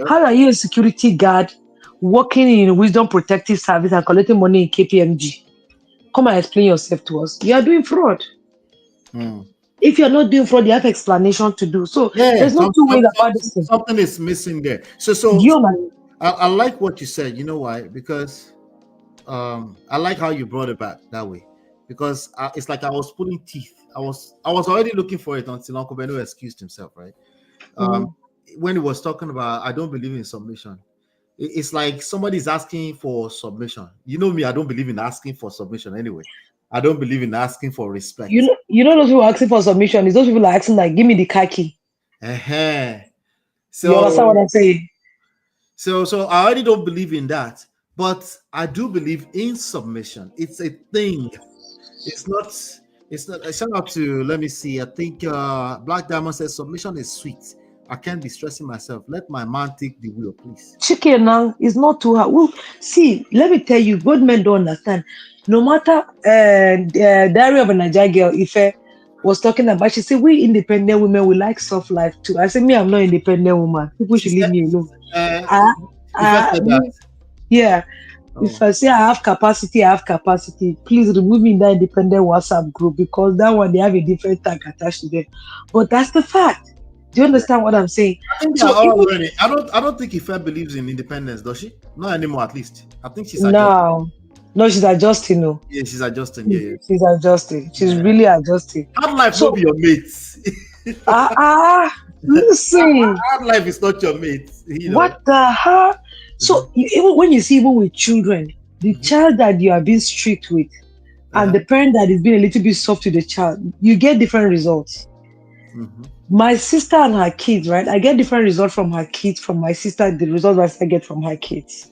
How are you a security guard working in Wisdom Protective Service and collecting money in KPMG? Come and explain yourself to us. You are doing fraud. If you're not doing fraud, you have explanation to do. So there's no two ways about this thing. Something is missing there. I like what you said. You know why? Because I like how you brought it back that way. Because it's like I was pulling teeth. I was already looking for it until Uncle Beno excused himself, right? When he was talking about, I don't believe in submission. It's like somebody's asking for submission. You know me, I don't believe in asking for submission anyway. I don't believe in asking for respect. You know those who are asking for submission is those people are asking like, give me the car key. So you understand what I'm saying? So I already don't believe in that, but I do believe in submission. It's a thing. It's not. Shout out to, let me see. I think Black Diamond says submission is sweet. I can't be stressing myself. Let my man take the wheel, please. Chicken now is not too hard. Well, see, let me tell you, good men don't understand. No matter Diary of a Niger Girl, Ife was talking about, she said, we independent women, we like soft life too. I said, me, I'm not an independent woman. People should leave me alone. If I say I have capacity, please remove me in that independent WhatsApp group because that one, they have a different tag attached to them. But that's the fact. Do you understand what I'm saying? I think I don't think Ife believes in independence, does she? Not anymore, at least. I think she's adjusting. No, she's adjusting. No. Yeah, she's adjusting. Yeah. She's adjusting. She's really adjusting. Hard life will be your mate. Listen. Hard life is not your mate. You know? What the hell? So even when you see, even with children, the child that you are being strict with, and the parent that is being a little bit soft to the child, you get different results. My sister and her kids, right? I get different results from her kids, from my sister, the results I get from her kids.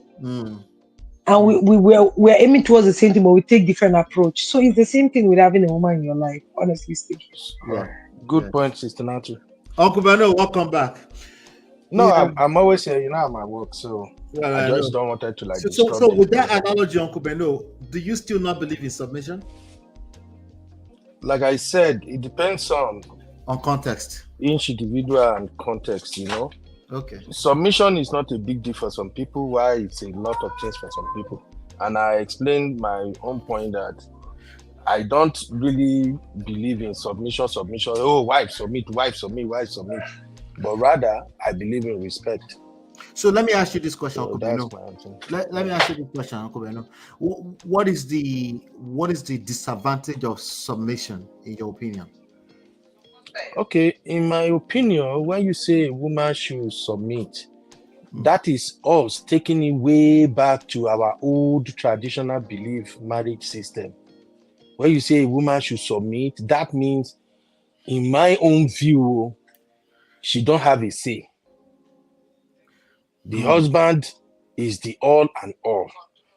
And we're aiming towards the same thing, but we take different approach. So it's the same thing with having a woman in your life, honestly speaking. Yeah. Good point, Sister Natu. Uncle Beno, welcome back. No, Yeah. I'm always here. You know, I'm at work, so Well, I I just know. don't want it to like So disturb with the that analogy, Uncle Beno, do you still not believe in submission? Like I said, it depends on context, each individual and context. You know. Okay. Submission is not a big deal for some people, why it's a lot of things for some people. And I explained my own point that I don't really believe in submission. Oh, wife submit. But rather, I believe in respect. So let me ask you this question, So Uncle that's Beno. my answer. Let me ask you this question, Uncle Beno. What is the disadvantage of submission in your opinion? Okay, in my opinion, when you say a woman should submit, that is us taking it way back to our old traditional belief marriage system. When you say a woman should submit, that means, in my own view, she don't have a say. The husband is the all and all.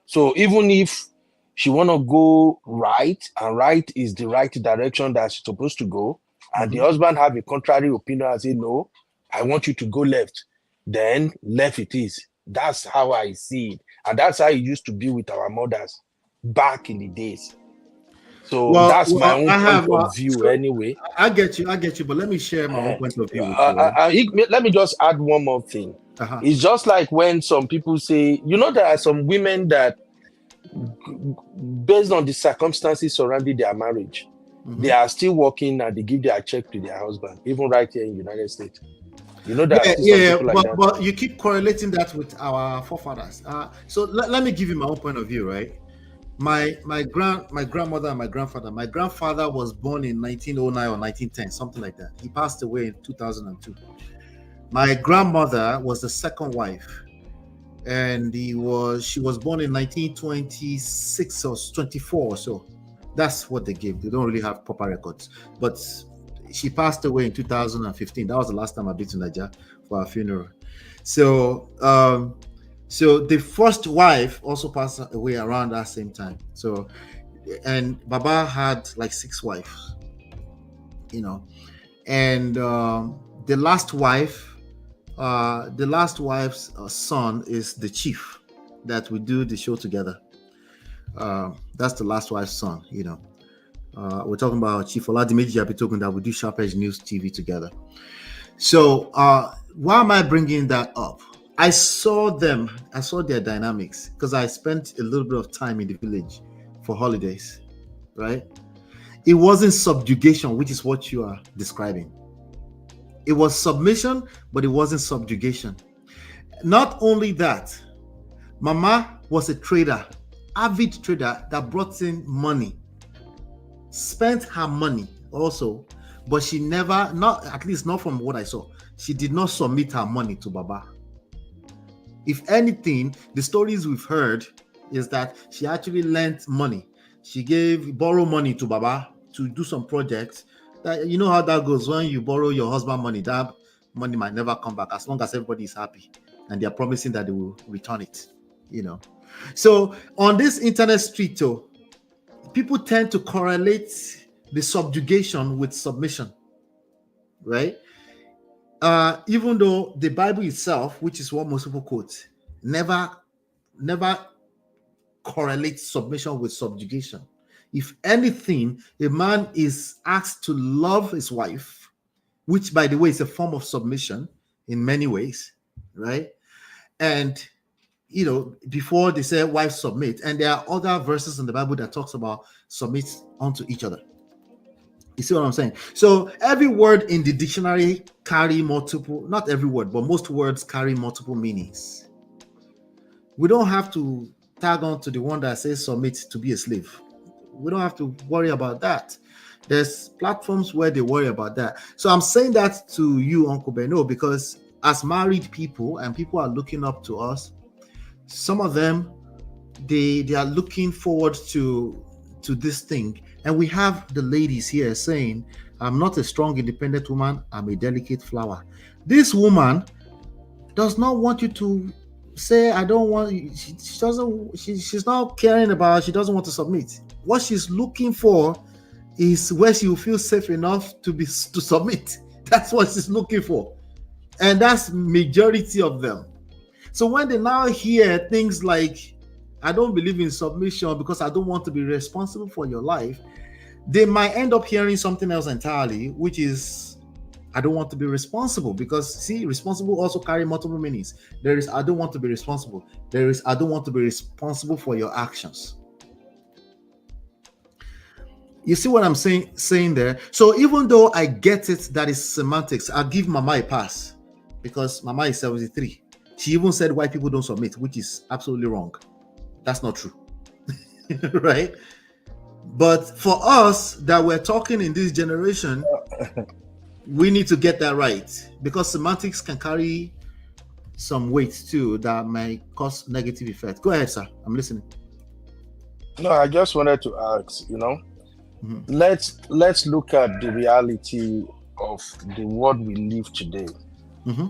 So even if she want to go right, and right is the right direction that she's supposed to go, and the husband have a contrary opinion and say, no, I want you to go left, then left it is. That's how I see it. And that's how it used to be with our mothers back in the days. So that's my own point of view anyway. I get you, but let me share my own point of view with you. Let me just add one more thing. It's just like when some people say, you know, there are some women that, based on the circumstances surrounding their marriage, they are still working and they give their check to their husband, even right here in the United States. You know, there are still some people like that. But you keep correlating that with our forefathers. So let me give you my own point of view, right? My grandmother and my grandfather. My grandfather was born in 1909 or 1910, something like that. He passed away in 2002. My grandmother was the second wife, and she was born in 1926 or 24 or so. That's what they gave. They don't really have proper records, but she passed away in 2015. That was the last time I've been to Nigeria for her funeral. So the first wife also passed away around that same time. So, and Baba had like 6 wives, you know, and the last wife's son is the chief that we do the show together. That's the last wife's son, you know. We're talking about Chief Oladimeji Abitogun that we do Sharp Edge News TV together. So why am I bringing that up? I saw their dynamics because I spent a little bit of time in the village for holidays, right? It wasn't subjugation, which is what you are describing. It was submission, but it wasn't subjugation. Not only that, Mama was a trader, avid trader that brought in money, spent her money also, but she never, at least not from what I saw, she did not submit her money to Baba. If anything, the stories we've heard is that she actually lent money. She borrowed money to Baba to do some projects. That, you know how that goes when you borrow your husband money, that money might never come back as long as everybody is happy and they are promising that they will return it, you know. So on this internet street, people tend to correlate the subjugation with submission, right? Even though the Bible itself, which is what most people quote, never correlates submission with subjugation. If anything, a man is asked to love his wife, which, by the way, is a form of submission in many ways, right? And, you know, before they say wife submit, and there are other verses in the Bible that talks about submit unto each other. You see what I'm saying? So every word in the dictionary carry multiple, not every word, but most words carry multiple meanings. We don't have to tag on to the one that says submit to be a slave. We don't have to worry about that. There's platforms where they worry about that. So I'm saying that to you, Uncle Beno, because as married people and people are looking up to us, some of them, they are looking forward to this thing. And we have the ladies here saying, I'm not a strong, independent woman. I'm a delicate flower. This woman does not want you to say, I don't want, she's not caring about, she doesn't want to submit. What she's looking for is where she will feel safe enough to submit, That's what she's looking for. And that's majority of them. So when they now hear things like, I don't believe in submission because I don't want to be responsible for your life, they might end up hearing something else entirely, which is, I don't want to be responsible. Because see, responsible also carry multiple meanings. There is, I don't want to be responsible. There is, I don't want to be responsible for your actions. You see what I'm saying there? So even though I get it, that is semantics, I'll give Mama a pass because Mama is 73. She even said white people don't submit, which is absolutely wrong. That's not true. Right? But for us that we're talking in this generation, we need to get that right, because semantics can carry some weight too that may cause negative effect. Go ahead, sir. I'm listening. No, I just wanted to ask, let's look at the reality of the world we live today.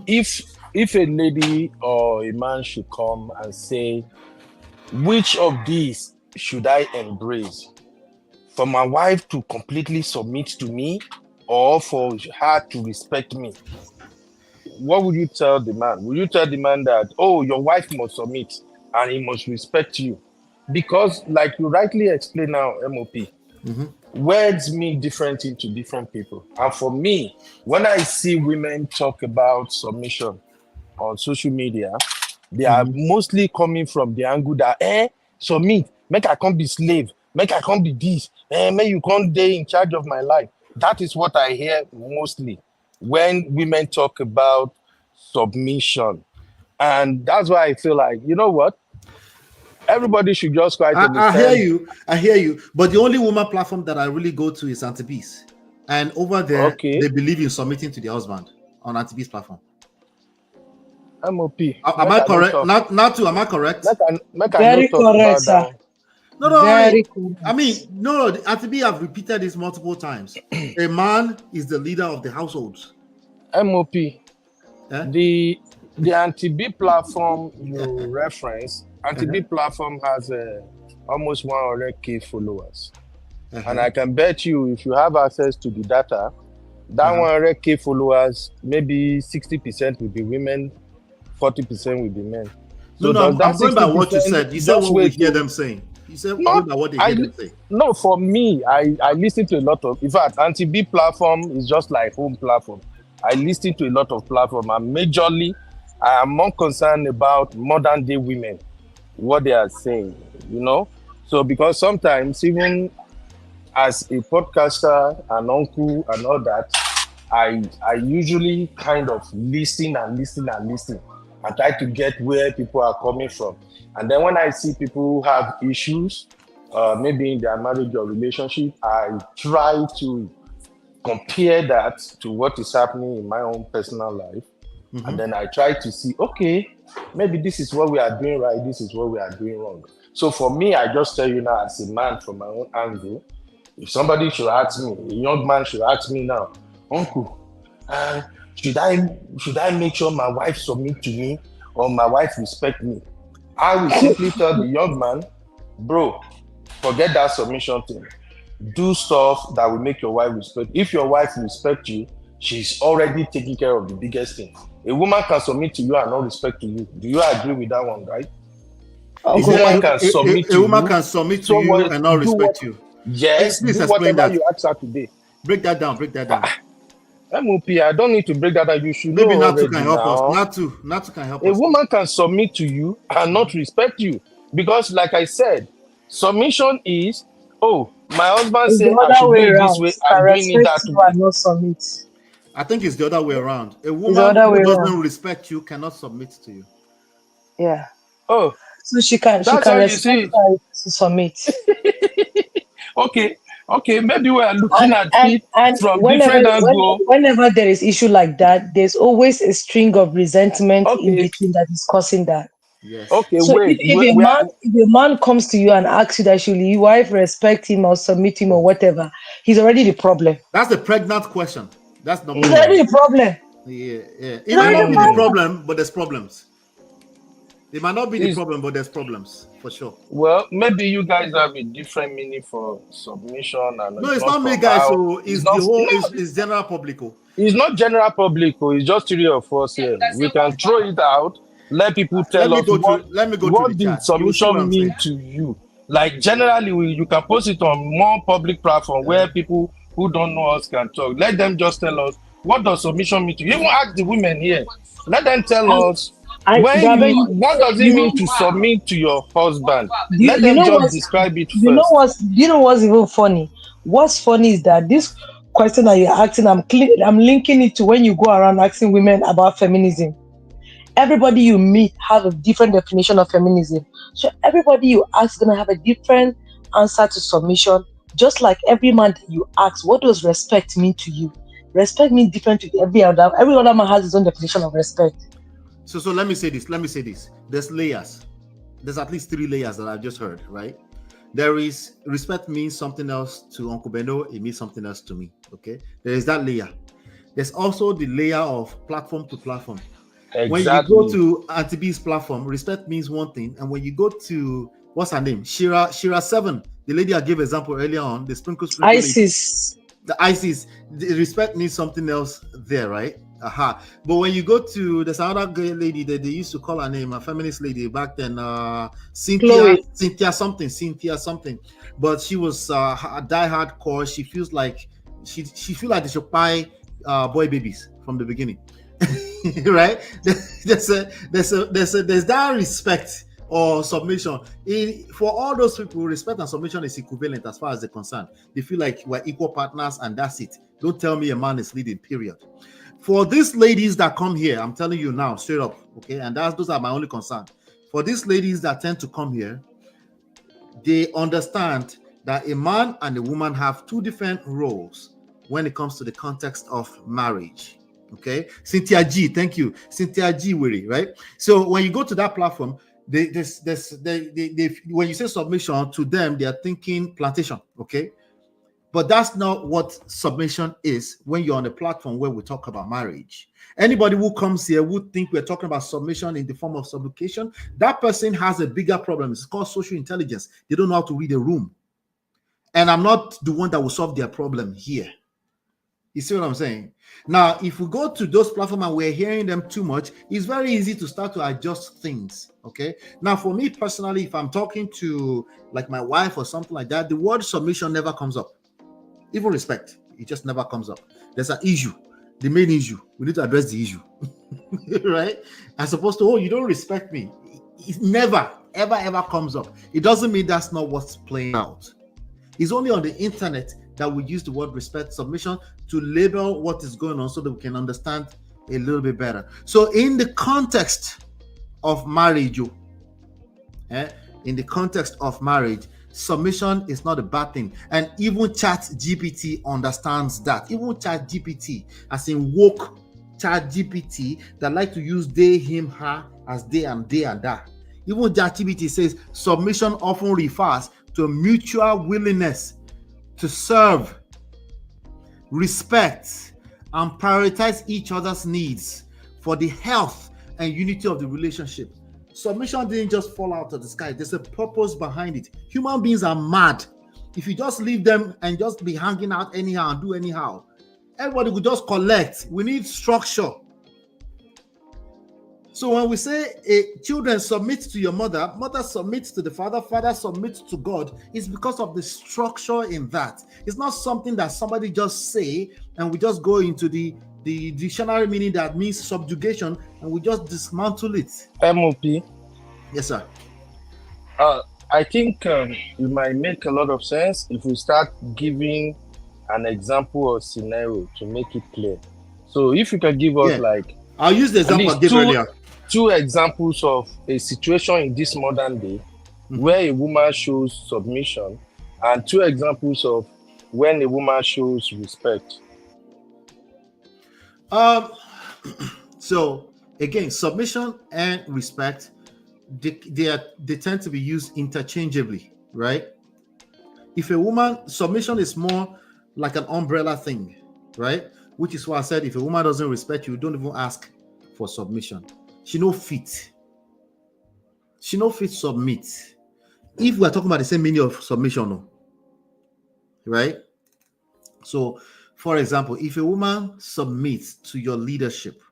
If a lady or a man should come and say, which of these should I embrace? For my wife to completely submit to me, or for her to respect me? What would you tell the man? Would you tell the man that, oh, your wife must submit and he must respect you? Because like you rightly explained now, MOP, words mean different things to different people. And for me, when I see women talk about submission on social media, they are mostly coming from the angle that, submit, make I can't be slave, make I can't be this, make you can't be in charge of my life. That is what I hear mostly when women talk about submission. And that's why I feel like, you know what? Everybody should just try to understand. I hear you. But the only woman platform that I really go to is Antibees. And over there, they believe in submitting to their husband on Antibees platform. MOP. Am I correct? Not to, am I correct? Very correct, sir. No, Very I mean, no, Antibe have repeated this multiple times. A man is the leader of the household. MOP. The Antibe platform you reference, Antibe platform has almost 100K followers. And I can bet you, if you have access to the data, that 100K followers, maybe 60% will be women, 40% will be men. So I'm going by what you said. You said what we hear them saying. You said what they hear them say. No, for me, I listen to a lot of, in fact, Antibe platform is just like home platform. I listen to a lot of platform, and majorly, I am more concerned about modern day women, what they are saying, So because sometimes, even as a podcaster, an uncle, and all that, I usually kind of listen and try to get where people are coming from. And then when I see people who have issues, maybe in their marriage or relationship, I try to compare that to what is happening in my own personal life. And then I try to see, okay, maybe this is what we are doing right, this is what we are doing wrong. So for me, I just tell you now, as a man from my own angle, if somebody should ask me, a young man should ask me now, uncle, should I make sure my wife submit to me or my wife respect me? I will simply tell the young man, bro, forget that submission thing. Do stuff that will make your wife respect. If your wife respect you, she's already taking care of the biggest thing. A woman can submit to you and not respect to you. Do you agree with that one, right? A woman can submit to you and not respect you. Yes, please do explain whatever that. you ask her today. Break that down. MOP, I don't need to break that down. You should know Maybe Natu already can help now. us. Natu can help A us. woman can submit to you and not respect you. Because like I said, submission is, oh, my husband It's said the I other should way do it this around. way. Can I'm doing it respect that you way. and not submit. I think it's the other way around. A the woman other way who doesn't around. respect you cannot submit to you. Yeah. Oh, So she can that's how you respect see it. her to submit. Okay, maybe we are looking at it And from whenever different angles. whenever there is issue like that, there's always a string of resentment in Okay. between that is causing that. Yes. Okay, So wait. if a man comes to you and asks you that should your wife respect him or submit him or whatever, he's already the problem. That's the pregnant question. That's number He's one. already the problem. Yeah. It might not be the problem, but there's problems. It might not be the It's- problem, but there's problems for sure. Well, maybe you guys have a different meaning for submission, and No, it's not me, from guys. how- So it's the not, whole. no, It's general public. Oh. it's not general public. It's just three of us here. We can throw it out. Let people Let tell me us go through. Let me go through the what did chat. You will see what submission I'm mean saying. to you. Like generally, you can post it on more public platform where people who don't know us can talk. Let them just tell us what does submission mean to you. Even ask the women here. Let them tell us what does it mean to submit to your husband. Let them just describe it You know first. what's even funny? What's funny is that this question that you're asking, I'm linking it to when you go around asking women about feminism. Everybody you meet have a different definition of feminism. So everybody you ask is gonna have a different answer to submission. Just like every man that you ask, what does respect mean to you? Respect means different to every other. Every other man has his own definition of respect. So let me say this. There's layers. There's at least 3 layers that I've just heard, right? There is respect means something else to Uncle Beno. It means something else to me. Okay. There is that layer. There's also the layer of platform to platform. Exactly. When you go to Auntie B's platform, respect means one thing, and when you go to what's her name, Shira 7, the lady I gave example earlier on, the sprinkle ISIS. The ISIS, the respect means something else there, right? Aha. But when you go to there's another girl lady that they used to call her name, a feminist lady back then, Cynthia something. But she was a die hardcore. She feels like she feel like they should buy boy babies from the beginning. Right? There's that respect or submission. For all those people, respect and submission is equivalent as far as they're concerned. They feel like we're equal partners and that's it. Don't tell me a man is leading, period. For these ladies that come here, I'm telling you now, straight up, okay? And those are my only concern. For these ladies that tend to come here, they understand that a man and a woman have 2 different roles when it comes to the context of marriage. Okay, Cynthia G, thank you, Cynthia G, right? So when you go to that platform, when you say submission to them, they are thinking plantation. Okay, but that's not what submission is when you're on a platform where we talk about marriage. Anybody who comes here would think we're talking about submission in the form of supplication. That person has a bigger problem. It's called social intelligence. They don't know how to read a room, and I'm not the one that will solve their problem here. You see what I'm saying? Now, if we go to those platforms and we're hearing them too much, it's very easy to start to adjust things. Okay. Now, for me personally, if I'm talking to like my wife or something like that, the word submission never comes up. Even respect, it just never comes up. There's an issue, the main issue. We need to address the issue, right? As opposed to, oh, you don't respect me. It never, ever comes up. It doesn't mean that's not what's playing out. It's only on the internet that we use the word respect, submission to label what is going on so that we can understand a little bit better. So in the context of marriage, submission is not a bad thing. And even ChatGPT understands that. Even ChatGPT, as in woke ChatGPT that like to use they, him, her as they and that. Even ChatGPT says submission often refers to a mutual willingness to serve, respect, and prioritize each other's needs for the health and unity of the relationship. Submission didn't just fall out of the sky. There's a purpose behind it. Human beings are mad. If you just leave them and just be hanging out anyhow and do anyhow, everybody would just collect. We need structure. So when we say children submit to your mother, mother submits to the father, father submits to God, it's because of the structure in that. It's not something that somebody just say and we just go into the dictionary meaning that means subjugation and we just dismantle it. MOP. Yes, sir. I think it might make a lot of sense if we start giving an example or scenario to make it clear. So if you can give us I'll use the example I gave earlier. 2 examples of a situation in this modern day where a woman shows submission and 2 examples of when a woman shows respect. So again, submission and respect, they tend to be used interchangeably, right? If a woman, submission is more like an umbrella thing, right? Which is why I said if a woman doesn't respect you, don't even ask for submission. She no fit. she no fit submit. If we are talking about the same meaning of submission, no, right? So, for example, if a woman submits to your leadership,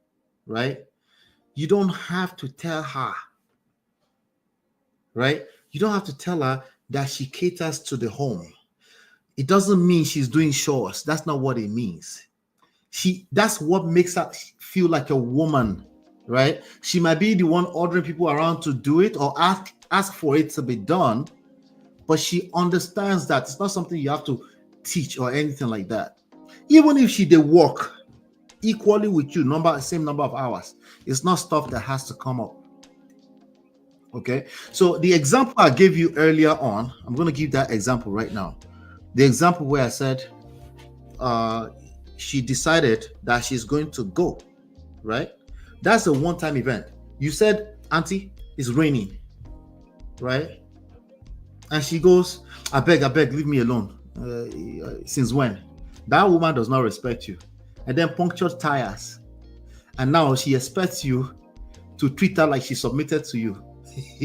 right, you don't have to tell her, right? You don't have to tell her that she caters to the home. It doesn't mean she's doing chores. That's not what it means. That's what makes her feel like a woman, right? She might be the one ordering people around to do it or ask for it to be done, but she understands that it's not something you have to teach or anything like that. Even if she did work equally with you, same number of hours, it's not stuff that has to come up. Okay, so the example I gave you earlier on, I'm going to give that example right now. The example where I said she decided that she's going to go, right? That's a one-time event. You said, Auntie, it's raining, right? And she goes, I beg, leave me alone. Since when? That woman does not respect you. And then punctured tires. And now she expects you to treat her like she submitted to you,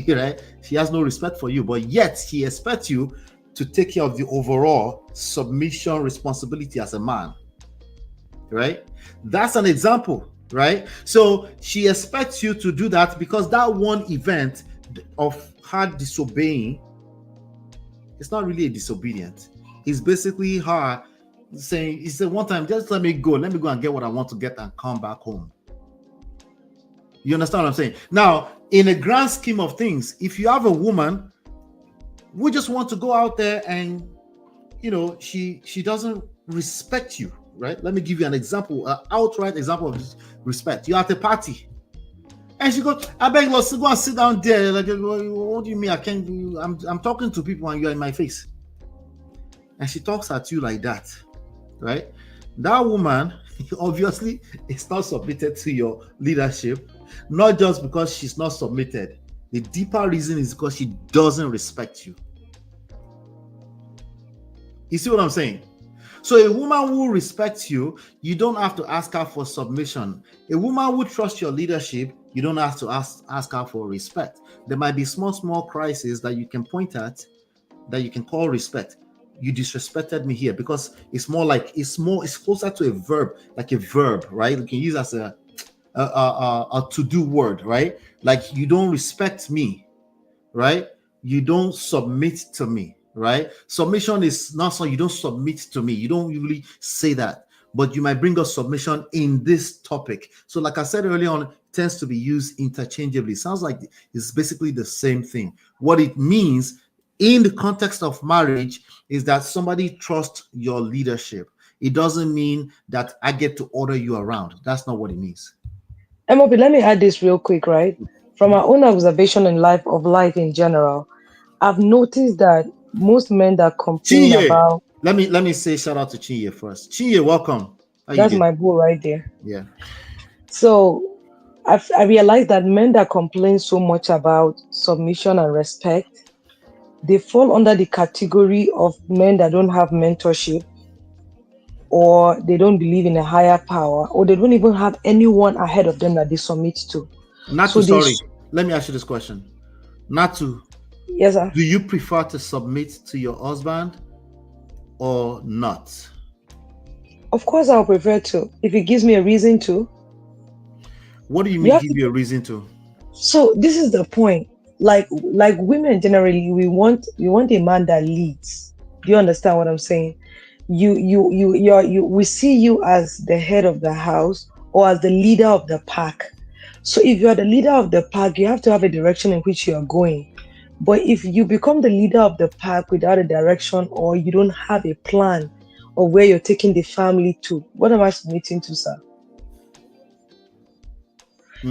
right? She has no respect for you, but yet she expects you to take care of the overall submission responsibility as a man, right? That's an example, right? So she expects you to do that because that one event of her disobeying, it's not really a disobedience. It's basically her saying, it's a one time, just let me go and get what I want to get and come back home. You understand what I'm saying? Now, in a grand scheme of things, if you have a woman who just wants to go out there and, she doesn't respect you, right? Let me give you an example, an outright example of respect. You're at a party and she goes, I beg, let's go and sit down there. Like, what do you mean I can't do? I'm talking to people and you're in my face. And she talks at you like that, right? That woman obviously is not submitted to your leadership, not just because she's not submitted. The deeper reason is because she doesn't respect you. You see what I'm saying? So a woman who respects you, you don't have to ask her for submission. A woman who trusts your leadership, you don't have to ask her for respect. There might be small crises that you can point at that you can call respect. You disrespected me here, because it's closer to a verb, like a verb, right? You can use as a to-do word, right? Like, you don't respect me, right? You don't submit to me, right? Submission is not so you don't submit to me. You don't usually say that, but you might bring up submission in this topic. So like I said earlier on, it tends to be used interchangeably. Sounds like it's basically the same thing. What it means in the context of marriage is that somebody trusts your leadership. It doesn't mean that I get to order you around. That's not what it means. MOP, let me add this real quick, right? From our own observation in life in general, I've noticed that most men that complain Chinye, about... Let me say shout out to Chinye first. Chinye, welcome. That's my boo right there. Yeah. So I realized that men that complain so much about submission and respect, they fall under the category of men that don't have mentorship, or they don't believe in a higher power, or they don't even have anyone ahead of them that they submit to. Let me ask you this question. Natu, yes, sir. Do you prefer to submit to your husband or not? Of course, I'll prefer to, if it gives me a reason to. What do you mean give you a reason to? So this is the point. Like women generally, we want a man that leads. Do you understand what I'm saying? We see you as the head of the house or as the leader of the pack. So if you are the leader of the pack, you have to have a direction in which you are going. But if you become the leader of the pack without a direction, or you don't have a plan of where you're taking the family to, what am I submitting to, sir?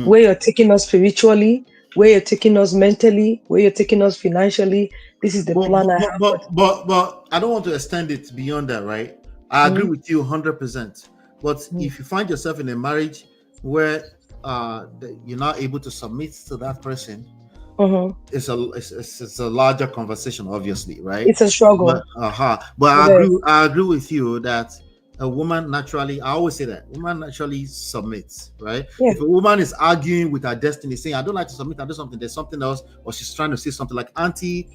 Where you're taking us spiritually, where you're taking us mentally, where you're taking us financially. This is the plan I have. But I don't want to extend it beyond that, right? I agree with you 100%. But if you find yourself in a marriage where you're not able to submit to that person, it's a larger conversation, obviously, right? It's a struggle. But I agree with you that a woman naturally, I always say that, woman naturally submits, right? Yeah. If a woman is arguing with her destiny, saying, I don't like to submit, I do something, there's something else, or she's trying to say something like Auntie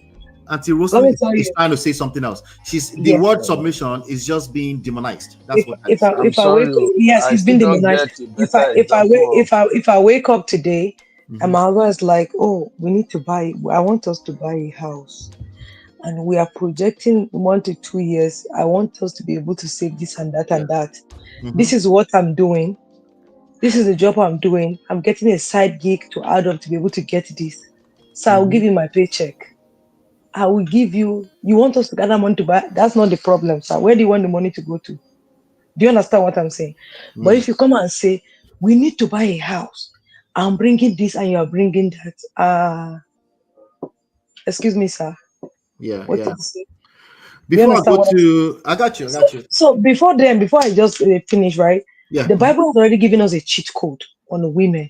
Rosie is trying to say something else. The word submission is just being demonized. That's what that is. If I wake up, yes, it's been demonized. If I wake up today and my husband is like, oh, I want us to buy a house, and we are projecting 1 to 2 years. I want us to be able to save this and that and that. This is what I'm doing. This is the job I'm doing. I'm getting a side gig to add up to be able to get this. So I'll give you my paycheck. I will give you. You want us to gather money to buy? That's not the problem, sir. Where do you want the money to go to? Do you understand what I'm saying? But if you come and say, we need to buy a house, I'm bringing this and you're bringing that. Excuse me, sir. Yeah, What yeah. did you say? Before I go to, I got you. So before I just finish, right? Yeah. The Bible has already given us a cheat code on women.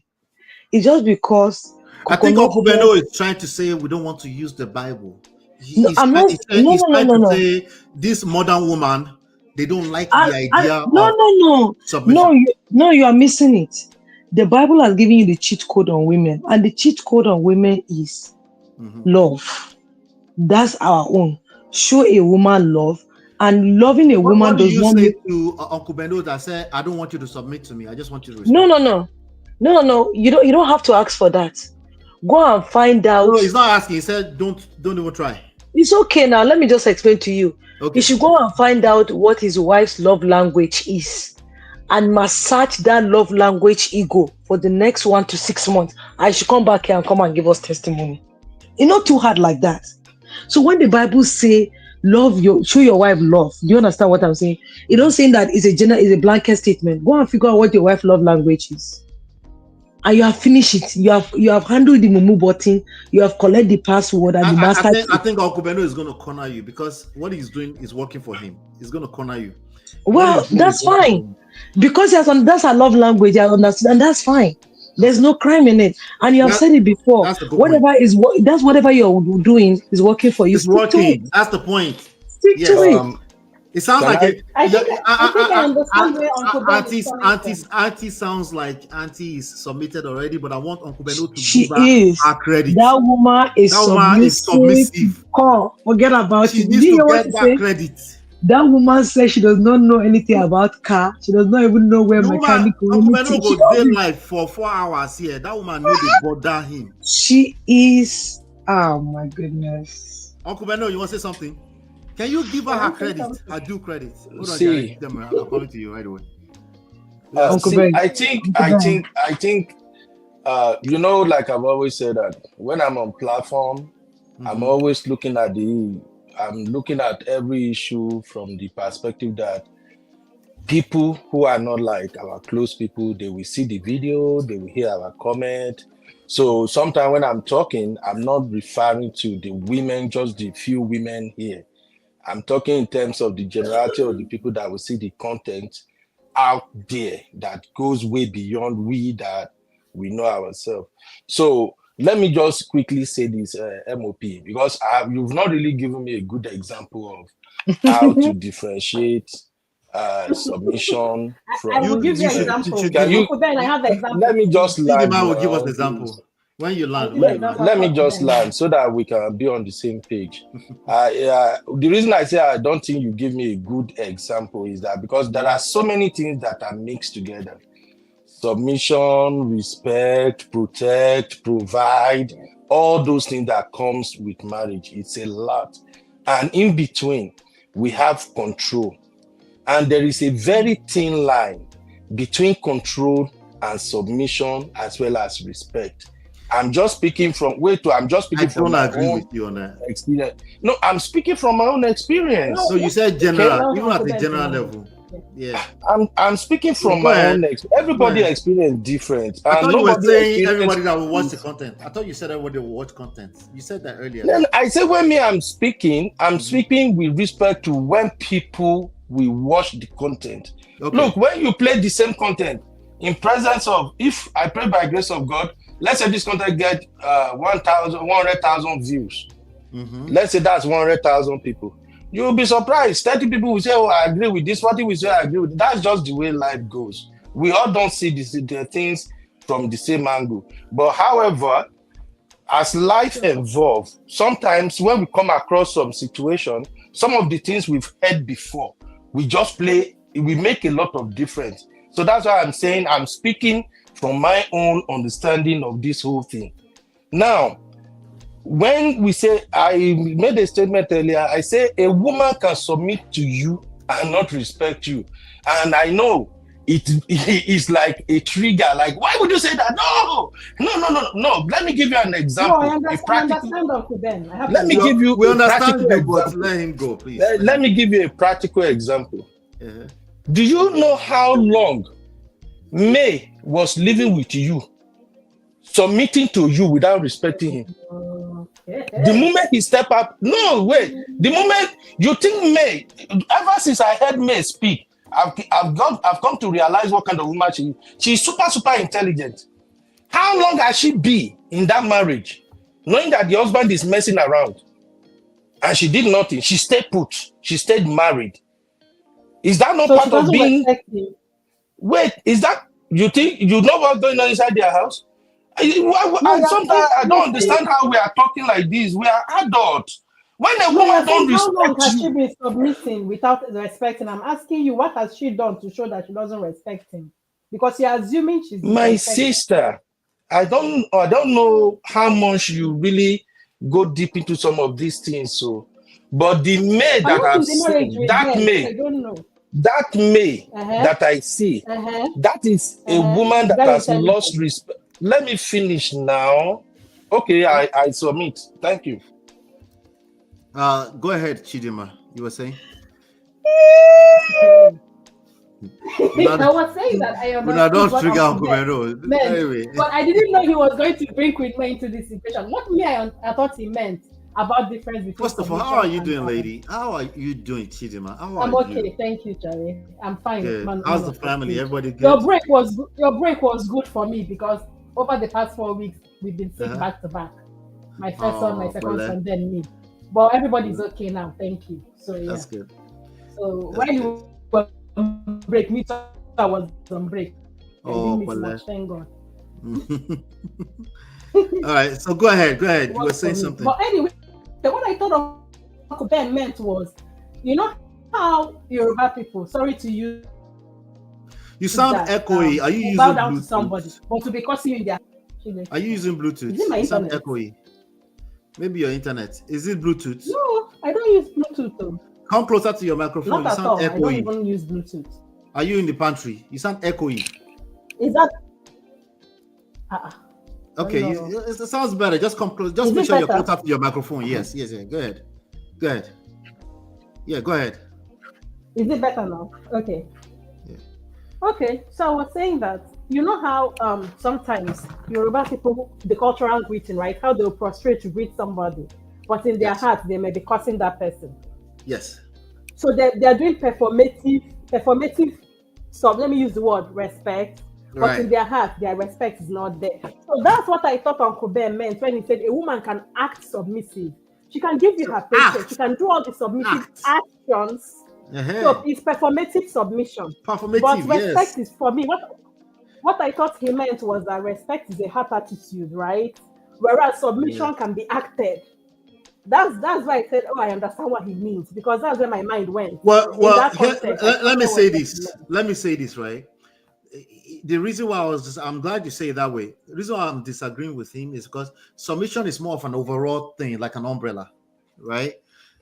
It's just because I think Uncle Beno is trying to say we don't want to use the Bible. He's trying to say this modern woman, they don't like the idea of submission. No, you are missing it. The Bible has given you the cheat code on women, and the cheat code on women is love. That's our own. Show a woman love, and loving a woman does not mean. What do you say to Uncle Beno that said, "I don't want you to submit to me. I just want you to respect"? No. You don't have to ask for that. Go and find out. No, he's not asking. He said, "Don't even try." It's okay now. Let me just explain to you. Okay. You should go and find out what his wife's love language is, and massage that love language ego for the next 1 to 6 months. I should come back here and come and give us testimony. It's not too hard like that. So when the Bible say show your wife love, do you understand what I'm saying? It don't say that it's a blanket statement. Go and figure out what your wife's love language is. And you have finished it. You have handled the mumu button. You have collected the password and the master. I think Uncle Beno is going to corner you because what he's doing is working for him. He's going to corner you. Well, that's fine. Because that's our love language. I understand. And that's fine. There's no crime in it. And you have said it before. That's whatever you're doing is working for you. It's working. That's the point. Stick to it. It sounds like I think I understand where Uncle Auntie sounds like Auntie is submitted already, but I want Uncle Beno to give her credit. That woman is submissive. Forget about she it. Needs to get that credit. That woman says she does not know anything about car. She does not even know where mechanic is. Uncle Beno go stay like for 4 hours here. That woman know they bother him. She is. Oh my goodness. Uncle Beno, you want to say something? Can you give her credit? Her due credit. Hold on, see, I'm coming to you right away. I think, like I've always said that when I'm on platform, I'm always looking at every issue from the perspective that people who are not like our close people, they will see the video, they will hear our comment. So sometimes when I'm talking, I'm not referring to the women, just the few women here. I'm talking in terms of the generality of the people that will see the content out there that goes way beyond that we know ourselves. So let me just quickly say this MOP, because you've not really given me a good example of how to differentiate submission from. I will give you an example. I have an example. Let me just land. The man will give us an example. When you land, let me just land so that we can be on the same page. The reason I say I don't think you give me a good example is that because there are so many things that are mixed together. Submission, respect, protect, provide, all those things that comes with marriage. It's a lot. And in between, we have control. And there is a very thin line between control and submission as well as respect. I'm just speaking from my own experience. No, I'm speaking from my own experience. So you said general, even at the general level. Yeah. I'm speaking from my own experience. Everybody experience different. I thought you were saying everybody that will watch the content. I thought you said everybody will watch content. You said that earlier. Then I said when I'm speaking with respect to when people will watch the content. Okay. Look, when you play the same content in presence of, if I pray by grace of God, let's say this content get 100,000 views. Let's say that's 100,000 people. You'll be surprised. 30 people will say, oh, I agree with this. 40 will say, I agree with it. That's just the way life goes. We all don't see the things from the same angle. But however, as life evolves, sometimes when we come across some situation, some of the things we've heard before, we make a lot of difference. So that's why I'm saying I'm speaking from my own understanding of this whole thing. Now, when we say, I made a statement earlier, I say a woman can submit to you and not respect you. And I know it is like a trigger. Like, why would you say that? No. Let me give you an example. No, I understand Uncle Ben. Let me give you a practical example. Let him go, please. Let me give you a practical example. Uh-huh. Do you know how long May was living with you, submitting to you without respecting him? The moment he step up, no, wait. The moment you think May, ever since I heard May speak, I've come to realize what kind of woman she is. She's super intelligent. How long has she been in that marriage, knowing that the husband is messing around, and she did nothing? She stayed put. She stayed married. Is that not part of being? Wait, is that you think you know what's going on inside their house? Sometimes I don't understand how we are talking like this. We are adults. When a woman don't respect how long has she you, been submitting without respecting? I'm asking you, what has she done to show that she doesn't respect him? Because you're assuming she's my sister, I don't know how much you really go deep into some of these things. So, but the May that I've seen, that May that I see, that is a woman that has lost respect. Let me finish now. Okay, I submit. Thank you. Go ahead, Chidima. You were saying? I was saying that I understood. Anyway. But I didn't know he was going to bring Queen May into this situation. What me I thought he meant about difference between. First of all, how are you doing, lady? How are you doing, Chidima? I'm okay, thank you, Jerry. I'm fine. Yeah. How's the family? Everybody good? Your break was good for me because over the past 4 weeks we've been sick back to back. My first son, my second son, then me. But everybody's okay now, thank you. So yeah. That's good. So while you were on break, me too, I was on break. Thank God. All right, so go ahead. You were saying something. But anyway, what I thought of Uncle Ben meant was, you know how Yoruba people, sorry to use. You sound echoey. Are you using bow down Bluetooth? to somebody, but to be cursing you in their. Are you using Bluetooth? Is it my you sound internet? echoey. Maybe your internet. Is it Bluetooth? No, I don't use Bluetooth though. Come closer to your microphone. Not You at sound all. echoey. I don't even use Bluetooth. Are you in the pantry? You sound echoey. Is that? Okay, it sounds better. Just come close. Just make sure you're closer to your microphone. Yes. Go ahead. Yeah, go ahead. Is it better now? Okay. Yeah. Okay, so I was saying that, you know how sometimes Yoruba people, the cultural greeting, right? How they'll prostrate to greet somebody, but in their heart they may be cursing that person. Yes. So they're doing performative. So let me use the word respect, but in their heart, their respect is not there. So that's what I thought Uncle Ben meant when he said a woman can act submissive. She can give you her patience. She can do all the submissive actions. So it's performative submission. But respect is, for me, what I thought he meant was that respect is a heart attitude, right? Whereas submission can be acted. That's why I said, I understand what he means, because that's where my mind went. Well, let me say this. Let me say this, right? The reason why I'm glad you say it that way. The reason why I'm disagreeing with him is because submission is more of an overall thing, like an umbrella, right?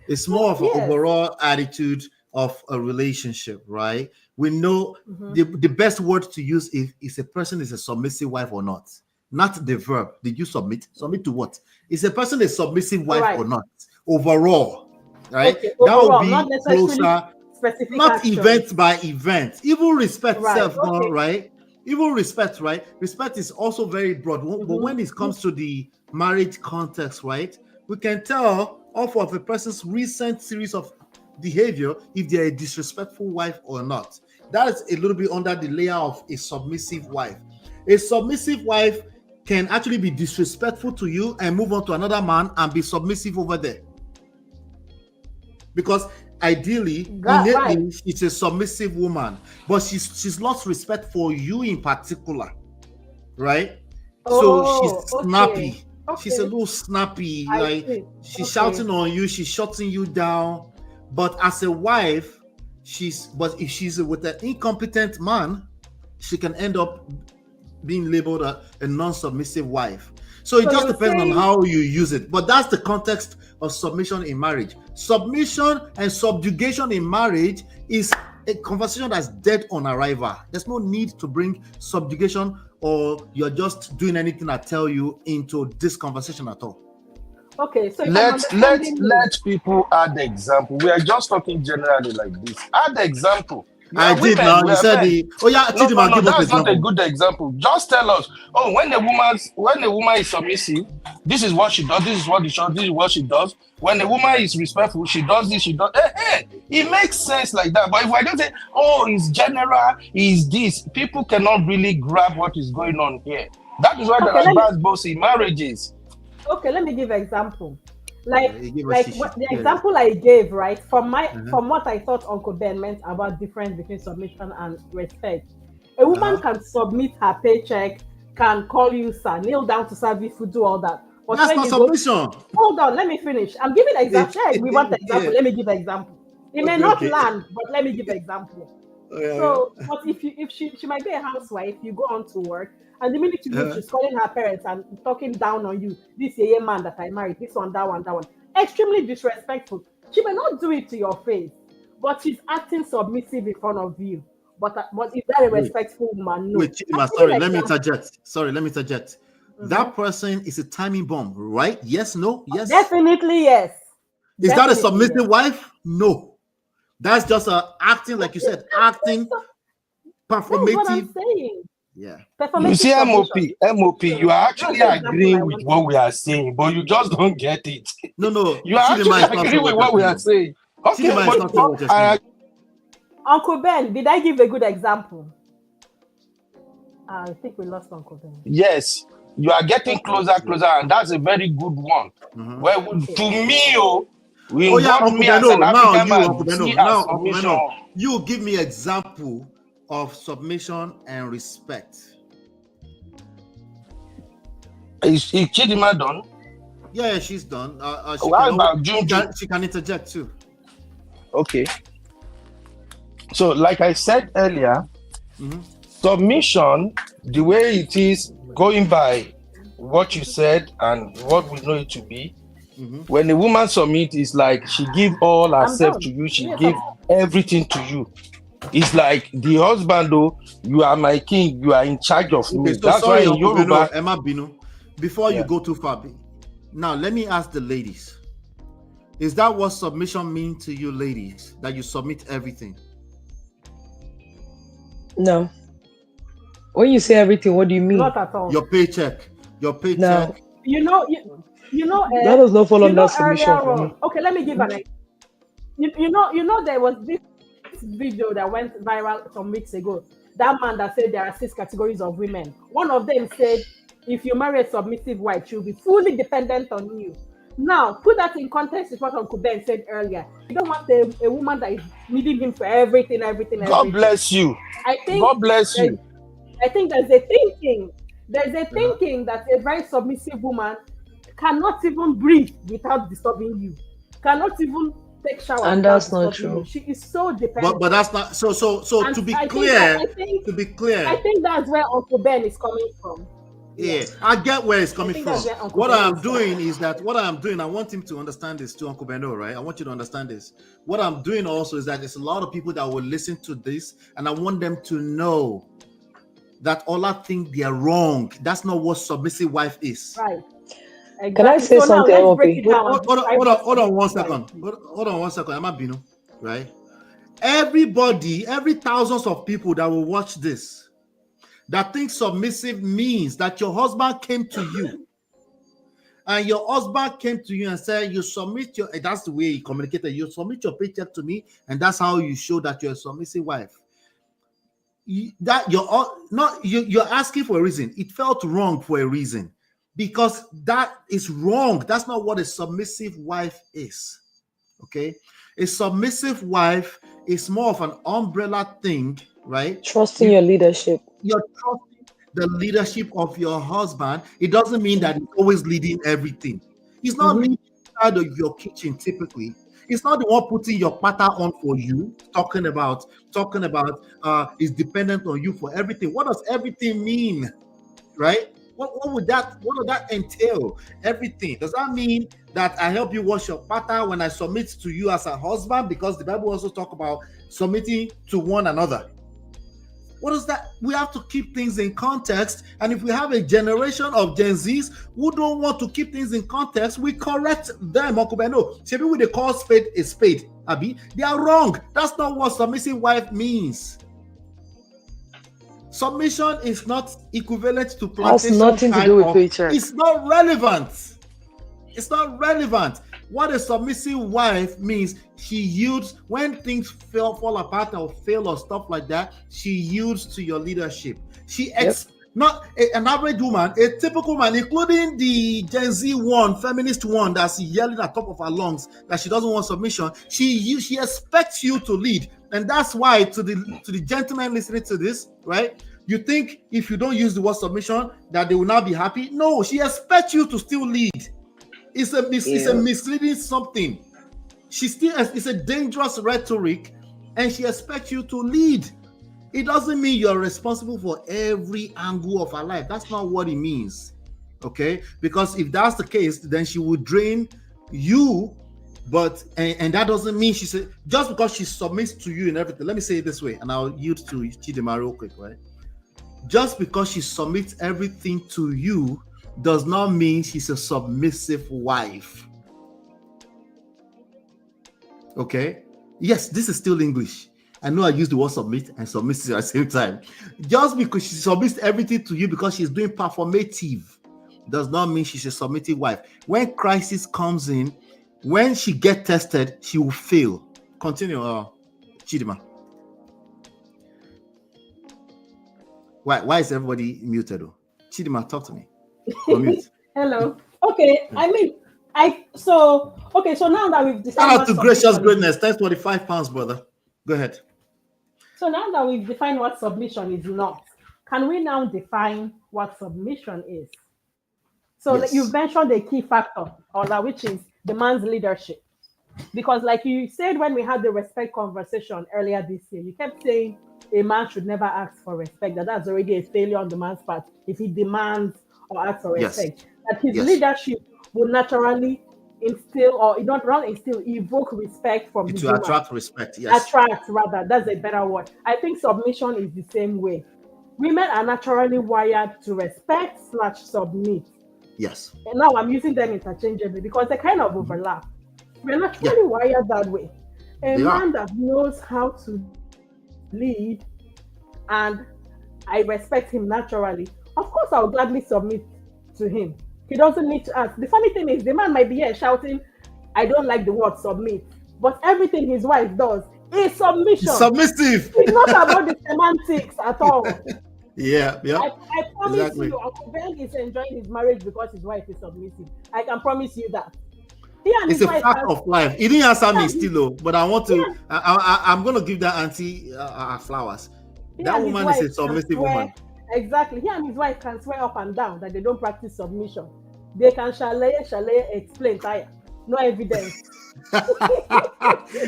It's more of an overall attitude of a relationship, right? We know the best word to use is a person is a submissive wife or not the verb. Did you submit? Submit to what? Is a person a submissive wife or not? Overall, right? Okay, that overall, would be not closer, not action. event by event. Even respect self, right? Even respect, right? Respect is also very broad. But when it comes to the marriage context, right, we can tell off of a person's recent series of behavior if they're a disrespectful wife or not. That is a little bit under the layer of a submissive wife. A submissive wife can actually be disrespectful to you and move on to another man and be submissive over there. Because ideally, innately, she's a submissive woman, but she's lost respect for you in particular, right? So she's snappy. She's a little snappy. She's shouting on you. She's shutting you down. But as a wife, if she's with an incompetent man, she can end up being labeled a non-submissive wife. So it just depends on how you use it. But that's the context of submission in marriage. Submission and subjugation in marriage is a conversation that's dead on arrival. There's no need to bring subjugation or you're just doing anything I tell you into this conversation at all. Okay, so let people add the example. We are just talking generally like this. Add the example. I did now. You said that's not a good example. Just tell us. Oh, when a woman is submissive, this is what she does. This is what she does. When a woman is respectful, she does this. She does. It makes sense like that. But if I don't say, oh, it's general, it's this, people cannot really grab what is going on here. That is why there are bad boss in marriages. Okay, let me give an example. The example I gave, right, from what I thought Uncle Ben meant about difference between submission and respect. A woman can submit her paycheck, can call you sir, kneel down to serve you food, do all that. But that's not submission. Hold on, let me finish. I'm giving an example. We want an example. Let me give an example. It may not land, but let me give an example. But if she might be a housewife, you go on to work, and the minute you leave, she's calling her parents and talking down on you. This man that I married, this one, that one, that one. Extremely disrespectful. She may not do it to your face, but she's acting submissive in front of you. But is that a respectful woman? No. Wait, Chidima, sorry, let me interject. That person is a timing bomb, right? Yes, no, yes? Definitely yes. Is that a submissive wife? No. That's just acting, like you said, acting performative. That's what I'm saying. Yeah. You see, MOP, you are actually agreeing with what we are saying, but you just don't get it. No. You are actually agreeing with what we are saying. Okay, Uncle Ben, did I give a good example? I think we lost Uncle Ben. Yes, you are getting closer, and that's a very good one. Mm-hmm. Well, to me, you give me example of submission and respect. Is Chidima done? Yeah, she's done. She can interject too. Okay. So, like I said earlier, submission, the way it is, going by what you said and what we know it to be, when a woman submit, is like she give all herself to you. She give everything to you. It's like the husband, though, you are my king, you are in charge of me. So that's sorry, why in Yoruba, Emma Binu, before you go too far, now let me ask the ladies: is that what submission means to you, ladies? That you submit everything? No. When you say everything, what do you mean? Not at all. Your paycheck. No. You know. That does not fall under submission for me. Okay, let me give an example. You know, there was this video that went viral some weeks ago. That man that said there are 6 categories of women. One of them said, if you marry a submissive wife, she'll be fully dependent on you. Now, put that in context with what Uncle Ben said earlier. You don't want a woman that is needing him for everything. God bless you. God bless you. I think there's a thinking that a very submissive woman cannot even breathe without disturbing you. Cannot even take shower. And that's not true. She is so dependent. But that's not so. And to be clear, I think that's where Uncle Ben is coming from. Yeah, I get where it's coming from. What I'm doing, I want him to understand this too, Uncle Beno, right? I want you to understand this. What I'm doing also is that there's a lot of people that will listen to this, and I want them to know that all I think they are wrong. That's not what submissive wife is. Right. Exactly. Can I say something? Hold on 1 second. Hold on 1 second. I'm not Bino, right? Everybody, every thousands of people that will watch this, that think submissive means that your husband came to you, and your husband came to you and said, "You submit your." That's the way he communicated. You submit your paycheck to me, and that's how you show that you're a submissive wife. You're asking for a reason. It felt wrong for a reason, because that is wrong. That's not what a submissive wife is. Okay, a submissive wife is more of an umbrella thing, right? Trusting your leadership. You're trusting the leadership of your husband. It doesn't mean that he's always leading everything. He's not leading inside of your kitchen typically. It's not the one putting your patter on for you, talking about is dependent on you for everything. What does everything mean? Right? What would that entail? Everything. Does that mean that I help you wash your patter when I submit to you as a husband? Because the Bible also talk about submitting to one another. What is that? We have to keep things in context. And if we have a generation of Gen Zs who don't want to keep things in context, we correct them. Uncle Beno, people they call spade a spade. Abi, they are wrong. That's not what submissive wife means. Submission is not equivalent to plantation. Has nothing to do with paycheck. It's not relevant. It's not relevant. What a submissive wife means, she yields when things fall apart or fail or stuff like that. She yields to your leadership. Not an average woman, a typical man, including the Gen Z one, feminist one that's yelling at top of her lungs that she doesn't want submission. She expects you to lead, and that's why to the gentleman listening to this, right? You think if you don't use the word submission that they will not be happy? No, she expects you to still lead. It's a misleading something. It's a dangerous rhetoric, and she expects you to lead. It doesn't mean you're responsible for every angle of her life. That's not what it means. Okay? Because if that's the case, then she would drain you, and that doesn't mean she said just because she submits to you and everything. Let me say it this way, and I'll yield to Chidima real quick, right? Just because she submits everything to you does not mean she's a submissive wife. Okay? Yes, this is still English. I know I use the word submit and submissive at the same time. Just because she submits everything to you because she's doing performative does not mean she's a submissive wife. When crisis comes in, when she gets tested, she will fail. Continue, Chidima. Why is everybody muted though? Chidima, talk to me. Hello. Okay. So now that we've decided. Shout out to gracious greatness. Thanks for the £5, brother. Go ahead. So now that we've defined what submission is not, can we now define what submission is? So yes. You've mentioned a key factor, which is the man's leadership. Because like you said when we had the respect conversation earlier this year, you kept saying a man should never ask for respect, that's already a failure on the man's part if he demands or asks for respect. Yes. That his leadership will naturally evoke respect from the human. To attract respect, yes. Attract, rather, that's a better word. I think submission is the same way. Women are naturally wired to respect/submit. Yes. And now I'm using them interchangeably because they kind of overlap. We're naturally wired that way. A man that knows how to lead and I respect him naturally, of course I'll gladly submit to him. He doesn't need to ask. The funny thing is the man might be here shouting, I don't like the word submit, but everything his wife does is submission. Submissive. It's not about the semantics at all. Yeah. I promise you, Uncle Ben is enjoying his marriage because his wife is submissive. I can promise you that. It's a fact of life. He didn't answer me still, but I want to. Yeah. I'm going to give that auntie flowers. That woman is a submissive woman. Exactly. He and his wife can swear up and down that they don't practice submission. They can chalet explain tire. No evidence.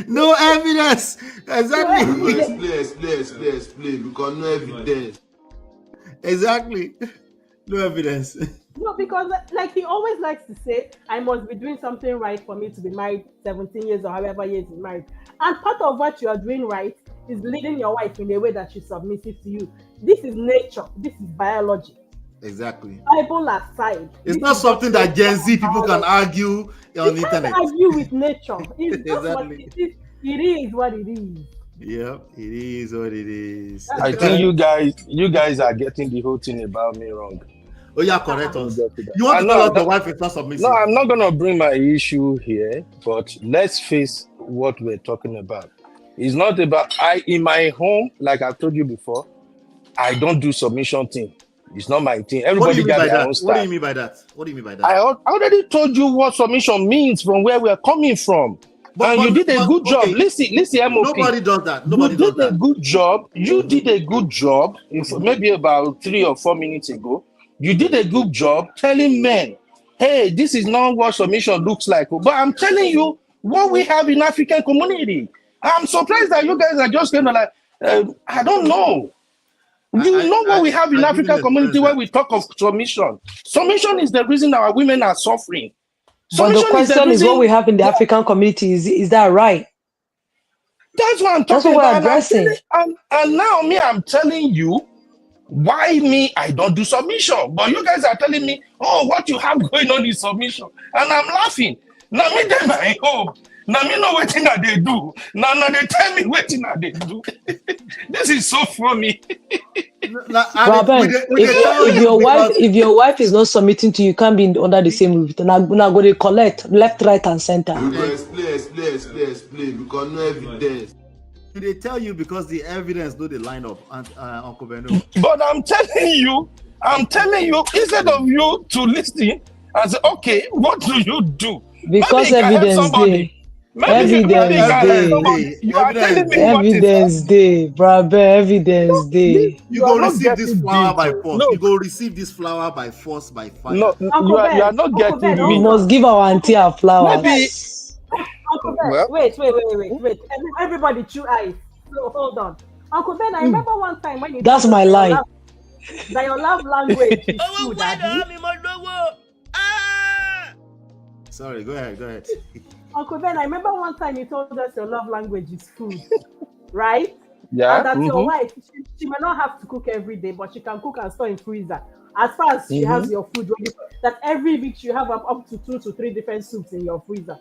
No evidence. Exactly. No explain because no evidence. Exactly. No evidence. No, because like he always likes to say, I must be doing something right for me to be married 17 years or however years he's married. And part of what you are doing right is leading your wife in a way that she's submissive to you. This is nature. This is biology. Exactly. Bible aside. It's not something that Gen Z people can argue on the internet. You can't argue with nature. It's just what it is. It is what it is. Yep, it is what it is. I think you guys are getting the whole thing about me wrong. Oh, yeah, correct us. You want to tell us the wife is not submissive? No, I'm not going to bring my issue here, but let's face what we're talking about. It's not about, in my home, like I told you before, I don't do submission thing. It's not my thing. Everybody got their own style. What do you mean by that? I already told you what submission means from where we're coming from. and you did a good job. Listen, MOP. Nobody does that. You did a good job. You did a good job. Maybe about 3 or 4 minutes ago, you did a good job telling men, hey, this is not what submission looks like. But I'm telling you what we have in African community. I'm surprised that you guys are just kind of like, I don't know. You know what we have in African community when we talk of submission. Submission is the reason our women are suffering. But the question is what we have in the African community. Is that right? That's what I'm talking about. Addressing. And now I'm telling you why I don't do submission. But you guys are telling me, oh, what you have going on is submission. And I'm laughing. Now me them I hope. Now me know what thing that they do. Now they tell me what thing that they do. This is so funny. If your wife is not submitting to you, you can't be under the same roof. Now go to collect left, right, and center. We go explain because no evidence. They tell you because the evidence do the line up, Uncle Beno. But I'm telling you, instead of you to listen and say, okay, what do you do? Because evidence day. Evidence day, brother. Evidence day. You go receive this flower by force. You go receive this flower by force, by fire. No, you are not getting me. We must give our auntie our flowers. Uncle Ben, wait. Everybody, chew eyes. So, hold on. Uncle Ben, I remember one time when you. That's my line. That your love language is food, Sorry, go ahead. Uncle Ben, I remember one time you told us your love language is food, right? Yeah. And that your wife, she may not have to cook every day, but she can cook and store in freezer. As far as she has your food ready, that every week you have up to 2 to 3 different soups in your freezer.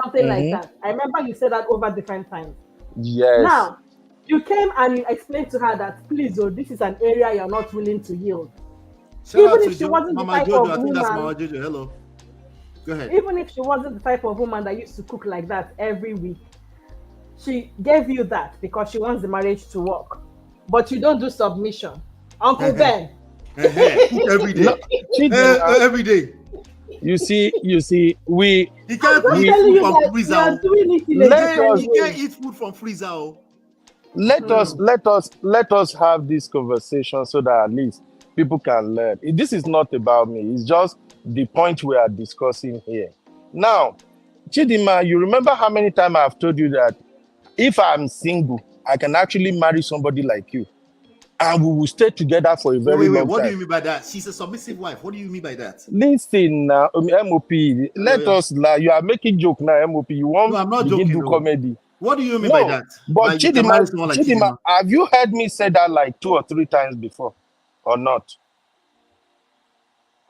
Something like that. I remember you said that over different times. Yes. Now, you came and you explained to her that, please, this is an area you're not willing to yield. Even if she wasn't the type of woman. That's Mama Jojo. Hello. Go ahead. Even if she wasn't the type of woman that used to cook like that every week, she gave you that because she wants the marriage to work. But you don't do submission. Uncle Ben. Every day. Every day. You see, we. He can't eat food from freezer. He can't eat food from freezer. Let us have this conversation so that at least people can learn. This is not about me. It's just the point we are discussing here. Now, Chidima, you remember how many times I've told you that if I'm single, I can actually marry somebody like you, and we will stay together for a very long time. What do you mean by that? She's a submissive wife. What do you mean by that? Listen now, MOP. Let us lie. You are making joke now, MOP. You want I'm not joking. Do comedy. What do you mean by that? But Chidima, have you heard me say that like 2 or 3 times before, or not?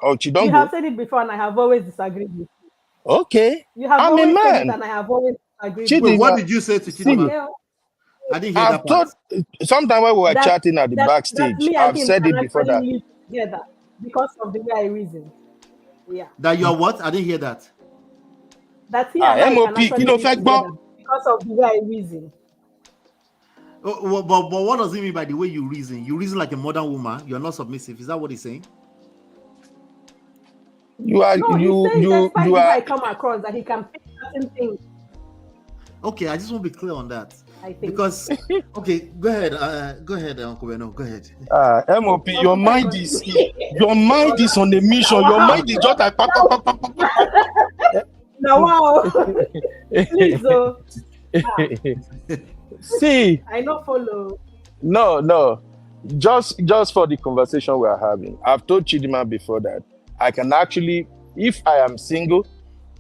Oh, you have said it before, and I have always disagreed with you. Okay, you have I'm a man, and I have always agreed. Chidima, what did you say to Chidima? I didn't hear that part. Sometime when we were chatting at the backstage, I've said it before that. Together because of the way I reason. Yeah. That you're what? I didn't hear that. That's MOP, because of the way I reason. Oh, but what does it mean by the way you reason? You reason like a modern woman. You're not submissive. Is that what he's saying? You are. No, you are. I come across that he can pick certain things. Okay, I just want to be clear on that. I think because okay, go ahead, Uncle Beno, go ahead. MOP, your mind is on the mission. Your mind is just like no, wow. Please, see, I don't follow. No. Just for the conversation we are having, I've told Chidima before that I can actually, if I am single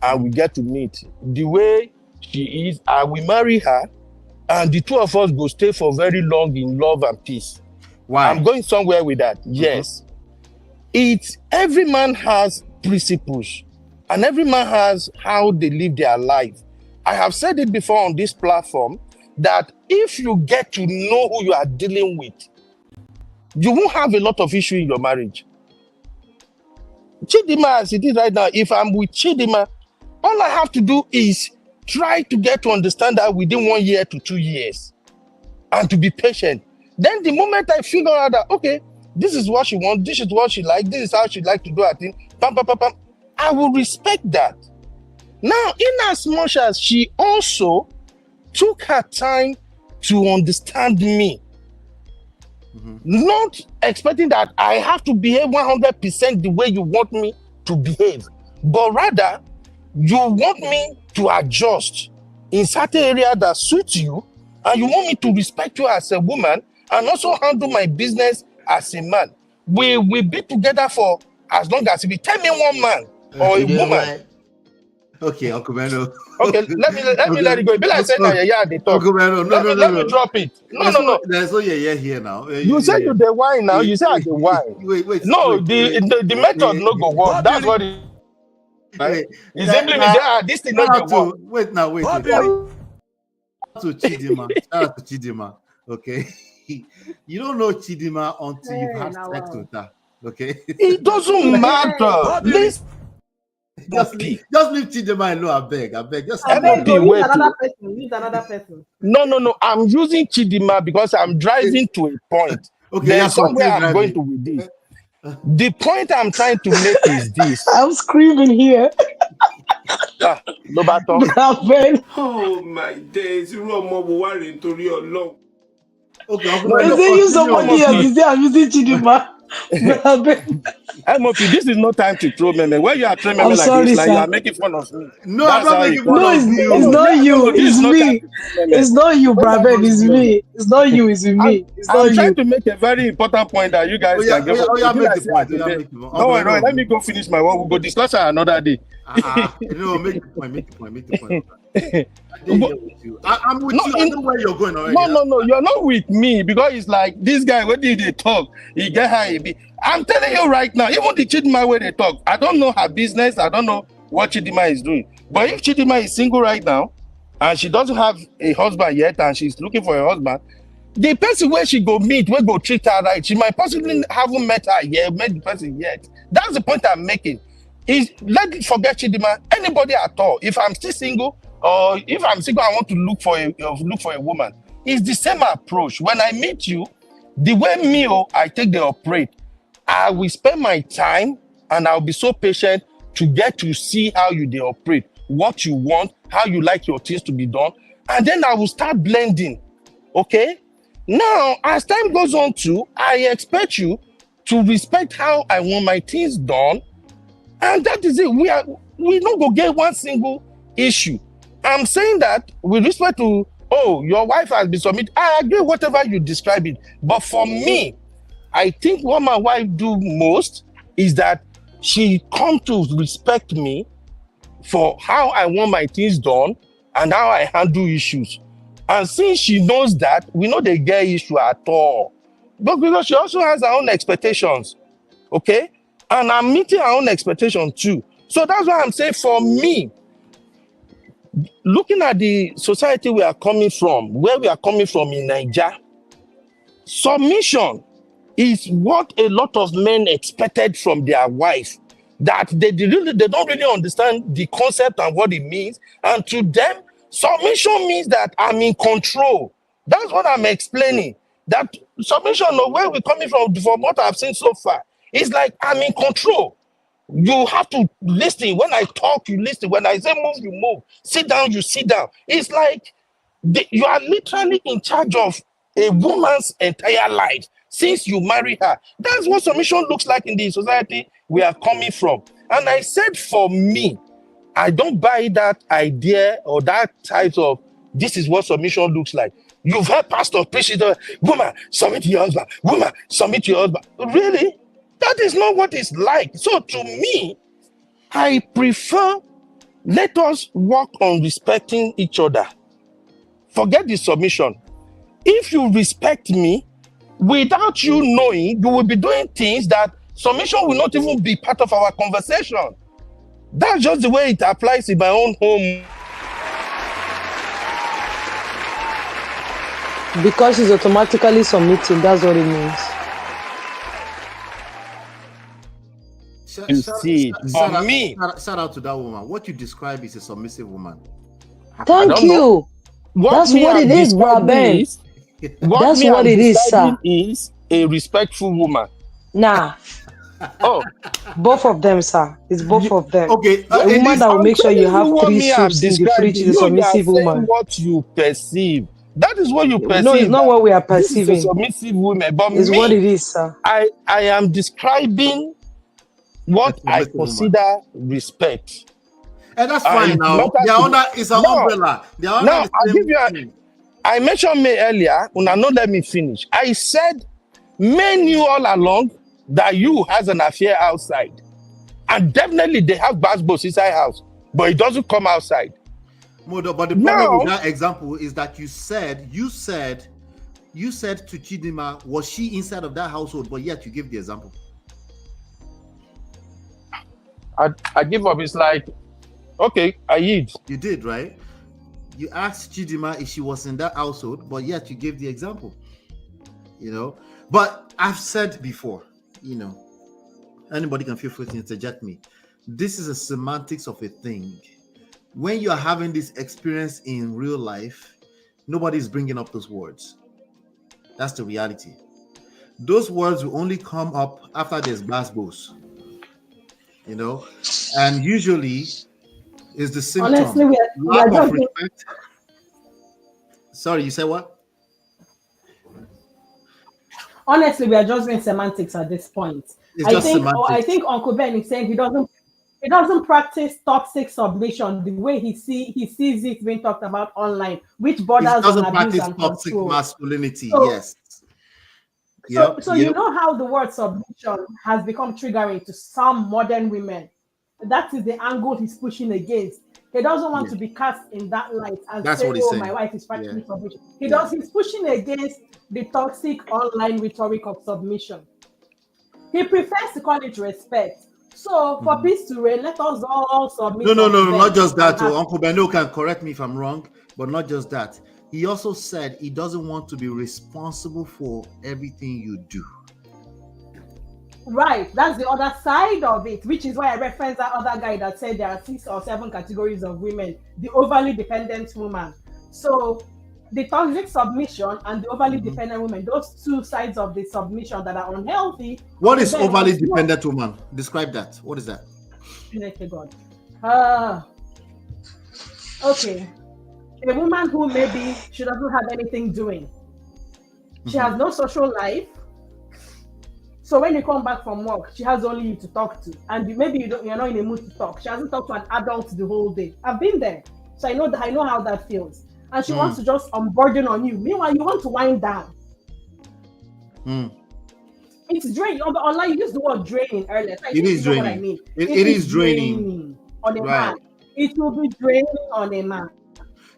and we get to meet the way she is, I will marry her, and the two of us will stay for very long in love and peace. Why? I'm going somewhere with that. Yes. Every man has principles, and every man has how they live their life. I have said it before on this platform that if you get to know who you are dealing with, you won't have a lot of issue in your marriage. Chidima, as it is right now, if I'm with Chidima, all I have to do is try to get to understand her within 1 year to 2 years and to be patient. Then the moment I figure out that, okay, this is what she wants, this is what she likes, this is how she likes to do her thing, I will respect that. Now, in as much as she also took her time to understand me, not expecting that I have to behave 100% the way you want me to behave, but rather you want me to adjust in certain areas that suit you, and you want me to respect you as a woman and also handle my business as a man. We will be together for as long as if you tell me one man or a You know woman. why? Okay, Uncle Mano. Okay, let me let it go. Be like saying that yeah, they talk. Uncle Mano, Let me drop it. No. There's no yeah here now. You said you the wine now. You said the wine. Wait. No, the method no go work. That's what it. Right? It's simply me say this thing no go work. Wait. To Chidima. Shout out to Chidima. Okay. You don't know Chidima until you've had sex with her. Okay. It doesn't matter. Just leave Chidima alone. I beg. Just use another person. No. I'm using Chidima because I'm driving to a point. Okay, There's somewhere I'm going to with this. The point I'm trying to make is this. I'm screaming here. No battle. Oh my days. You know more worrying to your long. Okay, is it you somebody else? Is it I'm using Chidima? MOP, this is no time to throw me. When you are throwing me like sorry, this, like sir. you are making fun of me. No, I'm not making fun of you. It's not you. It's me. It's not you, brother. It's me. It's not you. It's me. It's not you. I'm trying to make a very important point that you guys can get. Make the point. No, let me go finish my work. We'll go discuss it another day. No, make the point. I'm with you. I know where you're going already. No, you're not with me because it's like this guy. When did they talk? He get high. I'm telling you right now, even the Chidima way they talk, I don't know her business. I don't know what Chidima is doing. But if Chidima is single right now and she doesn't have a husband yet and she's looking for a husband, the person where she go meet, will go treat her right. She might possibly haven't met her yet, met the person yet. That's the point I'm making. Is let's forget Chidima. Anybody at all. If I'm still single, or if I'm single, I want to look for a woman. It's the same approach. When I meet you, the way I take the operate, I will spend my time and I'll be so patient to get to see how you they operate, what you want, how you like your things to be done, and then I will start blending. Okay? Now, as time goes on too, I expect you to respect how I want my things done, and that is it. We don't go get one single issue. I'm saying that with respect to, your wife has been submitted. I agree whatever you describe it. But for me, I think what my wife do most is that she come to respect me for how I want my things done and how I handle issues. And since she knows that, we know they get issue at all. But because she also has her own expectations. Okay? And I'm meeting her own expectations too. So that's why I'm saying for me, looking at the society we are coming from, where we are coming from in Nigeria, submission is what a lot of men expected from their wife. That they don't really understand the concept and what it means. And to them, submission means that I'm in control. That's what I'm explaining. That submission, where we're coming from what I've seen so far, is like I'm in control. You have to listen. When I talk, you listen. When I say move, you move. Sit down, you sit down. It's like you are literally in charge of a woman's entire life since you marry her. That's what submission looks like in the society we are coming from. And I said for me, I don't buy that idea or that type of this is what submission looks like. You've heard pastors preach it, woman, submit to your husband. Woman, submit to your husband. Really? That is not what it's like. So to me, I prefer let us work on respecting each other. Forget the submission. If you respect me, without you knowing, you will be doing things that submission will not even be part of our conversation. That's just the way it applies in my own home. Because she's automatically submitting, that's what it means. You see, for me, shout out to that woman. What you describe is a submissive woman. Thank you. That's what it is, bro, Ben. That's what it is, sir. Is a respectful woman. Nah. Oh, Both of them, sir. It's both of them. Okay, A in woman this, that will I'm make sure you telling you have what 3 me I'm soups in the fridge describing. is a You are submissive saying woman. what you perceive. That is what you No, it's perceive. not That what we are this is a perceiving. submissive woman. But It's what me, it is, sir. I am describing a what I submissive woman. consider respect. And that's fine It now. matters They're to me. under, it's an Now, umbrella. They're under now the I'll give same you thing. I mentioned May earlier, and not let me finish. I said May knew all along that you has an affair outside. And definitely they have basketballs inside house, but it doesn't come outside. But the problem with Now, that example is that you said to Chidima, was she inside of that household? But yet you give the example. I give up. It's like, okay, I eat. You did, right? You asked Chidima if she was in that household, but yet you gave the example. You know, but I've said before, you know, anybody can feel free to interject me. This is a semantics of a thing. When you are having this experience in real life, nobody's bringing up those words. That's the reality. Those words will only come up after there's basketballs, you know, and usually is the symptom. Honestly, we Lack are of just respect. Sorry, you said what? honestly, we are just doing semantics at this point. It's just I semantics. think Uncle Ben is saying he doesn't practice toxic submission the way he sees it being talked about online, which It borders on doesn't abuse practice and toxic control. masculinity. So, Yes. so you know how the word submission has become triggering to some modern women. That is the angle he's pushing against. He doesn't want to be cast in that light and That's say, what he's "Oh, saying. my wife is practicing Yeah. submission." Yeah. He's pushing against the toxic online rhetoric of submission. He prefers to call it respect. So for peace to reign, let us all submit. No, unto them not just that. and have- Uncle Beno can correct me if I'm wrong, but not just that. He also said he doesn't want to be responsible for everything you do. Right, that's the other side of it, which is why I referenced that other guy that said there are 6 or 7 categories of women. The overly dependent woman. So the toxic submission and the overly dependent woman, those two sides of the submission that are unhealthy. What is overly dependent woman? Describe that. What is that? God. Okay. A woman who maybe she doesn't have anything doing. She has no social life. So when you come back from work, she has only you to talk to, and maybe you're not in a mood to talk. She hasn't talked to an adult the whole day. I've been there, so I know how that feels. And she wants to just unburden on you. Meanwhile, you want to wind down. It's draining. Online, you used the word draining earlier. So it is draining. What I mean. It is draining on a man. It will be draining on a man.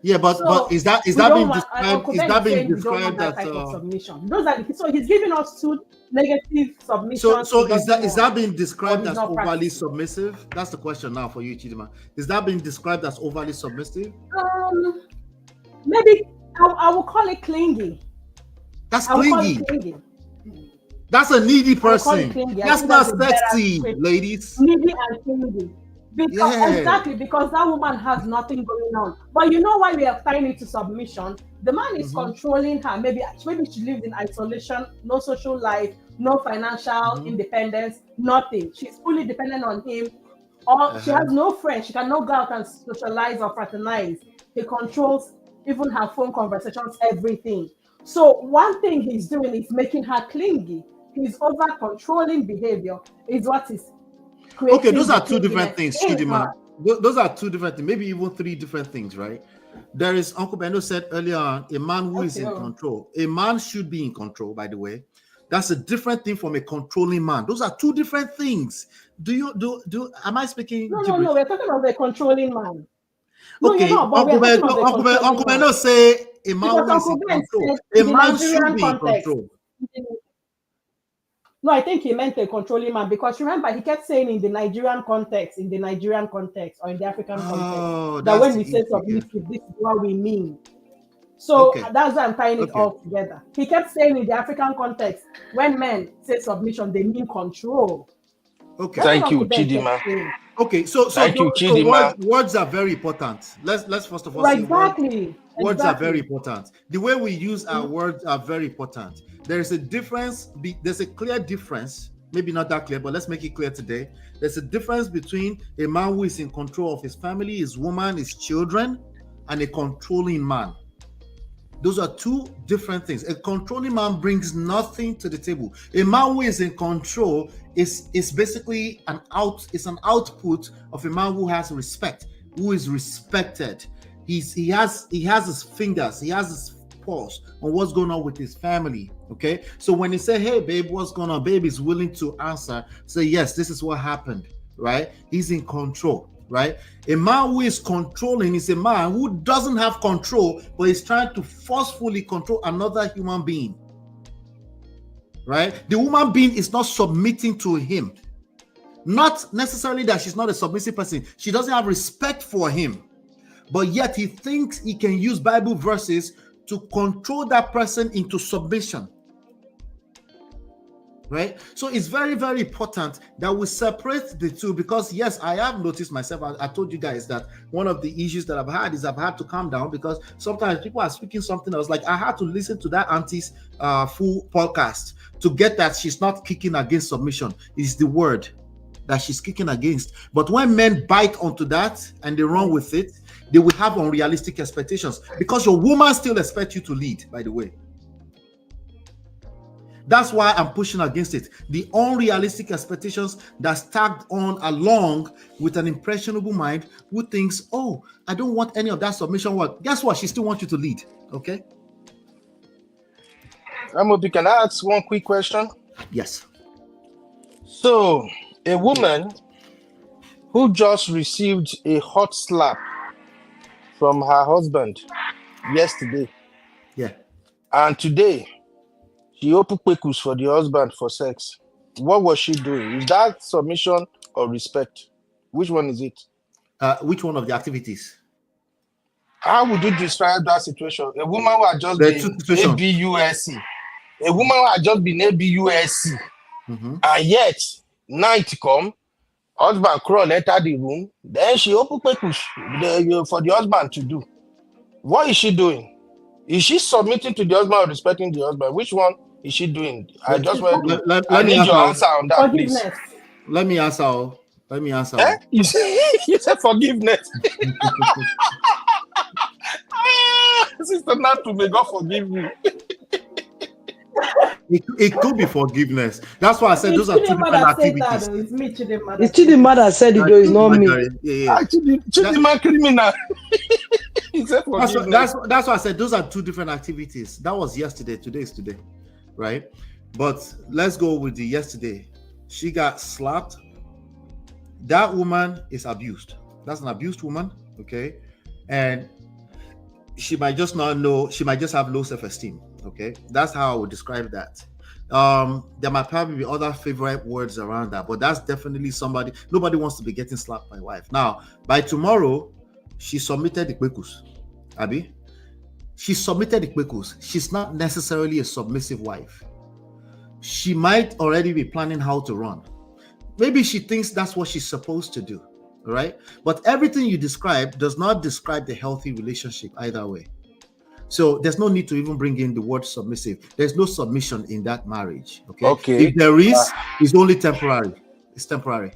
Yeah, but is that being described? Is that being described as type of submission? So he's giving us two negative submissions. So is that being described as overly submissive? That's the question now for you, Chidima. Is that being described as overly submissive? Maybe I will call it clingy. That's clingy. That's a needy person. That's not sexy, ladies. Needy and clingy. Exactly, because that woman has nothing going on. But you know why we are tying it to submission? The man is controlling her. Maybe she lives in isolation, no social life, no financial independence, nothing. She's fully dependent on him. Or she has no friends. She cannot go out and socialize or fraternize. He controls even her phone conversations, everything. So one thing he's doing is making her clingy. His over controlling behavior is what is creating. Okay, those are two different things, Chidima. Those are two different things, maybe even three different things, right? There is, Uncle Beno said earlier on, a man who is in control. A man should be in control, by the way. That's a different thing from a controlling man. Those are two different things. Am I speaking? No, we're talking about the controlling man. Okay, Uncle Beno say a man who is in control. A man should be in control. No, I think he meant a controlling man, because remember, he kept saying in the Nigerian context, or in the African context, that when we say submissive, this is what we mean. So that's why I'm tying it all together. He kept saying in the African context, when men say submission, they mean control. Okay. Thank you, Chidima. Okay, so words are very important. Let's first of all say words are very important. The way we use our words are very important. There is a difference. There's a clear difference maybe not that clear, but let's make it clear today. There's a difference between a man who is in control of his family, his woman, his children, and a controlling man. Those are two different things. A controlling man brings nothing to the table. A man who is in control is basically an output of a man who has respect, who is respected. He has his fingers, he has his pulse on what's going on with his family. Okay, so when he say, "Hey, babe, what's going on?" Babe is willing to answer, say, "Yes, this is what happened." Right? He's in control. Right? A man who is controlling is a man who doesn't have control, but is trying to forcefully control another human being. Right? The woman being is not submitting to him. Not necessarily that she's not a submissive person. She doesn't have respect for him, but yet he thinks he can use Bible verses to control that person into submission. Right? So it's very, very important that we separate the two, because yes, I have noticed myself. I told you guys that one of the issues that I've had is I've had to calm down, because sometimes people are speaking something else. Like I had to listen to that auntie's full podcast to get that she's not kicking against submission. It's the word that she's kicking against. But when men bite onto that and they run with it, they will have unrealistic expectations, because your woman still expects you to lead, by the way. That's why I'm pushing against it. The unrealistic expectations that's tagged on along with an impressionable mind who thinks, "Oh, I don't want any of that submission work." Guess what? She still wants you to lead. Okay? Amobi, can I ask one quick question? Yes. So, a woman who just received a hot slap from her husband yesterday, yeah, and today she opened pekus for the husband for sex. What was she doing? Is that submission or respect? Which one is it? Which one of the activities? How would you describe that situation? A woman who had just been ABUSC. A woman who had just been ABUSC. And yet, night come, husband crawl enter the room, then she open pekus for the husband to do. What is she doing? Is she submitting to the husband or respecting the husband? Which one is she doing? I just want to. I need your answer on that, please. Let me answer. Let me answer. Eh? You said forgiveness. Sister Natu, may God forgive you. It could be forgiveness. That's why I said those are two different activities. It's me, Chidinma. It's Chidinma that said it, though. It's not me. Yeah. Chidinma criminal. That's why I said those are two different activities. That was yesterday. Today is today, right? But let's go with the yesterday. She got slapped. That woman is abused. That's an abused woman, okay? And she might just not know. She might just have low self-esteem. Okay, that's how I would describe that. There might probably be other favorite words around that, but that's definitely somebody. Nobody wants to be getting slapped by wife. Now, by tomorrow, she submitted the kwekus. Abi, she submitted the kwekus. She's not necessarily a submissive wife. She might already be planning how to run. Maybe she thinks that's what she's supposed to do, right? But everything you describe does not describe the healthy relationship either way. So there's no need to even bring in the word submissive. There's no submission in that marriage. Okay. If there is, it's only temporary. It's temporary.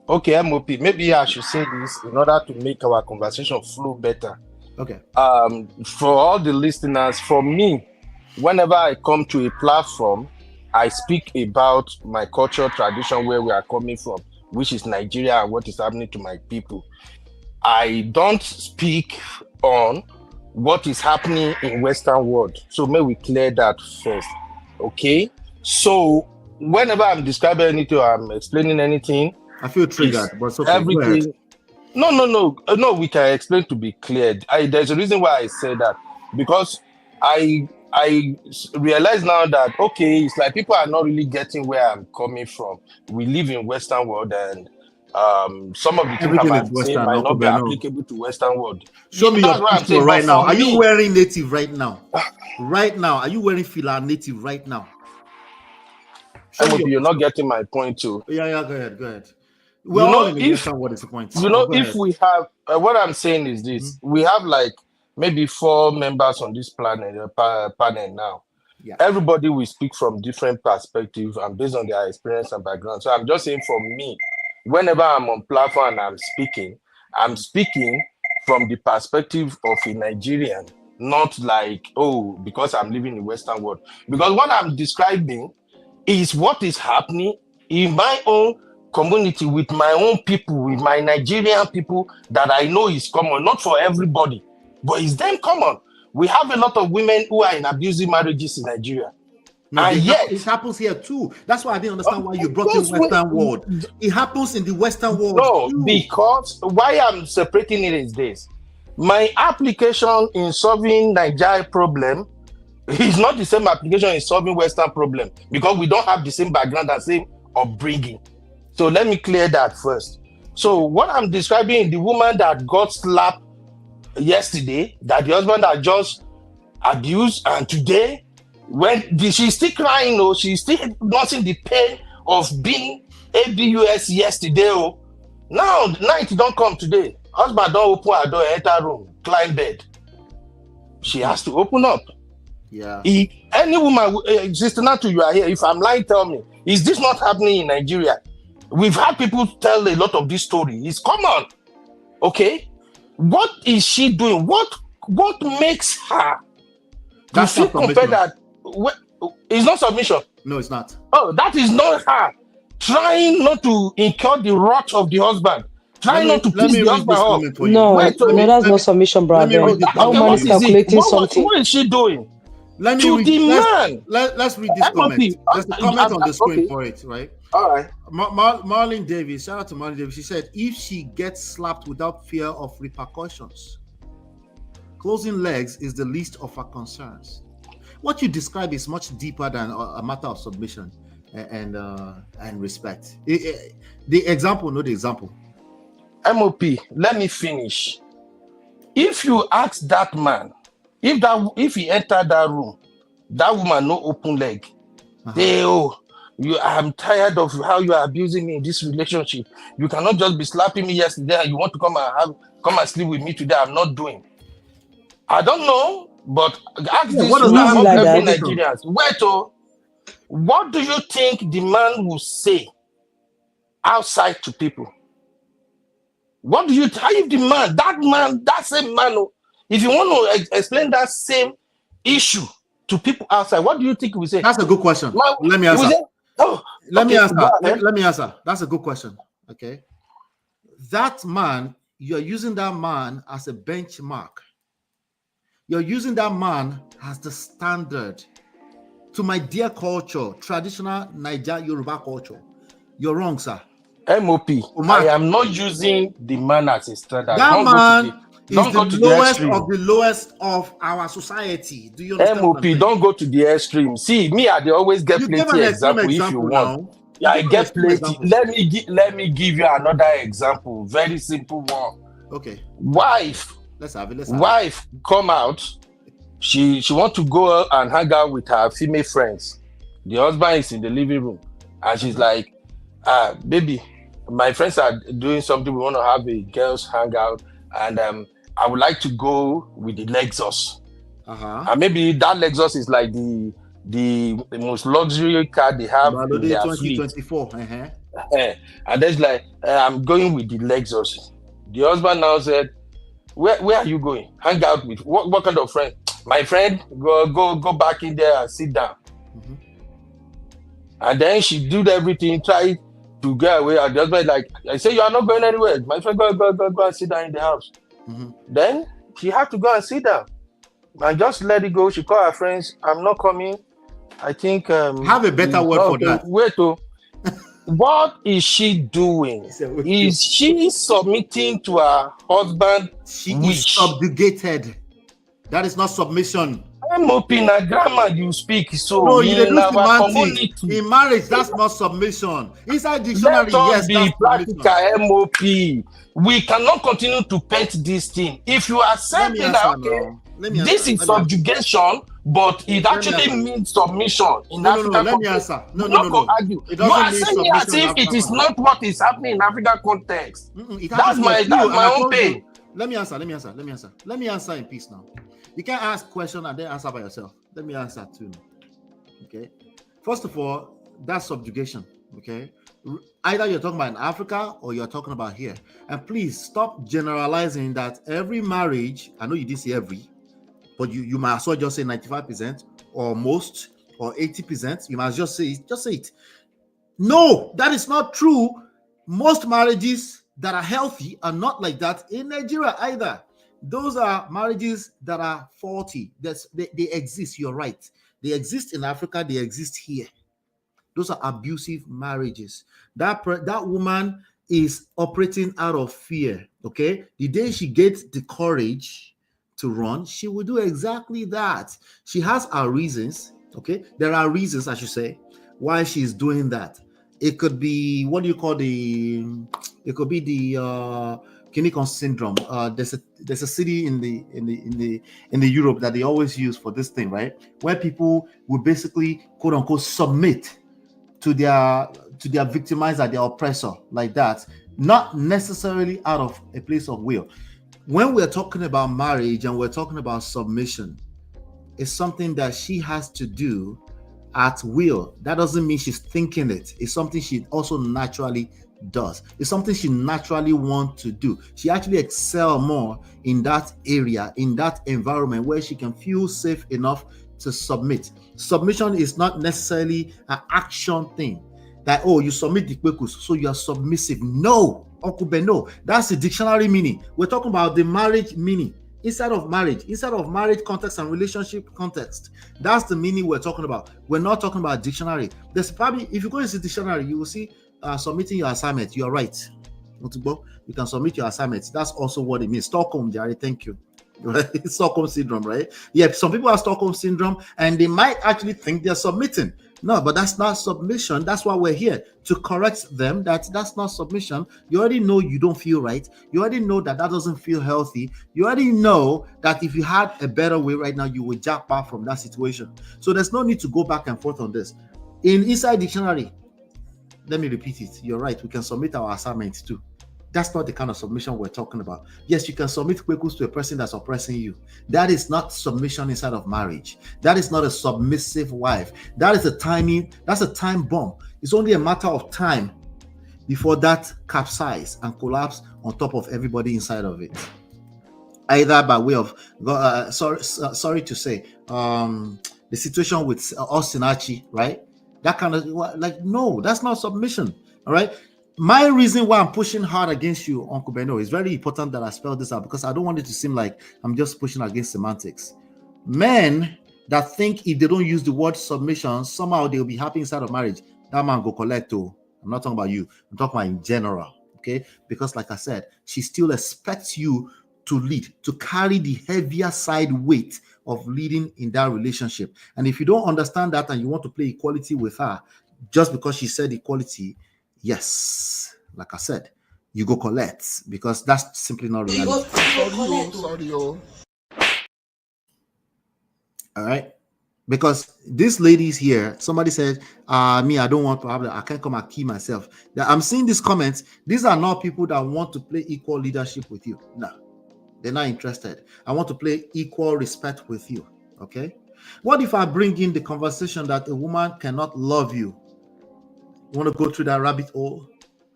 Okay, MOP. Maybe I should say this in order to make our conversation flow better. Okay. For all the listeners, for me, whenever I come to a platform, I speak about my culture, tradition, where we are coming from, which is Nigeria, and what is happening to my people. I don't speak on what is happening in Western world. So may we clear that first. Okay. So whenever I'm describing anything or I'm explaining anything, I feel triggered, but okay, everything. No, we can explain to be cleared. There's a reason why I say that, because I realize now that, okay, it's like people are not really getting where I'm coming from. We live in Western world, and some of the things I'm saying might not be applicable to Western world. Show me your picture right now. Are you wearing native right now? Right now, are you wearing fila native right now? You're not getting my point too. Yeah, go ahead. Well, you know, in the Western world is the point. You know, if we have what I'm saying is this: we have like maybe 4 members on this panel now. Yeah. Everybody will speak from different perspectives and based on their experience and background. So I'm just saying for me, whenever I'm on platform and I'm speaking from the perspective of a Nigerian, not like, oh, because I'm living in the Western world. Because what I'm describing is what is happening in my own community with my own people, with my Nigerian people that I know is common, not for everybody, but it's them common. We have a lot of women who are in abusive marriages in Nigeria. No, and yet, it happens here too. That's why I didn't understand why you brought in Western world. It happens in the Western world too. Because why I'm separating it is this. My application in solving Nigeria problem is not the same application in solving Western problem because we don't have the same background and same upbringing. So let me clear that first. So what I'm describing is the woman that got slapped yesterday, that the husband had just abused, and today, when she's still crying, she's still nursing the pain of being abused yesterday. Now night don't come today. Husband don't open her door, enter room, climb bed. She has to open up. Yeah. Any woman, Sister Natu, you are here. If I'm lying, tell me. Is this not happening in Nigeria? We've had people tell a lot of this story. It's common. Okay? What is she doing? What makes her to feel compared that it's not submission? No, it's not. Oh, that is not her trying not to incur the wrath of the husband. Trying not to piss the husband off. No, that's not submission, brother. That woman is calculating something. What is she doing? Let's read this comment. There's a comment on the screen for it, right? All right. Marlene Davis, shout out to Marlene Davis. She said, if she gets slapped without fear of repercussions, closing legs is the least of her concerns. What you describe is much deeper than a matter of submission and respect. The example, not the example. MOP, let me finish. If you ask that man, if he entered that room, that woman no open leg. I'm tired of how you are abusing me in this relationship. You cannot just be slapping me yesterday and you want to come and sleep with me today. I'm not doing. I don't know, but ask this woman, every Nigerians. What do you think the man will say outside to people? What do you if the man, that same man, if you want to explain that same issue to people outside, what do you think we say? That's a good question. Let me answer. Let me answer. That's a good question. Okay. That man, you're using that man as a benchmark. You're using that man as the standard to my dear culture, traditional Niger Yoruba culture. You're wrong, sir. MOP, I am not using the man as a standard. That man is the lowest of the lowest of our society. Do you understand? MOP, don't go to the extreme. See, me, I always get plenty example if you want. Yeah, I get plenty. Let me give you another example. Very simple one. Okay. Wife. Let's have it. Wife come out. She want to go and hang out with her female friends. The husband is in the living room, and she's like, baby, my friends are doing something. We want to have a girls hangout, and I would like to go with the Lexus. And maybe that Lexus is like the most luxury car they have in their 2024. And there's like, I'm going with the Lexus. The husband now said, where are you going? Hang out with what kind of friend? My friend, go back in there and sit down. And then she did everything, tried to get away. And the husband like, I say, you are not going anywhere. My friend, go and sit down in the house. Then she had to go and sit down and just let it go. She called her friends. I'm not coming. I think have a better word for that. Wait, what is she doing? Is she submitting to her husband? She is subjugated. That is not submission. I'm hoping that grammar you speak so no, in our community. In marriage, that's not submission. Inside dictionary, yes, be practical. MOP. We cannot continue to paint this thing. If you accept that, this is subjugation, but it actually means submission in African let me answer. No. Argue. You are saying it as if it is not what is happening in African context. That's my own pain. Let me answer in peace now. You can't ask question and then answer by yourself. Let me answer too. Okay. First of all, that's subjugation. Okay. Either you're talking about in Africa or you're talking about here. And please stop generalizing that every marriage, I know you did say every, but you might as well just say 95% or most or 80%. You must just say it. No, that is not true. Most marriages that are healthy are not like that in Nigeria either. Those are marriages that are faulty. They exist. You're right. They exist in Africa. They exist here. Those are abusive marriages. That woman is operating out of fear. Okay, the day she gets the courage to run, she will do exactly that. She has her reasons. Okay, there are reasons, I should say, why she's doing that. It could be, what do you call the? It could be the Kinikon syndrome. There's a city in the Europe that they always use for this thing, right? Where people will basically quote unquote submit to their victimizer, their oppressor, like that, not necessarily out of a place of will. When we're talking about marriage and we're talking about submission, it's something that she has to do at will. That doesn't mean she's thinking it. It's something she also naturally does. It's something she naturally wants to do. She actually excels more in that area, in that environment where she can feel safe enough to submit. Submission is not necessarily an action thing. That, oh, you submit the kwekus, so you are submissive. No, Uncle Ben, no. That's the dictionary meaning. We're talking about the marriage meaning. Inside of marriage context and relationship context. That's the meaning we're talking about. We're not talking about dictionary. There's probably, if you go into the dictionary, you will see submitting your assignment. You're right. You can submit your assignments. That's also what it means. Stockholm, Jerry, thank you. Stockholm syndrome, right? Yeah, some people have Stockholm syndrome and they might actually think they're submitting. No, but that's not submission. That's why we're here, to correct them. That's not submission. You already know you don't feel right. You already know that doesn't feel healthy. You already know that if you had a better way right now, you would jump out from that situation. So there's no need to go back and forth on this. Inside dictionary, let me repeat it. You're right. We can submit our assignments too. That's not the kind of submission we're talking about. Yes, you can submit kwekus to a person that's oppressing you. That is not submission inside of marriage. That is not a submissive wife. That's a time bomb. It's only a matter of time before that capsize and collapse on top of everybody inside of it. Either by way of, sorry to say, the situation with Ostinachi, right? That kind of, like, no, that's not submission, all right? My reason why I'm pushing hard against you, Uncle Beno, is very important that I spell this out because I don't want it to seem like I'm just pushing against semantics. Men that think if they don't use the word submission, somehow they'll be happy inside of marriage. That man go collect too. I'm not talking about you. I'm talking about in general, okay? Because like I said, she still expects you to lead, to carry the heavier side weight of leading in that relationship. And if you don't understand that and you want to play equality with her, just because she said equality, yes, like I said, you go collect, because that's simply not reality. Sorry. All right, because these ladies here, somebody said, me, I don't want to have that. I can't come and key myself. I'm seeing these comments. These are not people that want to play equal leadership with you. No, they're not interested. I want to play equal respect with you. Okay, what if I bring in the conversation that a woman cannot love you? You want to go through that rabbit hole,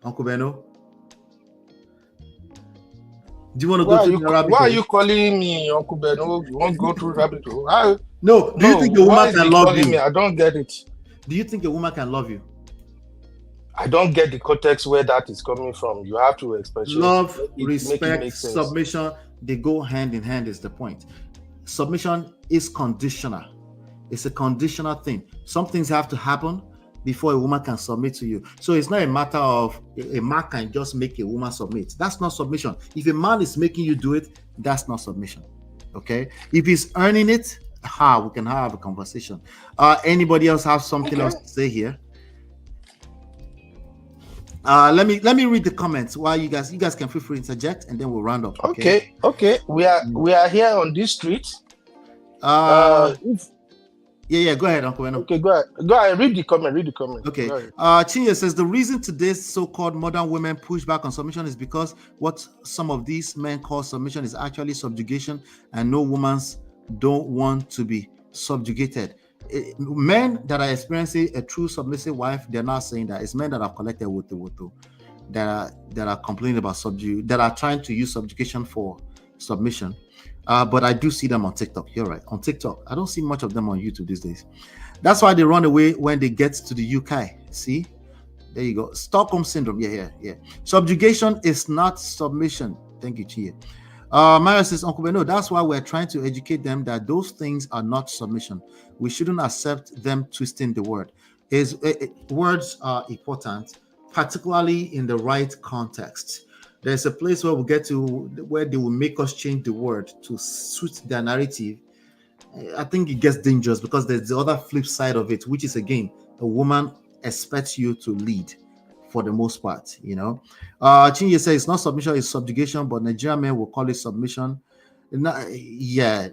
Uncle Beno? Do you want to go through the rabbit hole? Why are you calling me Uncle Beno? You want to go through rabbit hole? No. Do you think a woman can love you? I don't get it. Do you think a woman can love you? I don't get the context where that is coming from. You have to express love, respect, submission. They go hand in hand. Is the point. Submission is conditional. It's a conditional thing. Some things have to happen before a woman can submit to you. So it's not a matter of a man can just make a woman submit. That's not submission. If a man is making you do it, that's not submission. Okay? If he's earning it, we can have a conversation. Anybody else have something else to say here? Let me read the comments while you guys can feel free to interject, and then we'll round up. Okay. We are here on this street. Yeah, go ahead, Uncle Eno. Okay, go ahead. Read the comment. Okay. Chinye says the reason today's so-called modern women push back on submission is because what some of these men call submission is actually subjugation, and no women don't want to be subjugated. Men that are experiencing a true submissive wife, they're not saying that. It's men that have collected woto that are complaining about that are trying to use subjugation for submission. But I do see them on TikTok. You're right. On TikTok. I don't see much of them on YouTube these days. That's why they run away when they get to the UK. See? There you go. Stockholm syndrome. Yeah. Subjugation is not submission. Thank you, Chia. Mario says, Uncle Beno, that's why we're trying to educate them that those things are not submission. We shouldn't accept them twisting the word. Words are important, particularly in the right context. There's a place where we get to where they will make us change the word to suit their narrative. I think it gets dangerous because there's the other flip side of it, which is, again, a woman expects you to lead for the most part, you know. Chinye says it's not submission, it's subjugation, but Nigerian men will call it submission. Yeah,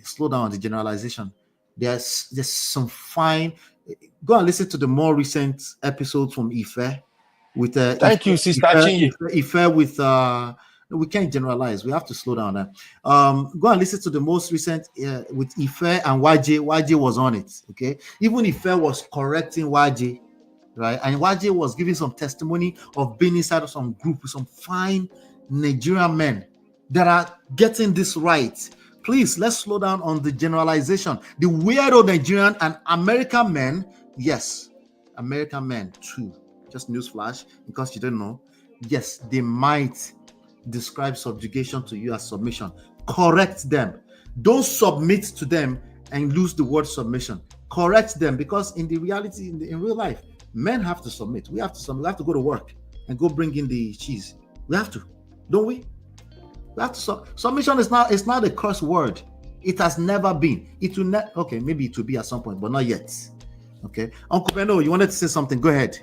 slow down on the generalization. There's some fine. Go and listen to the more recent episodes from Ife with thank you, Sister Chinye. Ife with we can't generalize. We have to slow down now. Go and listen to the most recent with Ife and YJ. YJ was on it. Okay, even Ife was correcting YJ, right? And YJ was giving some testimony of being inside of some group with some fine Nigerian men that are getting this right. Please, let's slow down on the generalization. The weirdo Nigerian and American men, yes, American men too. Just newsflash, because you don't know. Yes, they might describe subjugation to you as submission. Correct them. Don't submit to them and lose the word submission. Correct them, because in the reality, in real life, men have to submit. We have to submit. We have to go to work and go bring in the cheese. We have to, don't we? We have to submission is not. It's not a curse word. It has never been. It will not. Okay, maybe it will be at some point, but not yet. Okay, Uncle Beno, you wanted to say something? Go ahead.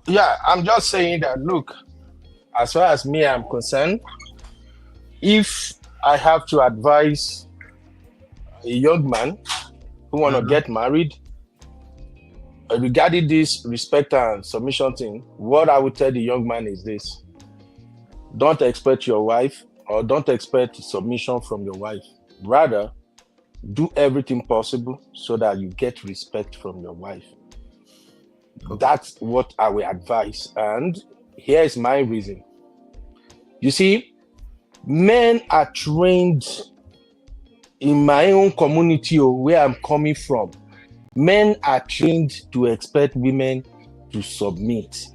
Yeah, I'm just saying that, look, as far as me I'm concerned, if I have to advise a young man who want to get married, regarding this respect and submission thing, what I would tell the young man is this: don't expect your wife, or don't expect submission from your wife. Rather, do everything possible so that you get respect from your wife. That's what I will advise. And here is my reason. You see, men are trained in my own community, where I'm coming from. Men are trained to expect women to submit.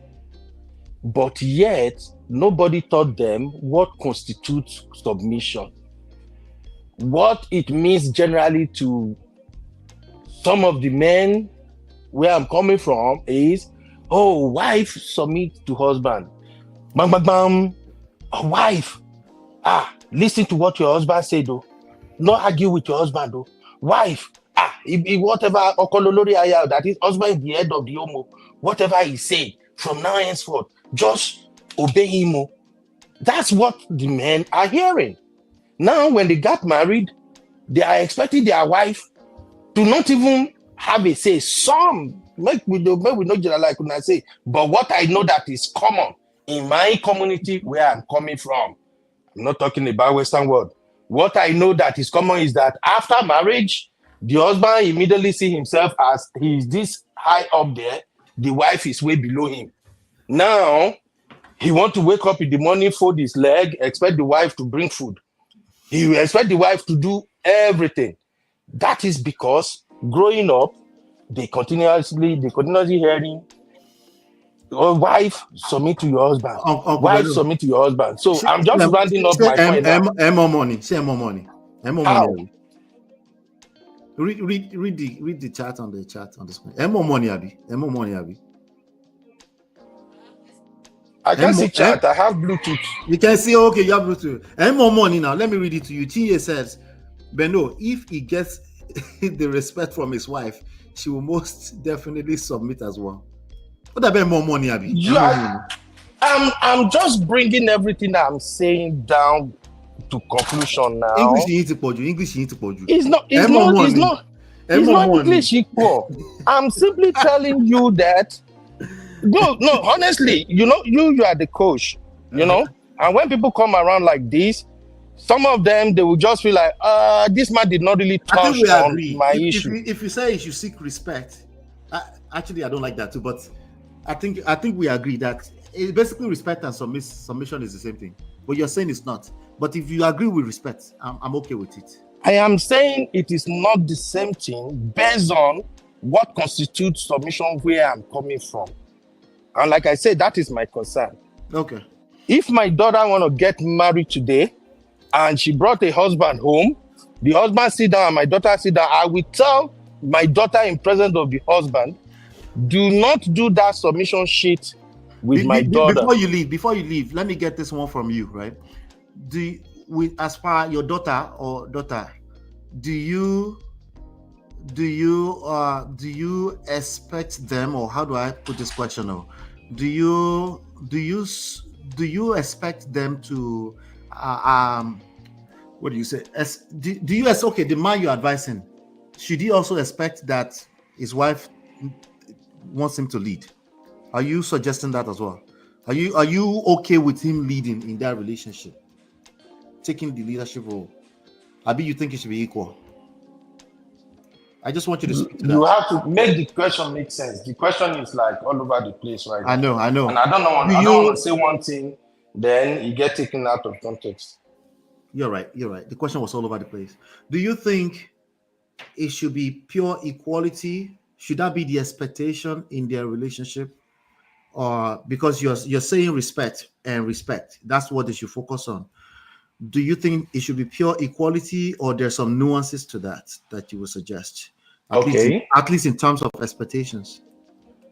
But yet, nobody taught them what constitutes submission. What it means generally to some of the men where I'm coming from is, oh, wife submit to husband. Bam, bam, bam. Oh, wife, listen to what your husband said, though. Not argue with your husband, though. Wife, if whatever that is, husband is the head of the home. Whatever he say from now henceforth, just obey him. That's what the men are hearing. Now, when they got married, they are expecting their wife to not even have a say. Some make we not generalize, could not say, but what I know that is common in my community where I'm coming from, I'm not talking about Western world. What I know that is common is that after marriage, the husband immediately see himself as he's this high up there, the wife is way below him. Now, he want to wake up in the morning, fold his leg, expect the wife to bring food. He will expect the wife to do everything. That is because growing up, they continuously hearing, oh, wife, submit to your husband. Wife, submit to your husband. So I'm just rounding up my point now. More money. Say more money. More money. Read the chat on the screen. More money, Abi. More money, Abi. I can see chat. I have Bluetooth. You can see. Okay, you have Bluetooth. More money now. Let me read it to you. Tia says, Beno, if he gets the respect from his wife, she will most definitely submit as well. What about more money, Abi? Yeah, I'm just bringing everything that I'm saying down to conclusion now. English you need to put you. It's not English equal. I'm simply telling you that. No, honestly, you know, you are the coach, you know, and when people come around like this, Some of them, they will just feel like, this man did not really I think touch we on agree. my If issue. if you say you should seek respect, actually I don't like that too. But I think we agree that basically respect and submission is the same thing. But you're saying it's not. But if you agree with respect, I'm okay with it. I am saying it is not the same thing based on what constitutes submission where I'm coming from. And like I said, that is my concern. Okay. If my daughter want to get married today and she brought a husband home, the husband sit down and my daughter sit down, I will tell my daughter in presence of the husband, do not do that submission shit with my daughter. Before you leave, let me get this one from you, right? As far your daughter, do you expect them, or how do I put this question? Or do you expect them to what do you say? Do you okay, the man you're advising, should he also expect that his wife wants him to lead? Are you suggesting that as well? Are you okay with him leading in that relationship, taking the leadership role? Abi, you think it should be equal? I just want you to speak to that. You have to make the question make sense. The question is like all over the place right now. I know. And I don't want to say one thing, then you get taken out of context. You're right. The question was all over the place. Do you think it should be pure equality? Should that be the expectation in their relationship? Or because you're saying respect, that's what they should focus on. Do you think it should be pure equality, or there's some nuances to that you would suggest? At least in terms of expectations.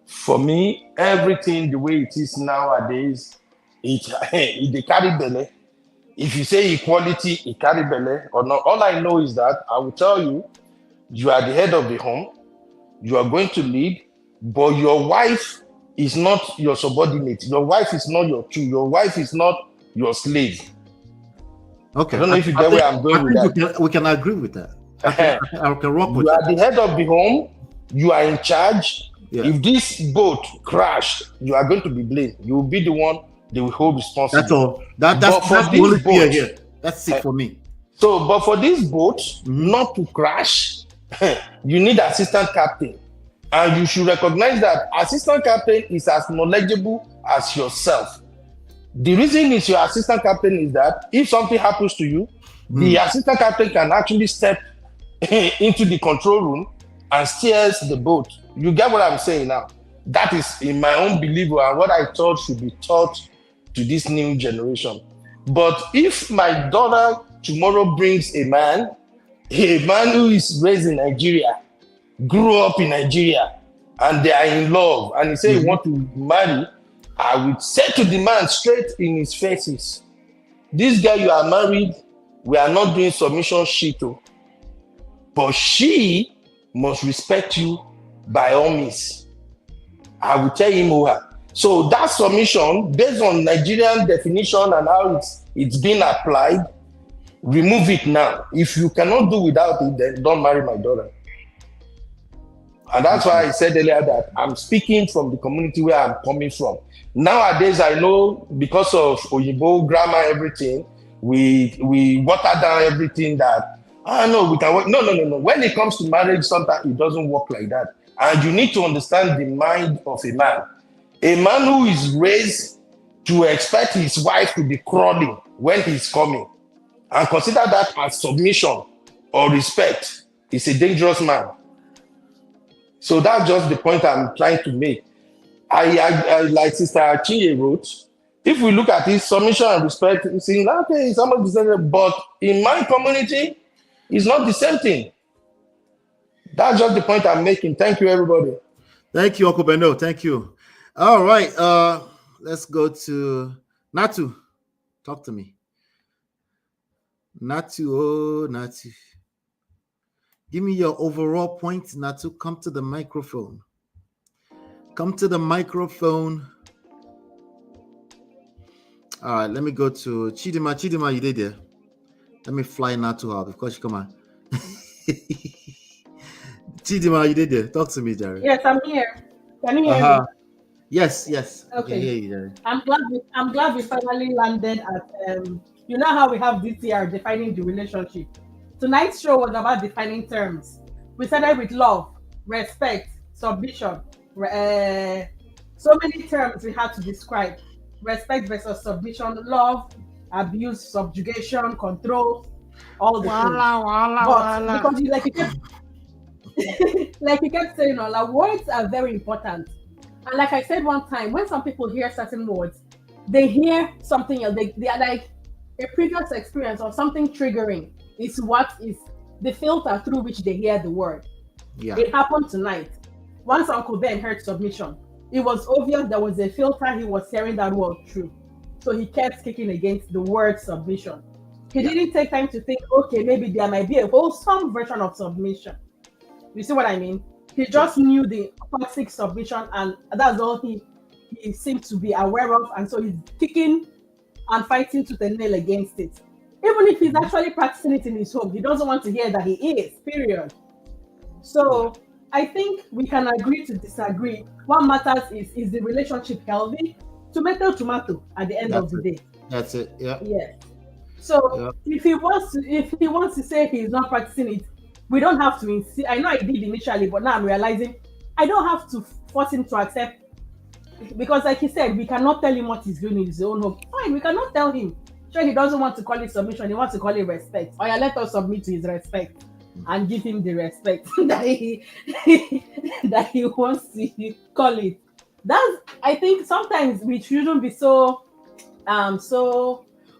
For me, everything the way it is nowadays, it carry belly. If you say equality, it carry belly or not. All I know is that I will tell you, you are the head of the home, you are going to lead, but your wife is not your subordinate. Your wife is not your tool. Your wife is not your slave. Okay. I don't know if you get where I'm going with that. We can agree with that. I can rock with that. that. You are the head of the home. You are in charge. Yeah. If this boat crashed, you are going to be blamed. You will be the one they will hold responsible. That's all. That's the only fear here. That's it for me. So, but for this boat not to crash, you need assistant captain. And you should recognize that assistant captain is as knowledgeable as yourself. The reason is your assistant captain is that if something happens to you, the assistant captain can actually step into the control room and steers the boat. You get what I'm saying now? That is in my own belief and what I thought should be taught to this new generation. But if my daughter tomorrow brings a man who is raised in Nigeria, grew up in Nigeria, and they are in love, and he say he want to marry, I would say to the man straight in his faces, this guy, you are married, we are not doing submission shit, but she must respect you by all means. I will tell him or her. So that submission, based on Nigerian definition and how it's been applied, remove it now. If you cannot do without it, then don't marry my daughter. And that's why I said earlier that I'm speaking from the community where I'm coming from. Nowadays, I know because of Oyibo grammar, everything, we water down everything that, no, we can work. No. When it comes to marriage, sometimes it doesn't work like that. And you need to understand the mind of a man. A man who is raised to expect his wife to be crawling when he's coming and consider that as submission or respect is a dangerous man. So that's just the point I'm trying to make. I like Sister Achie wrote, if we look at this submission and respect, it's saying, okay, it's almost the same, but in my community, it's not the same thing. That's just the point I'm making. Thank you, everybody. Thank you, Uncle Beno. Thank you. All right. Let's go to Natu. Talk to me. Natu. Give me your overall point, Natu. Come to the microphone. All right, let me go to Chidima. Chidima, you did there. Let me fly Natu out because come on. Chidima, you did there. Talk to me, Jerry. Yes, I'm here. Can you hear me? Yes. Okay. I can hear you, Jerry. I'm glad we finally landed at You know how we have DTR defining the relationship. Tonight's show was about defining terms. We started with love, respect, submission. So many terms we had to describe. Respect versus submission, love, abuse, subjugation, control, all the things. But because like you kept saying, Ola, words are very important. And like I said one time, when some people hear certain words, they hear something else. They are like a previous experience or something triggering is what is the filter through which they hear the word. Yeah. It happened tonight. Once Uncle Ben heard submission, it was obvious there was a filter he was hearing that word through. So he kept kicking against the word submission. He didn't take time to think, okay, maybe there might be a wholesome version of submission. You see what I mean? He just knew the toxic submission, and that's all he seemed to be aware of, and so he's kicking and fighting to the nail against it. Even if he's actually practicing it in his home, he doesn't want to hear that he is, period. So I think we can agree to disagree. What matters is the relationship healthy? Tomato at the end of the day. That's it. Yeah. Yes. So if he wants to say he's not practicing it, we don't have to insist. I know I did initially, but now I'm realizing I don't have to force him to accept, because like he said, we cannot tell him what he's doing in his own home. Fine, we cannot tell him. Sure, he doesn't want to call it submission, he wants to call it respect. Or let us submit to his respect and give him the respect that he that he wants to call it. That's, I think sometimes we shouldn't be so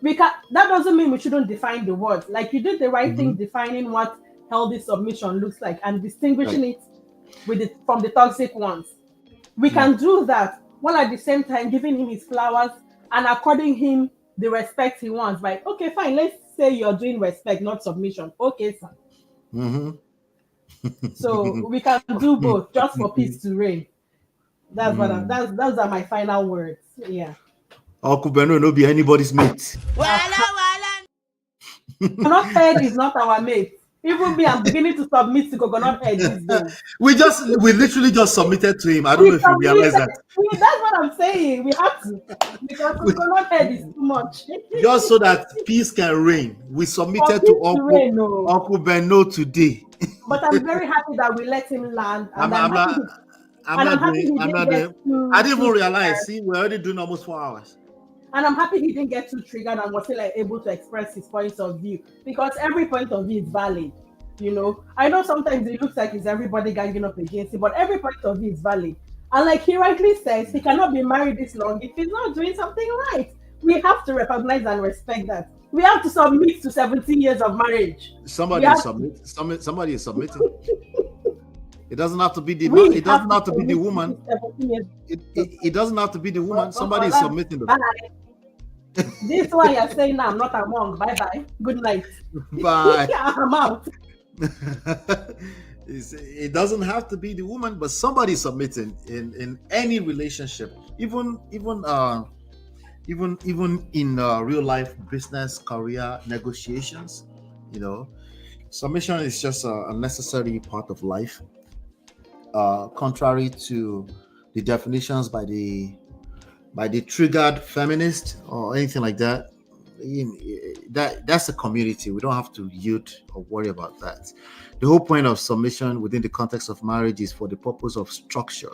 we can, that doesn't mean we shouldn't define the word. Like you did the right thing defining what healthy submission looks like and distinguishing it with it from the toxic ones. We can do that while at the same time giving him his flowers and according him the respect he wants. Like, okay, fine, let's say you're doing respect, not submission. Okay, sir. So we can do both just for peace to reign. That's what those are my final words. Yeah. Uncle Beno no be anybody's mate. Coconut head is not our mate. Even me, I'm beginning to submit to coconut head these days. We literally just submitted to him. I don't know if you realize that. That's what I'm saying. We have to, because coconut head is too much. Just so that peace can reign, we submitted to Uncle Beno today. But I'm very happy that we let him land. And I didn't even realize. See, we're already doing almost 4 hours. And I'm happy he didn't get too triggered and was still able to express his points of view, because every point of view is valid. You know, I know sometimes it looks like it's everybody ganging up against him, but every point of view is valid. And like he rightly says, he cannot be married this long if he's not doing something right. We have to recognize and respect that. We have to submit to 17 years of marriage. Somebody is submitting. It doesn't have to be the man. It doesn't have to be the woman. It doesn't have to be the woman. Somebody is submitting. This is why you're saying I'm not among. Bye-bye. Good night. Bye. I'm out. It doesn't have to be the woman, but somebody submitting in any relationship, even in real life business, career negotiations. You know, submission is just a necessary part of life. Contrary to the definitions by the triggered feminist or anything like that, that's a community. We don't have to yield or worry about that. The whole point of submission within the context of marriage is for the purpose of structure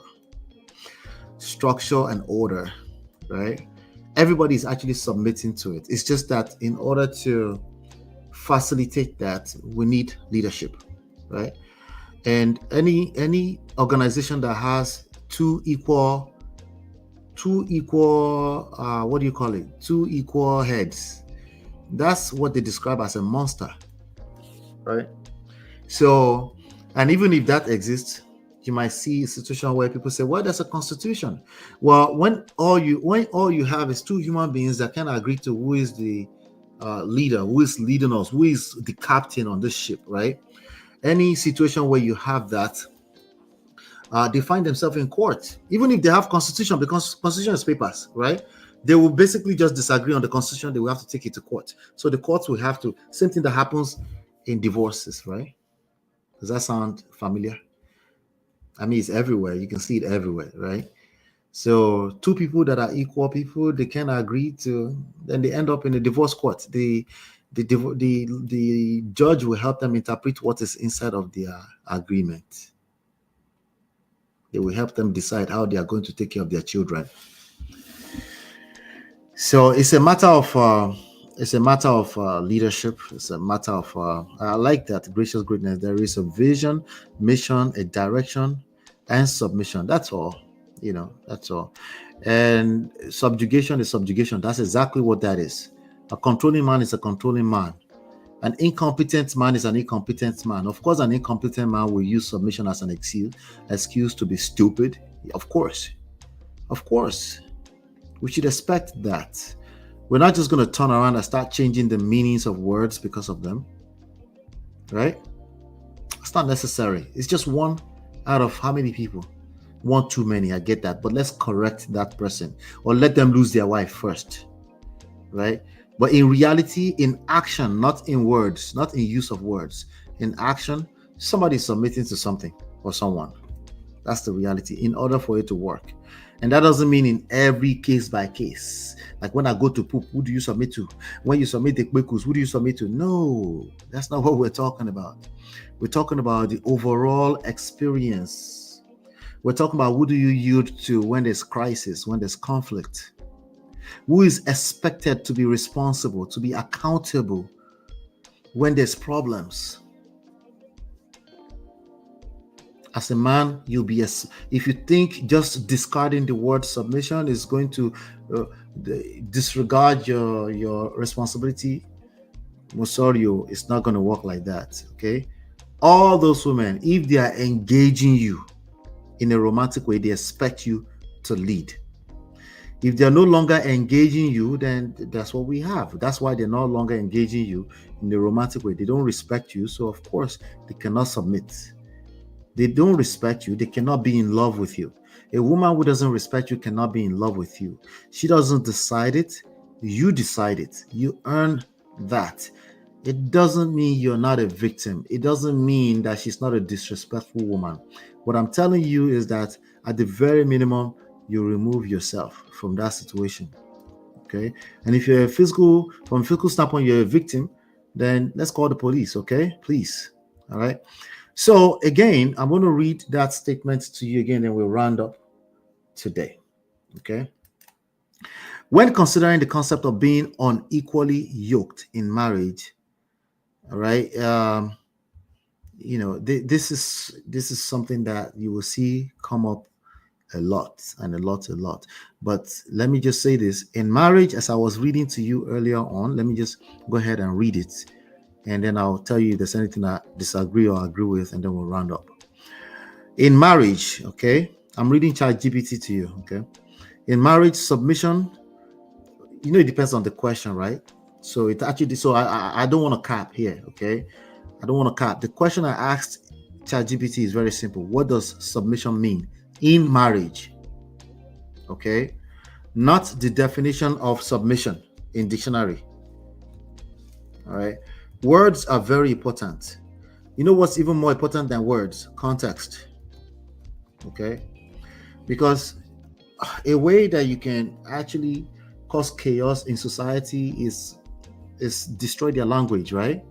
and order, right? Everybody is actually submitting to it. It's just that in order to facilitate that, we need leadership, right? And any organization that has two equal heads, that's what they describe as a monster, right? So, and even if that exists, you might see a situation where people say, well, there's a constitution. Well, when all you have is two human beings that can agree to who is the leader, who is leading us, who is the captain on this ship, right? Any situation where you have that, they find themselves in court, even if they have constitution, because constitution is papers, right? They will basically just disagree on the constitution. They will have to take it to court. So the courts will have to, same thing that happens in divorces, right? Does that sound familiar? I mean, it's everywhere. You can see it everywhere, right? So two people that are equal people, they can agree to, then they end up in a divorce court. The judge will help them interpret what is inside of their agreement. They will help them decide how they are going to take care of their children. So it's a matter of leadership. It's a matter of I like that gracious greatness. There is a vision, mission, a direction, and submission. That's all. That's all. And subjugation is subjugation. That's exactly what that is. A controlling man is a controlling man. An incompetent man is an incompetent man. Of course, an incompetent man will use submission as an excuse to be stupid. Of course. We should expect that. We're not just going to turn around and start changing the meanings of words because of them. Right? It's not necessary. It's just one out of how many people? One too many. I get that. But let's correct that person. Or let them lose their wife first. Right? But in reality, in action, not in words, not in use of words, in action, somebody's submitting to something or someone. That's the reality in order for it to work. And that doesn't mean in every case by case. Like when I go to poop, who do you submit to? When you submit the kwekus, who do you submit to? No, that's not what we're talking about. We're talking about the overall experience. We're talking about who do you yield to when there's crisis, when there's conflict. Who is expected to be responsible, to be accountable when there's problems? As a man, you'll be if you think just discarding the word submission is going to disregard your responsibility, Mosorio, it's not going to work like that. Okay, all those women, if they are engaging you in a romantic way, they expect you to lead. If they're no longer engaging you, then that's what we have. That's why they're no longer engaging you in a romantic way. They don't respect you, so of course they cannot submit. They don't respect you. They cannot be in love with you. A woman who doesn't respect you cannot be in love with you. She doesn't decide it. You decide it. You earn that. It doesn't mean you're not a victim. It doesn't mean that she's not a disrespectful woman. What I'm telling you is that at the very minimum, you remove yourself from that situation. Okay? And if you're from a physical standpoint, you're a victim, then let's call the police. Okay? Please. All right? So again, I'm going to read that statement to you again, and we'll round up today. Okay. When considering the concept of being unequally yoked in marriage, all right, this is something that you will see come up a lot. But let me just say this: in marriage, as I was reading to you earlier on, let me just go ahead and read it. And then I'll tell you if there's anything I disagree or agree with, and then we'll round up. In marriage, okay, I'm reading ChatGPT to you, okay? In marriage, submission, it depends on the question, right? So it actually, I don't want to cap here, okay? I don't want to cap. The question I asked ChatGPT is very simple. What does submission mean in marriage? Okay? Not the definition of submission in dictionary. All right? Words are very important. You know what's even more important than words? Context. Okay? Because a way that you can actually cause chaos in society is destroy their language, right?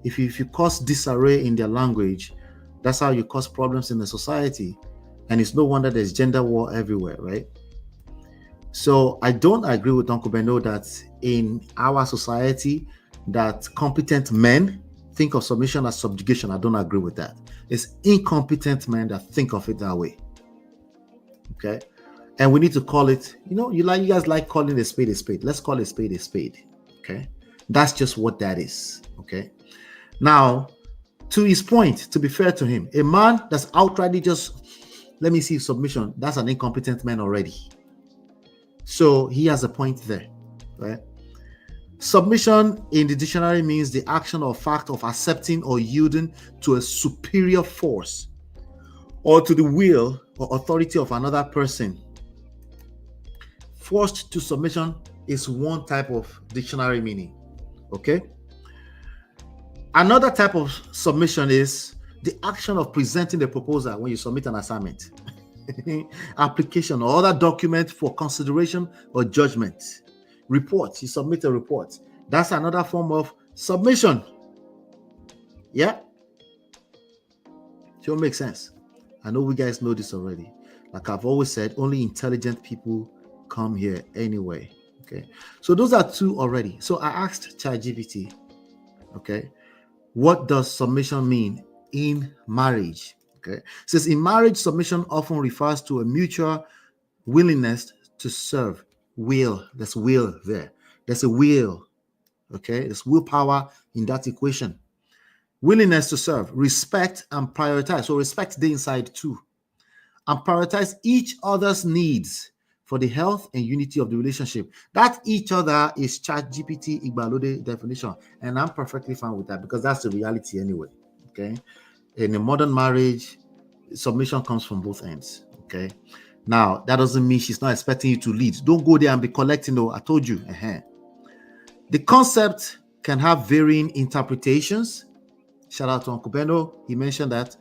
If you cause disarray in their language, that's how you cause problems in the society. And it's no wonder there's gender war everywhere, right? So I don't agree with Uncle Beno that in our society, that competent men think of submission as subjugation. I don't agree with that. It's incompetent men that think of it that way. Okay? And we need to call it, you guys like calling a spade a spade. Let's call a spade a spade. Okay? That's just what that is. Okay? Now, to his point, to be fair to him, a man that's outrightly just, let me see submission, that's an incompetent man already. So he has a point there. Right? Submission in the dictionary means the action or fact of accepting or yielding to a superior force or to the will or authority of another person. Forced to submission is one type of dictionary meaning. Okay? Another type of submission is the action of presenting the proposal when you submit an assignment. application or other document for consideration or judgment. Report. You submit a report. That's another form of submission. Yeah? Sure makes sense. I know we guys know this already. Like I've always said, only intelligent people come here anyway. Okay. So those are two already. So I asked ChatGPT, okay, what does submission mean in marriage? Okay. It says in marriage, submission often refers to a mutual willingness to serve. Will. There's will there. There's a will. Okay. There's willpower in that equation. Willingness to serve, respect, and prioritize. So respect the inside too. And prioritize each other's needs for the health and unity of the relationship. That each other is ChatGPT Igbalode definition. And I'm perfectly fine with that because that's the reality anyway. Okay. In a modern marriage, submission comes from both ends. Okay. Now, that doesn't mean she's not expecting you to lead. Don't go there and be collecting. No, I told you. The concept can have varying interpretations. Shout out to Uncle Beno. He mentioned that.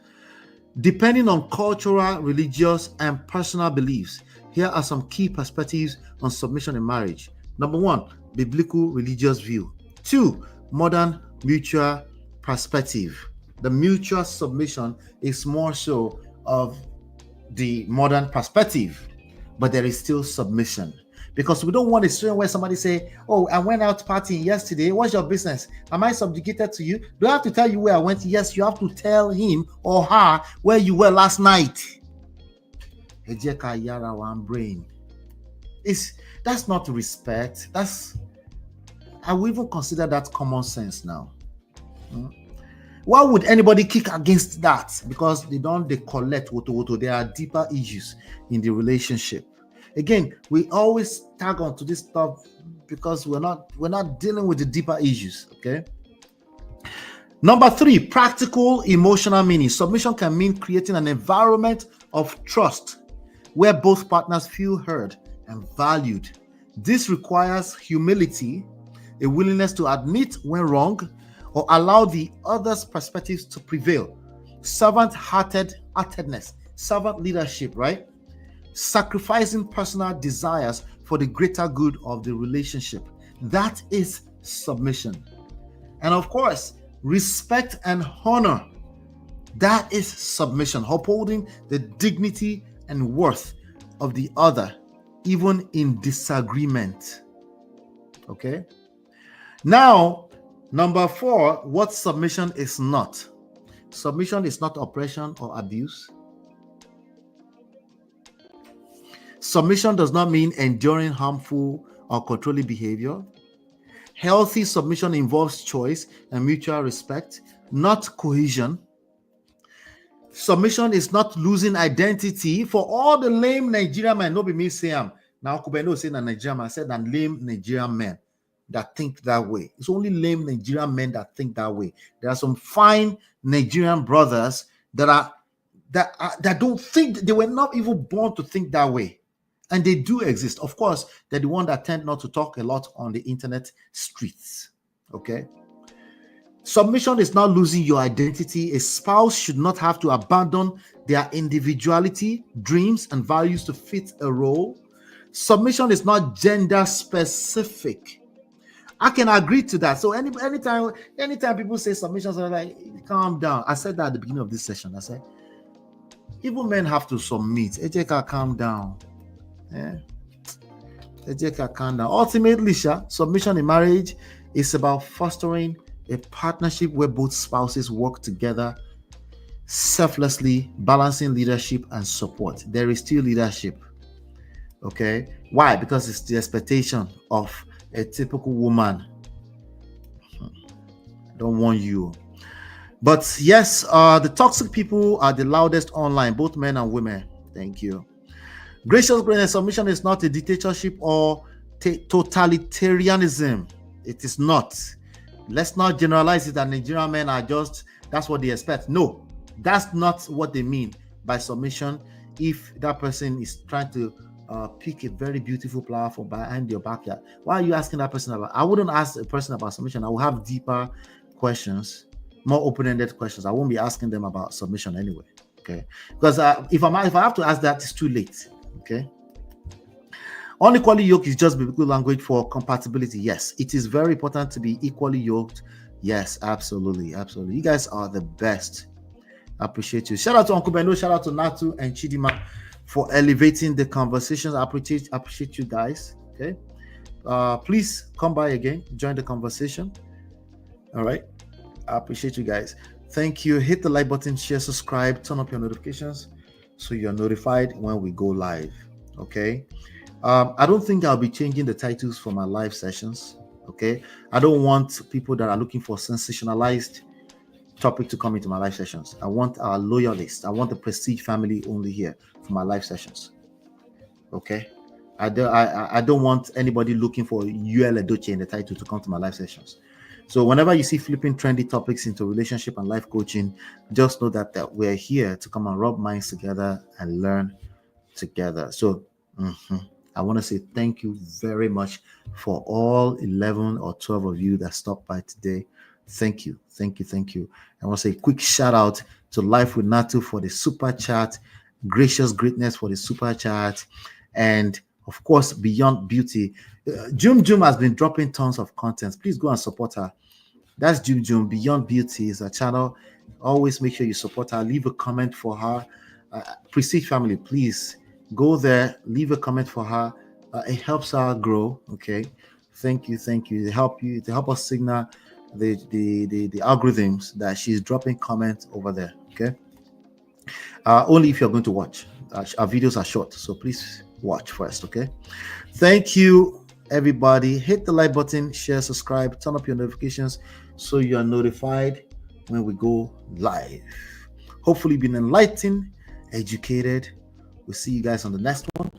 Depending on cultural, religious, and personal beliefs, here are some key perspectives on submission in marriage. Number one, biblical religious view. Two, modern mutual perspective. The mutual submission is more so of the modern perspective, but there is still submission. Because we don't want a situation where somebody say, oh, I went out partying yesterday. What's your business? Am I subjugated to you? Do I have to tell you where I went? Yes, you have to tell him or her where you were last night. Brain. That's not respect. I would even consider that common sense now. Why would anybody kick against that? Because they collect woto. There are deeper issues in the relationship. Again, we always tag on to this stuff because we're not dealing with the deeper issues. Okay. Number three, practical emotional meaning. Submission can mean creating an environment of trust where both partners feel heard and valued. This requires humility, a willingness to admit when wrong, or allow the other's perspectives to prevail. Servant-heartedness, servant leadership, right? Sacrificing personal desires for the greater good of the relationship. That is submission. And of course, respect and honor. That is submission, upholding the dignity and worth of the other, even in disagreement. Okay? Now, number four, what submission is not. Submission is not oppression or abuse. Submission does not mean enduring harmful or controlling behavior. Healthy submission involves choice and mutual respect, not cohesion. Submission is not losing identity. For all the lame Nigerian men, no be me say am. Now Kubeno saying a Nigerian man, I said that lame Nigerian men that think that way. It's only lame Nigerian men that think that way. There are some fine Nigerian brothers that don't think, they were not even born to think that way. And they do exist. Of course, they're the one that tend not to talk a lot on the internet streets. Okay? Submission is not losing your identity. A spouse should not have to abandon their individuality, dreams, and values to fit a role. Submission is not gender specific. I can agree to that. So anytime people say submission, I'm like, calm down. I said that at the beginning of this session. I said, even men have to submit. Ejeka, calm down. Ultimately, submission in marriage is about fostering a partnership where both spouses work together selflessly, balancing leadership and support. There is still leadership. Okay? Why? Because it's the expectation of a typical woman. Don't want you. But yes, the toxic people are the loudest online, both men and women. Thank you. Gracious greatness, submission is not a dictatorship or totalitarianism. It is not. Let's not generalize it that Nigerian men are just, that's what they expect. No, that's not what they mean by submission. If that person is trying to pick a very beautiful flower from behind your backyard, why are you asking that person about? I wouldn't ask a person about submission. I will have deeper questions, more open-ended questions. I won't be asking them about submission anyway. Okay, because if I have to ask that, it's too late. Okay. Unequally yoked is just biblical language for compatibility. Yes, it is very important to be equally yoked. Yes, absolutely, absolutely. You guys are the best. I appreciate you. Shout out to Uncle Beno, shout out to Natu and Chidima for elevating the conversations. I appreciate you guys. Okay. Please come by again, join the conversation. All right. I appreciate you guys. Thank you. Hit the like button, share, subscribe, turn up your notifications so you're notified when we go live. Okay. I don't think I'll be changing the titles for my live sessions. Okay. I don't want people that are looking for sensationalized topic to come into my live sessions. I want our loyalists. I want the Prestige family only here for my live sessions. Okay. I don't want anybody looking for EDOCHIE in the title to come to my live sessions. So whenever you see flipping trendy topics into relationship and life coaching, just know that we're here to come and rub minds together and learn together. So I want to say thank you very much for all 11 or 12 of you that stopped by today. Thank you. Thank you. Thank you. I want to say a quick shout out to Life with Natu for the super chat, Gracious Greatness for the super chat, and of course, Beyond Beauty. Jum has been dropping tons of content. Please go and support her. That's Jum. Beyond Beauty is a channel. Always make sure you support her. Leave a comment for her. Prestige family, please go there. Leave a comment for her. It helps her grow. Okay. Thank you. They help us signal the algorithms that she's dropping comments over there. Okay. Only if you're going to watch. Our videos are short, so please watch first. Okay. Thank you, everybody. Hit the like button, share, subscribe, turn up your notifications so you're notified when we go live. Hopefully been enlightened, educated. We'll see you guys on the next one.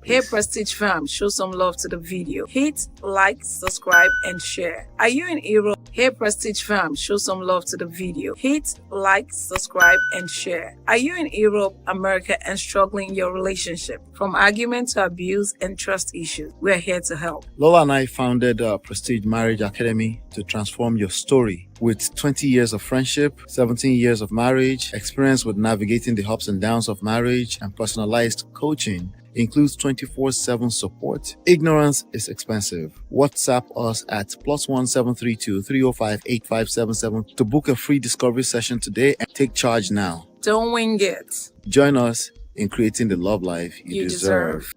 Hey Prestige fam, show some love to the video. Hit like, subscribe, and share. Are you in Europe? Hey Prestige fam, show some love to the video. Hit like, subscribe, and share. Are you in Europe, America, and struggling in your relationship? From argument to abuse and trust issues, we're here to help. Lola and I founded Prestige Marriage Academy to transform your story. With 20 years of friendship, 17 years of marriage, experience with navigating the ups and downs of marriage, and personalized coaching, includes 24/7 support. Ignorance is expensive. WhatsApp us at +1 732 305 8577 to book a free discovery session today and take charge now. Don't wing it. Join us in creating the love life you deserve.